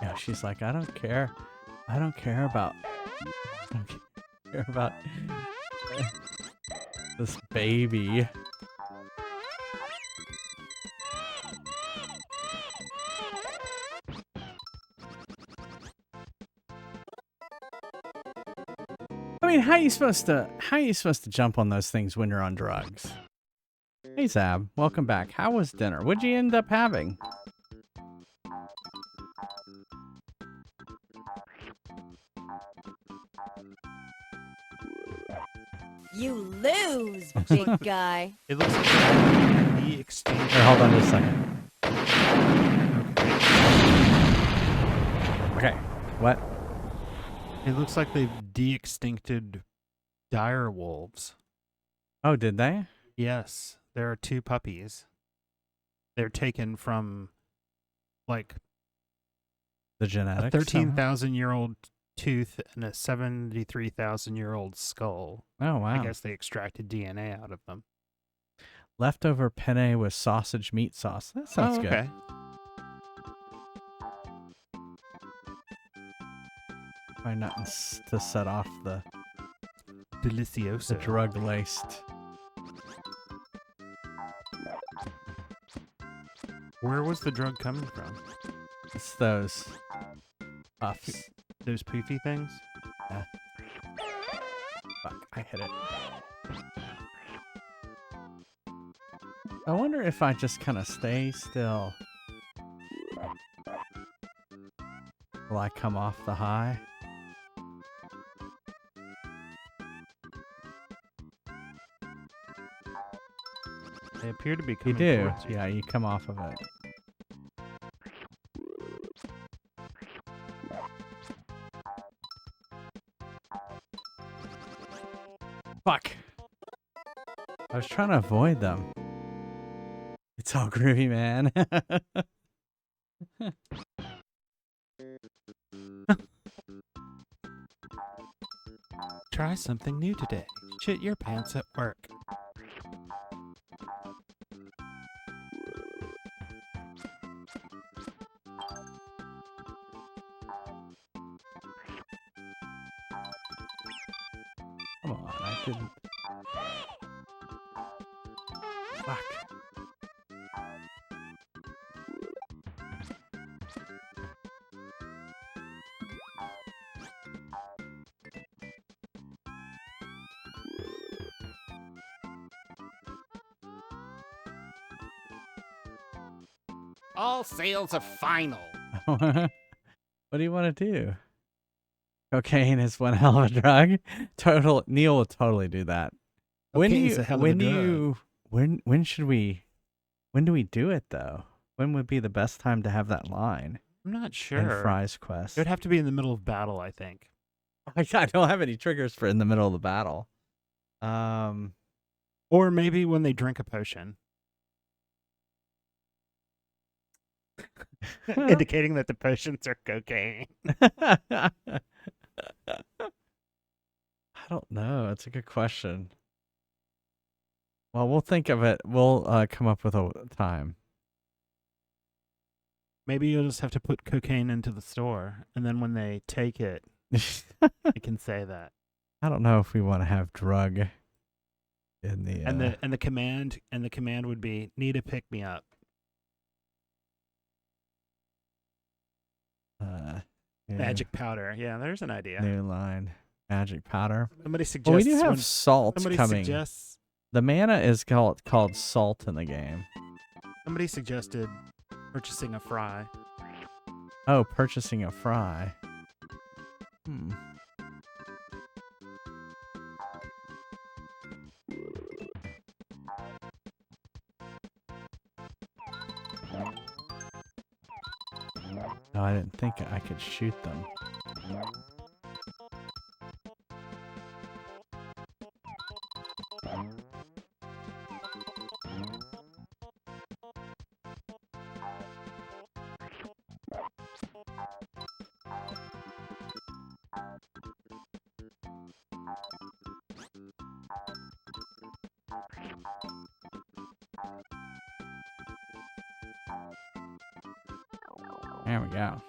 Speaker 1: Yeah, she's like, I don't care. I don't care about. I don't care about this baby. I mean, how are you supposed to jump on those things when you're on drugs? Hey Zab, welcome back. How was dinner? What'd you end up having?
Speaker 7: You lose, big guy.
Speaker 5: It looks like the extinction.
Speaker 1: Here, hold on just a second. Okay, what?
Speaker 5: It looks like they've de-extincted dire wolves.
Speaker 1: Oh, did they?
Speaker 5: Yes, there are 2 puppies. They're taken from like
Speaker 1: The
Speaker 5: a
Speaker 1: genetics.
Speaker 5: 13,000-year-old tooth and a 73,000-year-old skull.
Speaker 1: Oh wow.
Speaker 5: I guess they extracted DNA out of them.
Speaker 1: Leftover penne with sausage meat sauce. That sounds good.
Speaker 5: Okay.
Speaker 1: Try not to set off the
Speaker 5: Delicioso.
Speaker 1: drug laced.
Speaker 5: Where was the drug coming from?
Speaker 1: It's those puffs.
Speaker 5: Those poofy things?
Speaker 1: Fuck, I hit it. I wonder if I just kind of stay still. Will I come off the high?
Speaker 5: They appear to be
Speaker 1: You
Speaker 5: coming
Speaker 1: do.
Speaker 5: towards you.
Speaker 1: Yeah, you come off of it. Fuck. I was trying to avoid them. It's all groovy, man.
Speaker 5: Try something new today. Shit your pants at work.
Speaker 1: Come on, I didn't. Fuck.
Speaker 2: All sales are final.
Speaker 1: What do you want to do? Cocaine is one hell of a drug. Total Neil will totally do that.
Speaker 5: Cocaine's a hell of a drug.
Speaker 1: When should we when do we do it though? When would be the best time to have that line
Speaker 5: I'm not
Speaker 1: in
Speaker 5: sure.
Speaker 1: Fry's Quest?
Speaker 5: It would have to be in the middle of battle, I think.
Speaker 1: I don't have any triggers for in the middle of the battle.
Speaker 5: Or maybe when they drink a potion. Indicating that the potions are cocaine.
Speaker 1: I don't know. It's a good question. Well, we'll think of it. We'll come up with a time.
Speaker 5: Maybe you'll just have to put cocaine into the store, and then when they take it, it can say that.
Speaker 1: I don't know if we want to have drug in the
Speaker 5: And the command would be need a pick me up.
Speaker 1: yeah,
Speaker 5: Magic powder. Yeah, there's an idea.
Speaker 1: new line. Magic powder.
Speaker 5: Somebody suggests
Speaker 1: Well, we do
Speaker 5: when
Speaker 1: have salt
Speaker 5: somebody
Speaker 1: coming.
Speaker 5: suggests
Speaker 1: The mana is called salt in the game.
Speaker 5: somebody suggested purchasing a fry.
Speaker 1: Oh, purchasing a fry. Hmm. No, I didn't think I could shoot them. There we go.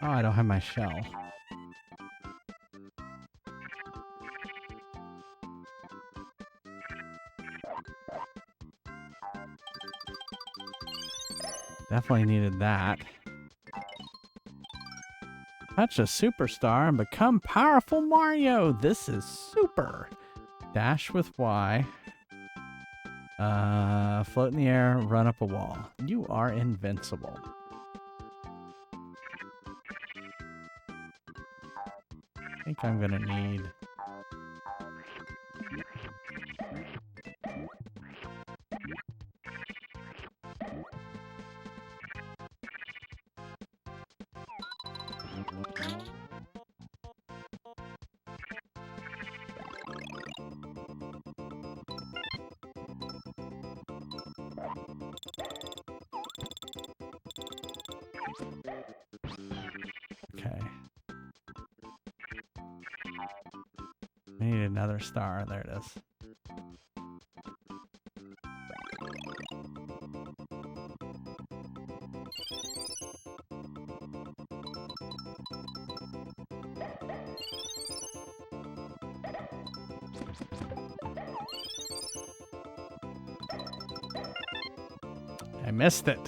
Speaker 1: Oh, I don't have my shell. Definitely needed that. Touch a superstar and become powerful Mario. This is super. Dash with Y. Float in the air, run up a wall. You are invincible. I think I'm gonna need... Okay. I need another star. There it is. I missed it.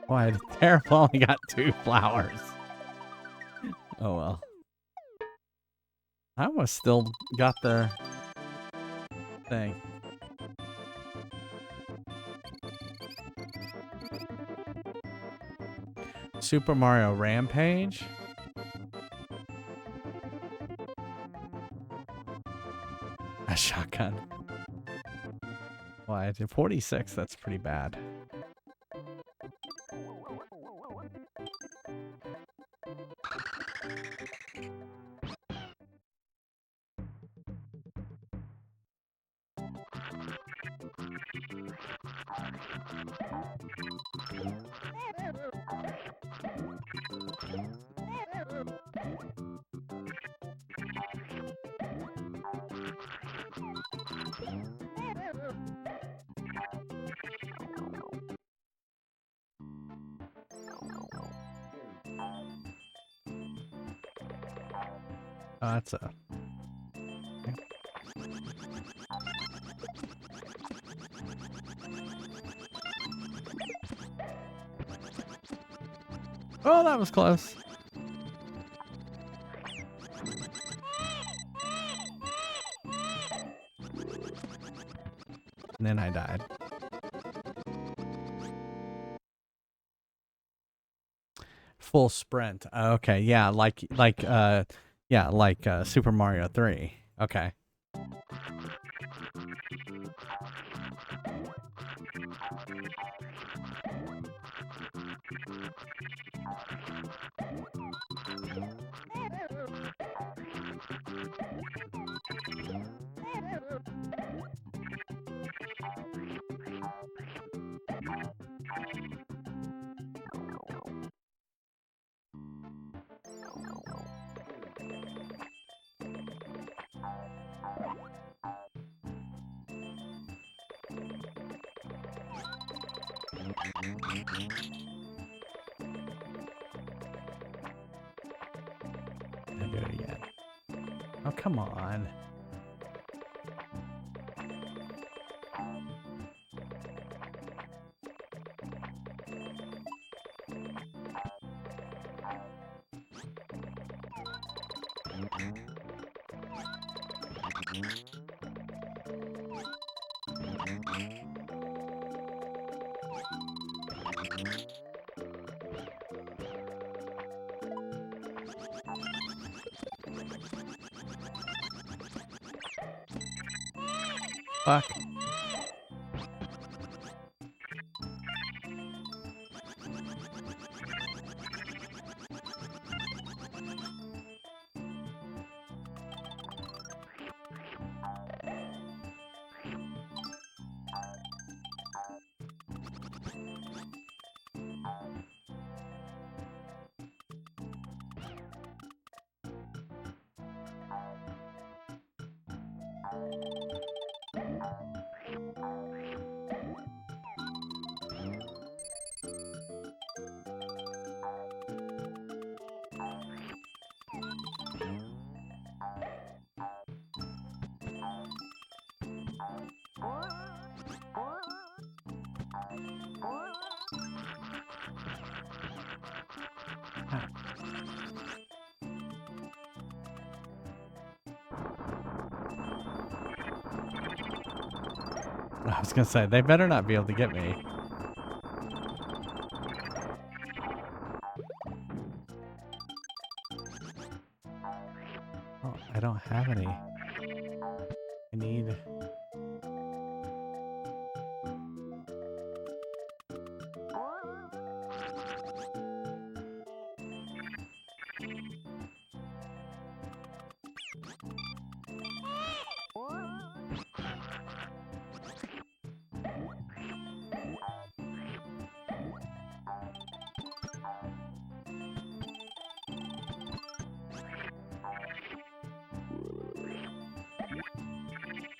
Speaker 1: Why the terrible only got 2 flowers. Oh well. I almost still got the thing. Super Mario Rampage. A shotgun. Why? I did 46. That's pretty bad. Oh, that's a... Oh, that was close. And then I died. Full sprint. Okay, yeah, like Super Mario 3. Okay. I'll do it again. Oh, come on. Fuck. I was gonna say, they better not be able to get me. Oh, I don't have any. I need...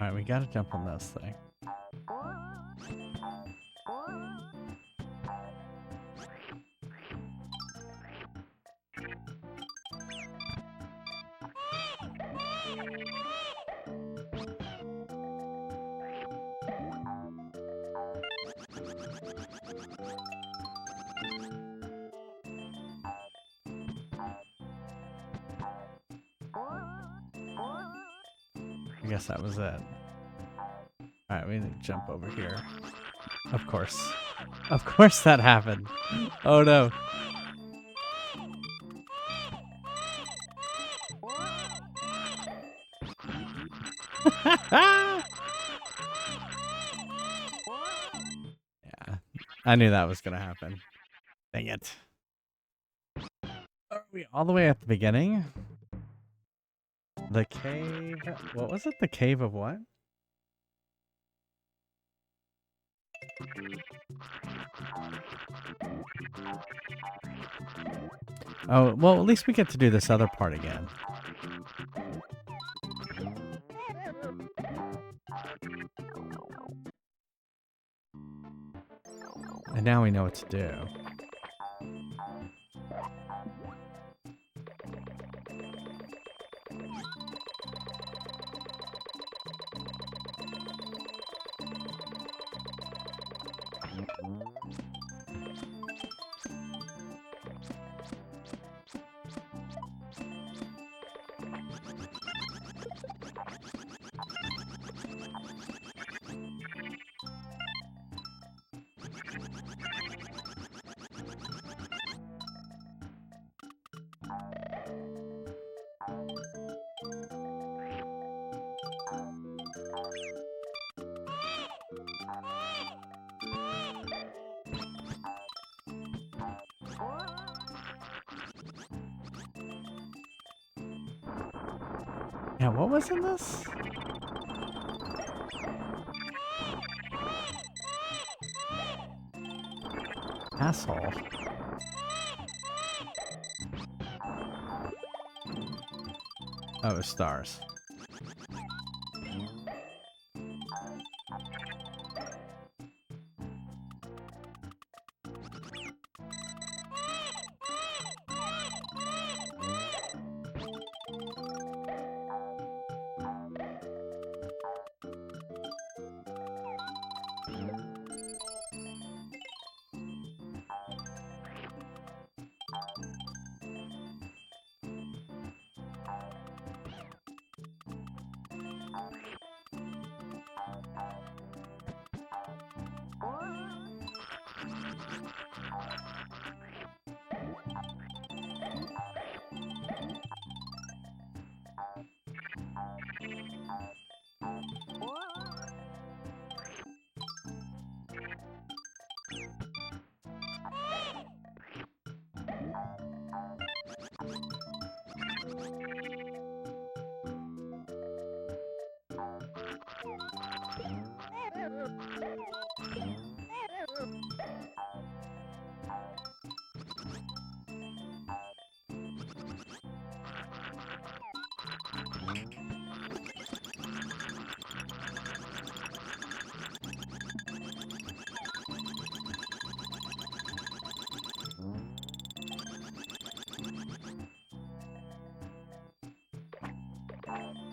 Speaker 1: Alright, we gotta jump on this thing. guess that was it. Alright, we need to jump over here. Of course. Of course that happened. Oh no. Yeah, I knew that was gonna happen. Dang it. Are we all the way at the beginning? The cave... What was it? The cave of what? Oh, well, at least we get to do this other part again. And now we know what to do. Yeah, what was in this? Asshole. Oh, it was stars.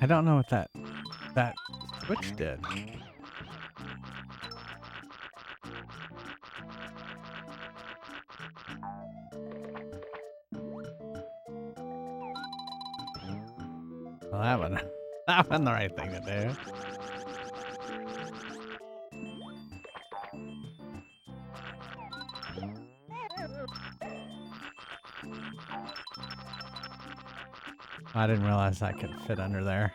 Speaker 1: I don't know what that switch did. Well, that one, that wasn't the right thing to do. I didn't realize I could fit under there.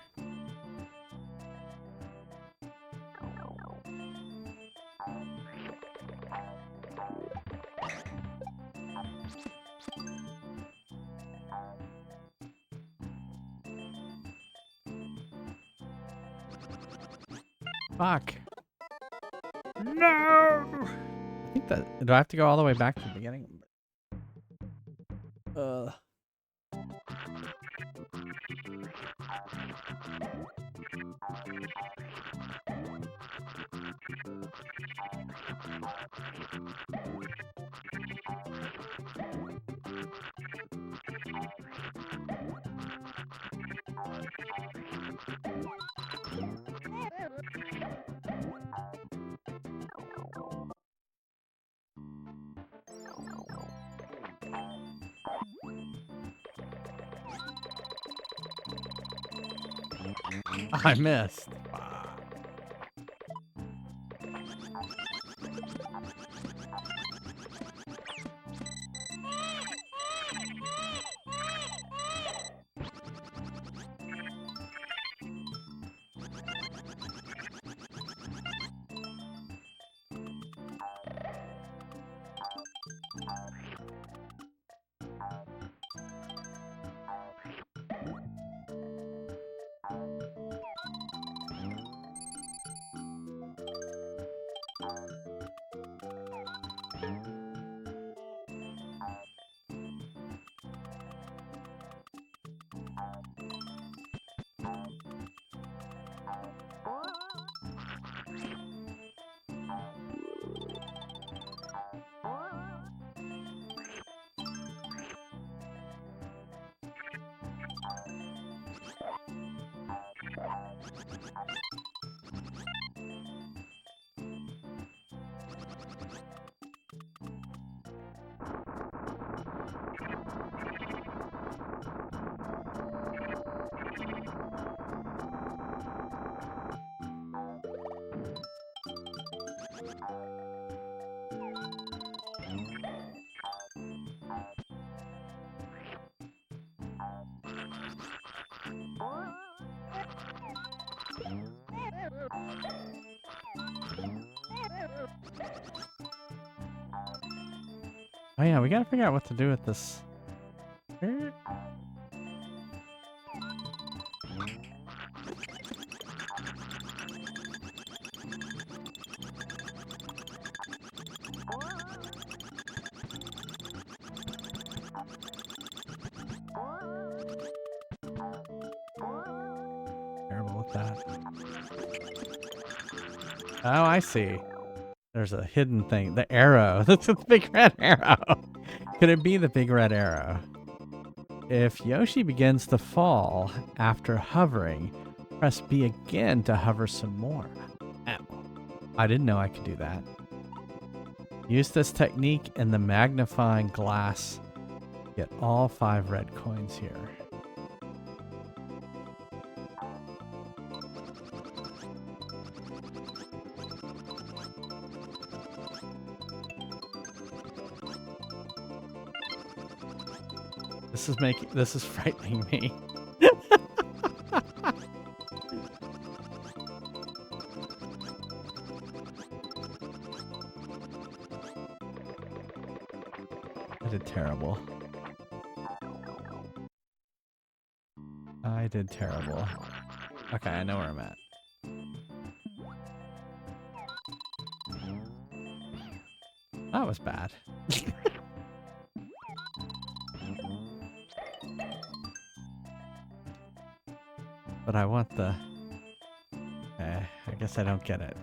Speaker 1: Fuck. No! I think that... Do I have to go all the way back to the beginning? I missed. Oh yeah, we gotta figure out what to do with this. Terrible with that. Oh, I see. There's a hidden thing. The arrow. That's the big red arrow. Could it be the big red arrow? If Yoshi begins to fall after hovering, press B again to hover some more. Oh, I didn't know I could do that. Use this technique in the magnifying glass. Get all 5 red coins here. This is frightening me. I did terrible. I did terrible. Okay, I know where I'm at. That was bad. But I want the... I guess I don't get it.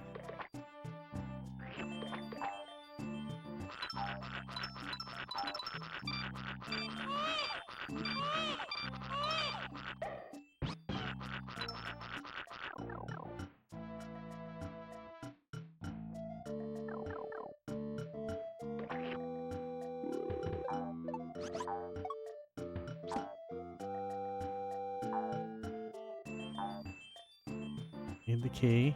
Speaker 1: Need the key.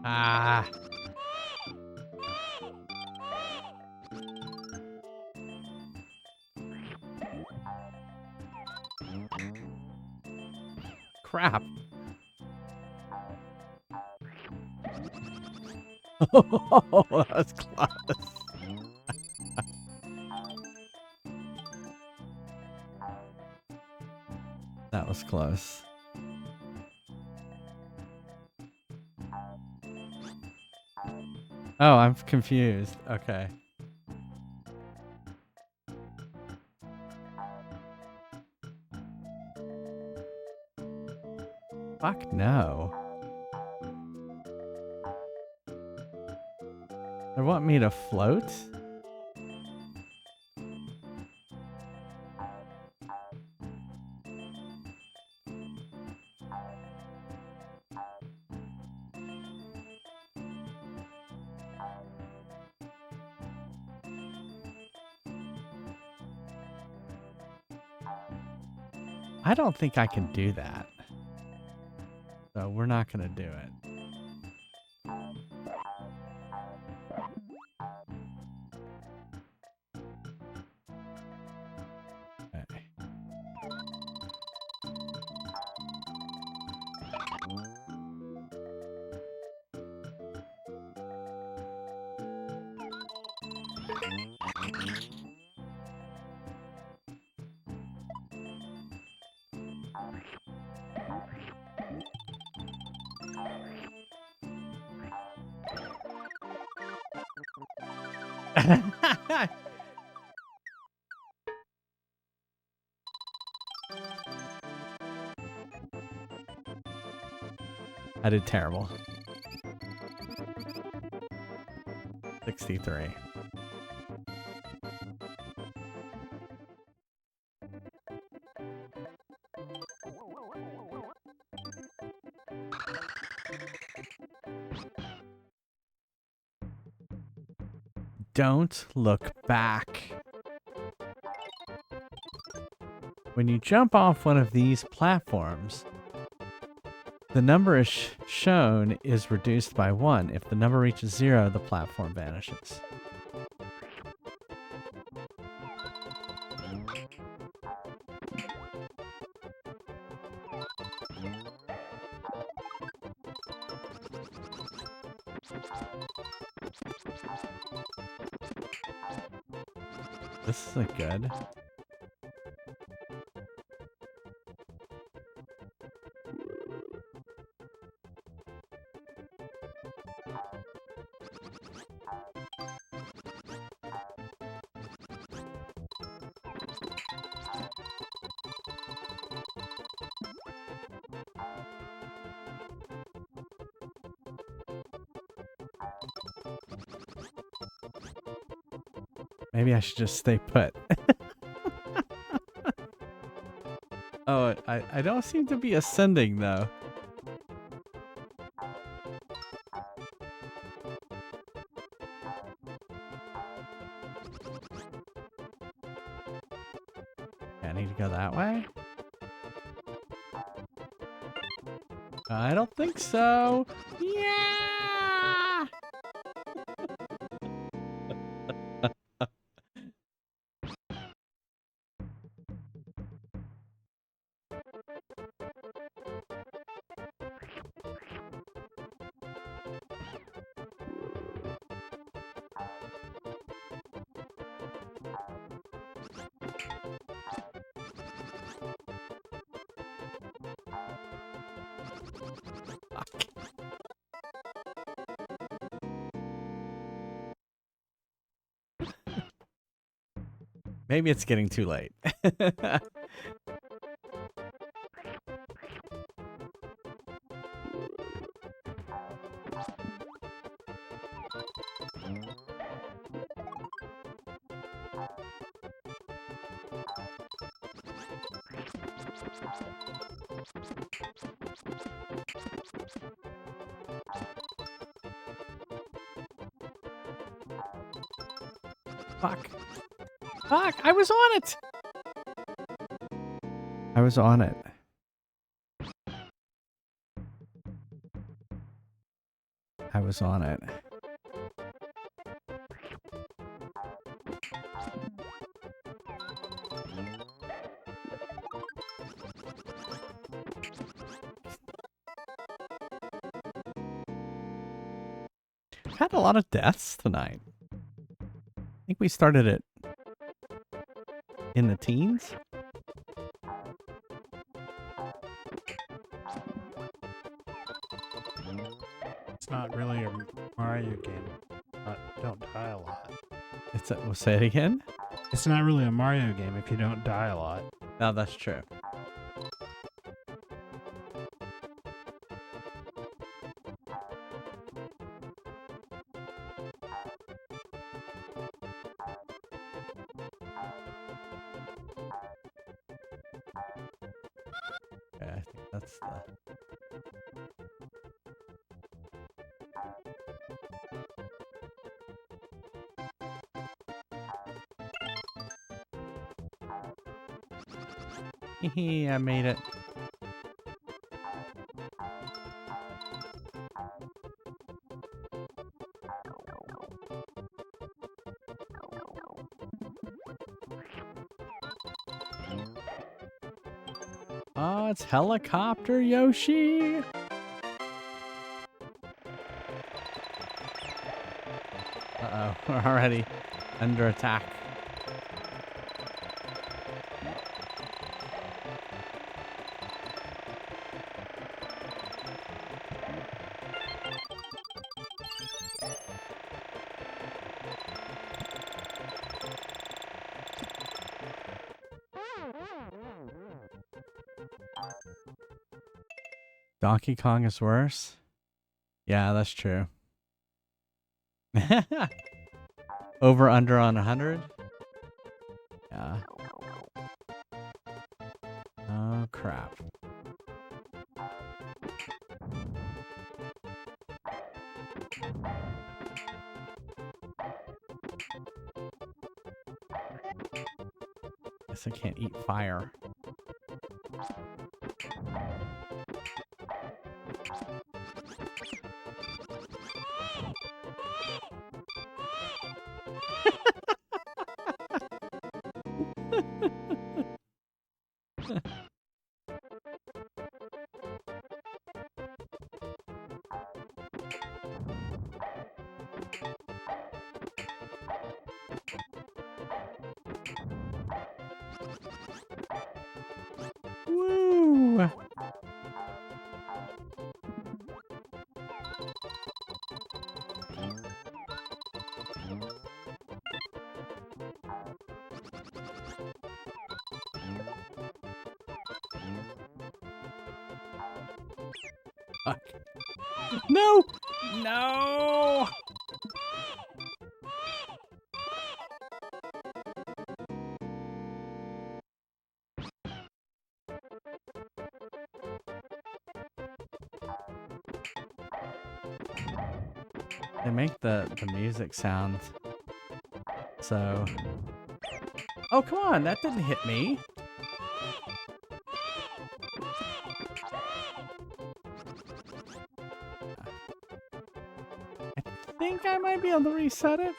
Speaker 1: Ah. Crap. Oh, that was close. That was close. Oh, I'm confused. Okay. Fuck no. They want me to float? I don't think I can do that. So we're not going to do it. Okay. I did terrible. 63. Don't look back. When you jump off one of these platforms, the number shown is reduced by 1. If the number reaches 0, the platform vanishes. This isn't good. Maybe I should just stay put. Oh, I don't seem to be ascending though. I need to go that way? I don't think so. Yeah! Maybe it's getting too late. Fuck. Fuck, I was on it! I was on it. I was on it. We've had a lot of deaths tonight. I think we started it in the teens.
Speaker 5: It's not really a Mario game. Don't die a lot.
Speaker 1: We'll say it again.
Speaker 5: It's not really a Mario game if you don't die a lot.
Speaker 1: No, that's true. That's the. Hee, I made it. Oh, it's helicopter Yoshi. Uh-oh, we're already under attack. Donkey Kong is worse? Yeah, that's true. Over under on 100? Yeah. Oh, crap. Guess I can't eat fire. Woo! Fuck. No! No! They make the music sound. So. Oh, come on. That didn't hit me. I think I might be able to reset it.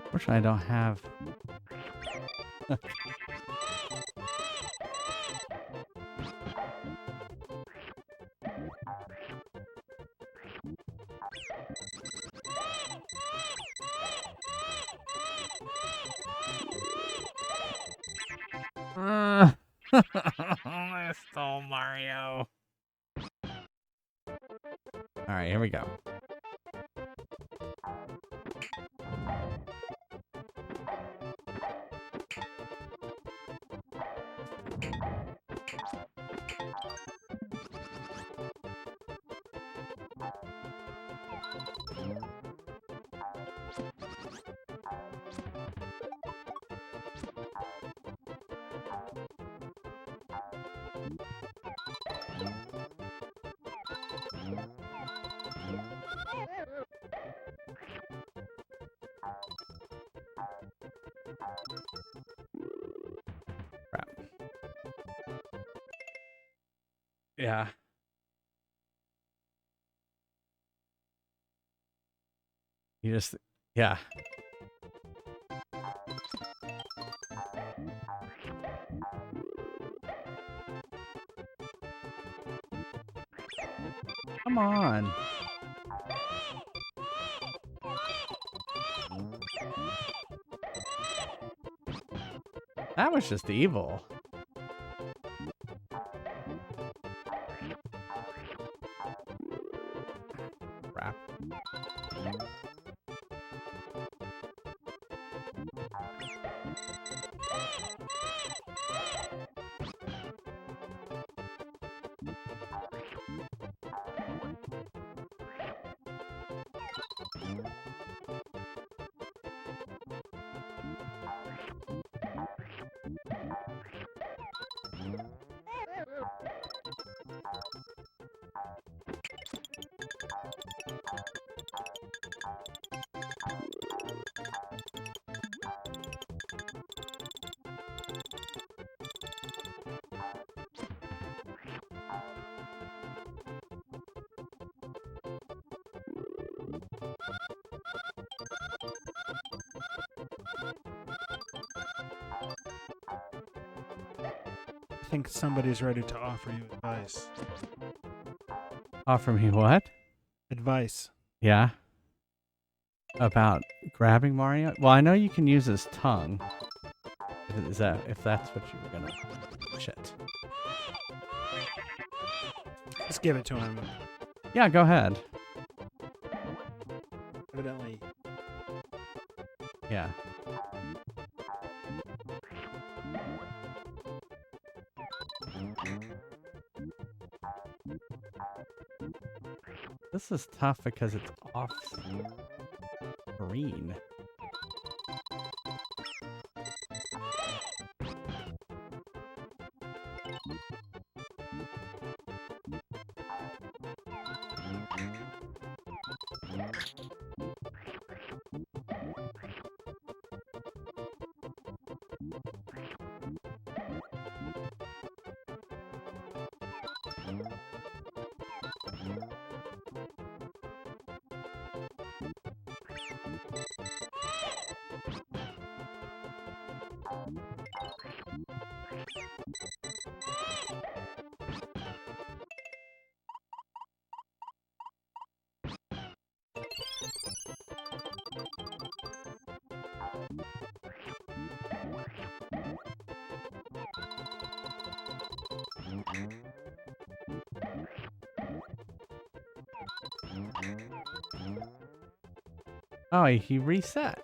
Speaker 1: Unfortunately, I don't have. I stole Mario. All right, here we go. Crap. Yeah. You just, yeah. Come on. That was just evil. Crap.
Speaker 5: I think somebody's ready to offer you advice.
Speaker 1: Offer me what?
Speaker 5: Advice.
Speaker 1: Yeah. About grabbing Mario? Well, I know you can use his tongue. Is that if that's what you were gonna? Shit.
Speaker 5: Let's give it to him.
Speaker 1: Yeah, go ahead.
Speaker 5: Evidently.
Speaker 1: Yeah. This is tough because it's off screen. Oh, he reset.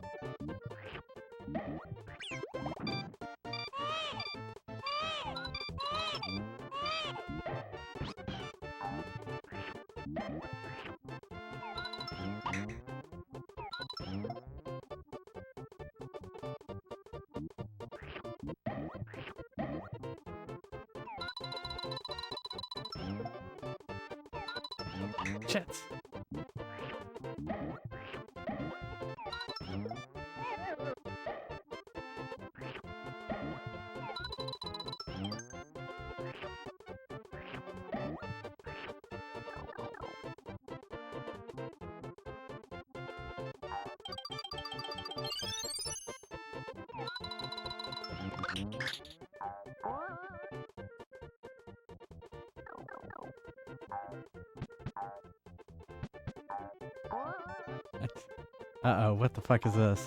Speaker 1: Shit. Uh-oh, what the fuck is this?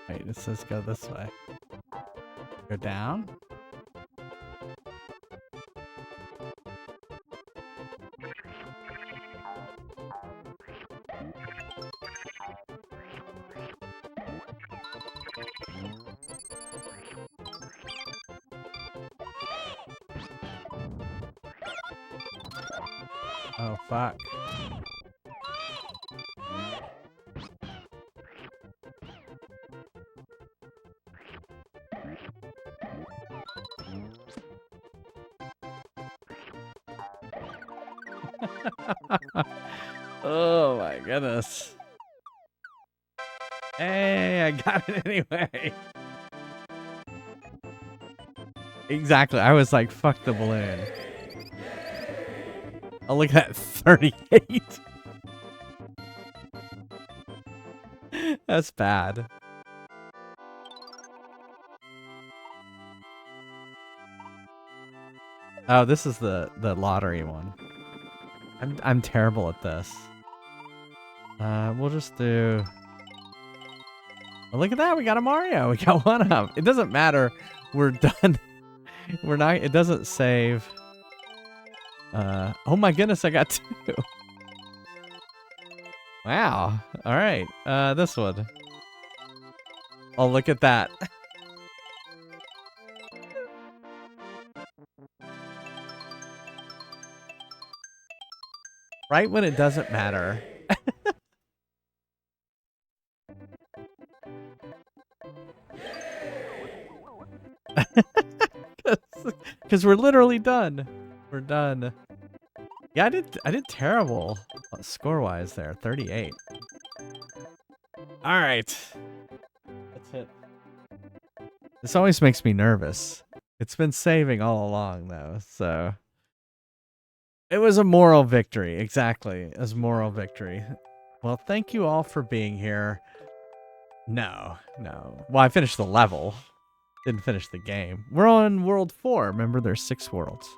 Speaker 1: Wait, it says go this way. Go down? Oh, fuck. Oh my goodness. Hey, I got it anyway. Exactly. I was like, fuck the balloon. Oh, look at that. 38. That's bad. Oh, this is the lottery one. I'm terrible at this. We'll just do. Oh, look at that. We got a Mario. We got one up. It doesn't matter. We're done. We're not. It doesn't save. Oh my goodness, I got 2. Wow. All right. This one. Oh, look at that. Right when it doesn't matter. Because we're literally done. We're done. Yeah, I did terrible score-wise there. 38. All right. That's it. This always makes me nervous. It's been saving all along, though, so... It was a moral victory. Exactly. It was a moral victory. Well, thank you all for being here. No. Well, I finished the level. Didn't finish the game. We're on World 4. Remember, there's 6 worlds.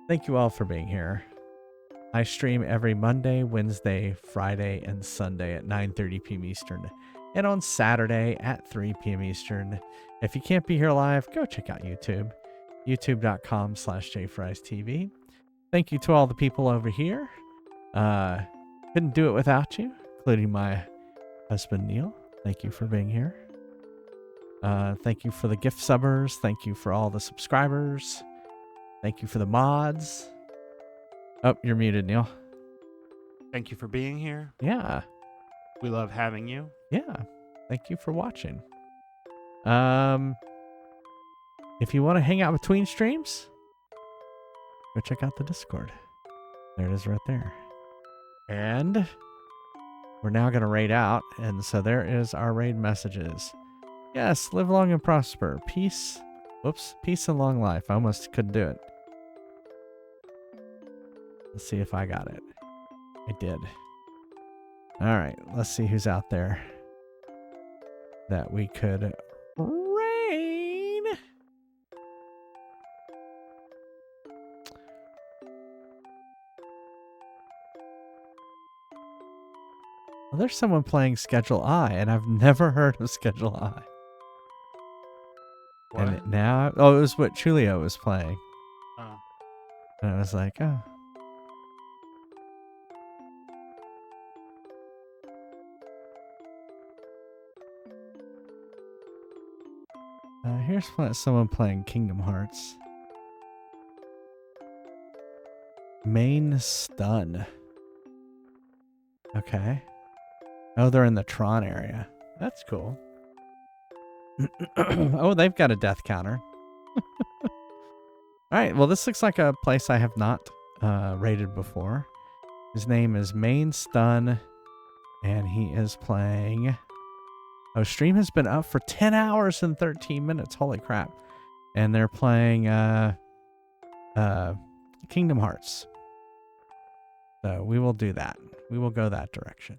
Speaker 1: Thank you all for being here. I stream every Monday, Wednesday, Friday, and Sunday at 9:30 p.m. Eastern. And on Saturday at 3 p.m. Eastern. If you can't be here live, go check out YouTube. youtube.com/jfriestv. Thank you to all the people over here. Couldn't do it without you, including my husband, Neil. Thank you for being here. Thank you for the gift subbers. Thank you for all the subscribers. Thank you for the mods. Oh, you're muted, Neil.
Speaker 5: Thank you for being here.
Speaker 1: Yeah.
Speaker 5: We love having you.
Speaker 1: Yeah. Thank you for watching. If you want to hang out between streams, go check out the Discord. There it is right there. And we're now going to raid out. And so there is our raid messages. Yes, live long and prosper. Peace. Whoops. Peace and long life. I almost couldn't do it. Let's see if I got it. I did. All right. Let's see who's out there that we could raid. Well, there's someone playing Schedule I, and I've never heard of Schedule I.
Speaker 5: What?
Speaker 1: And now, oh, it was what Chulio was playing.
Speaker 5: Oh.
Speaker 1: And I was like, oh. Here's someone playing Kingdom Hearts. Main Stun. Okay. Oh, they're in the Tron area. That's cool. Oh, they've got a death counter. All right. Well, this looks like a place I have not raided before. His name is Main Stun, and he is playing... Oh, stream has been up for 10 hours and 13 minutes. Holy crap. And they're playing Kingdom Hearts. So we will do that. We will go that direction.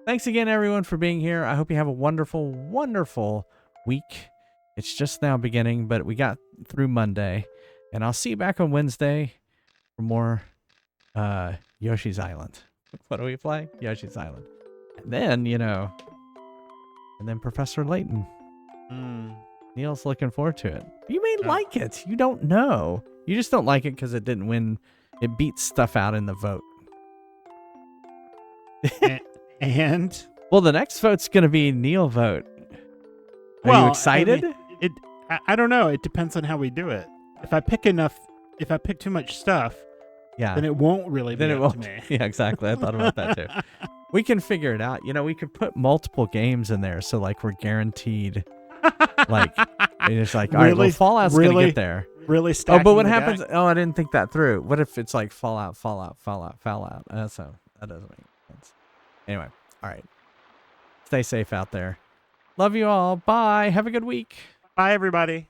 Speaker 1: Thanks again, everyone, for being here. I hope you have a wonderful, wonderful week. It's just now beginning, but we got through Monday. And I'll see you back on Wednesday for more Yoshi's Island. What are we playing? Yoshi's Island. And then, and then Professor Layton. Neil's looking forward to it. You may like it. You don't know. You just don't like it because it didn't win. It beat stuff out in the vote.
Speaker 5: And?
Speaker 1: Well, the next vote's going to be Neil vote. Are you excited?
Speaker 5: I mean, I don't know. It depends on how we do it. If I pick too much stuff, then it won't really be up to me.
Speaker 1: Yeah, exactly. I thought about that too. We can figure it out. We could put multiple games in there, so like we're guaranteed. Like it's like, all right, well, Fallout's gonna get there.
Speaker 5: really
Speaker 1: Oh,
Speaker 5: stacking
Speaker 1: but what
Speaker 5: the
Speaker 1: happens?
Speaker 5: deck.
Speaker 1: Oh, I didn't think that through. What if it's like Fallout, Fallout, Fallout, Fallout? So that doesn't make sense. Anyway, all right. Stay safe out there. Love you all. Bye. Have a good week.
Speaker 5: Bye, everybody.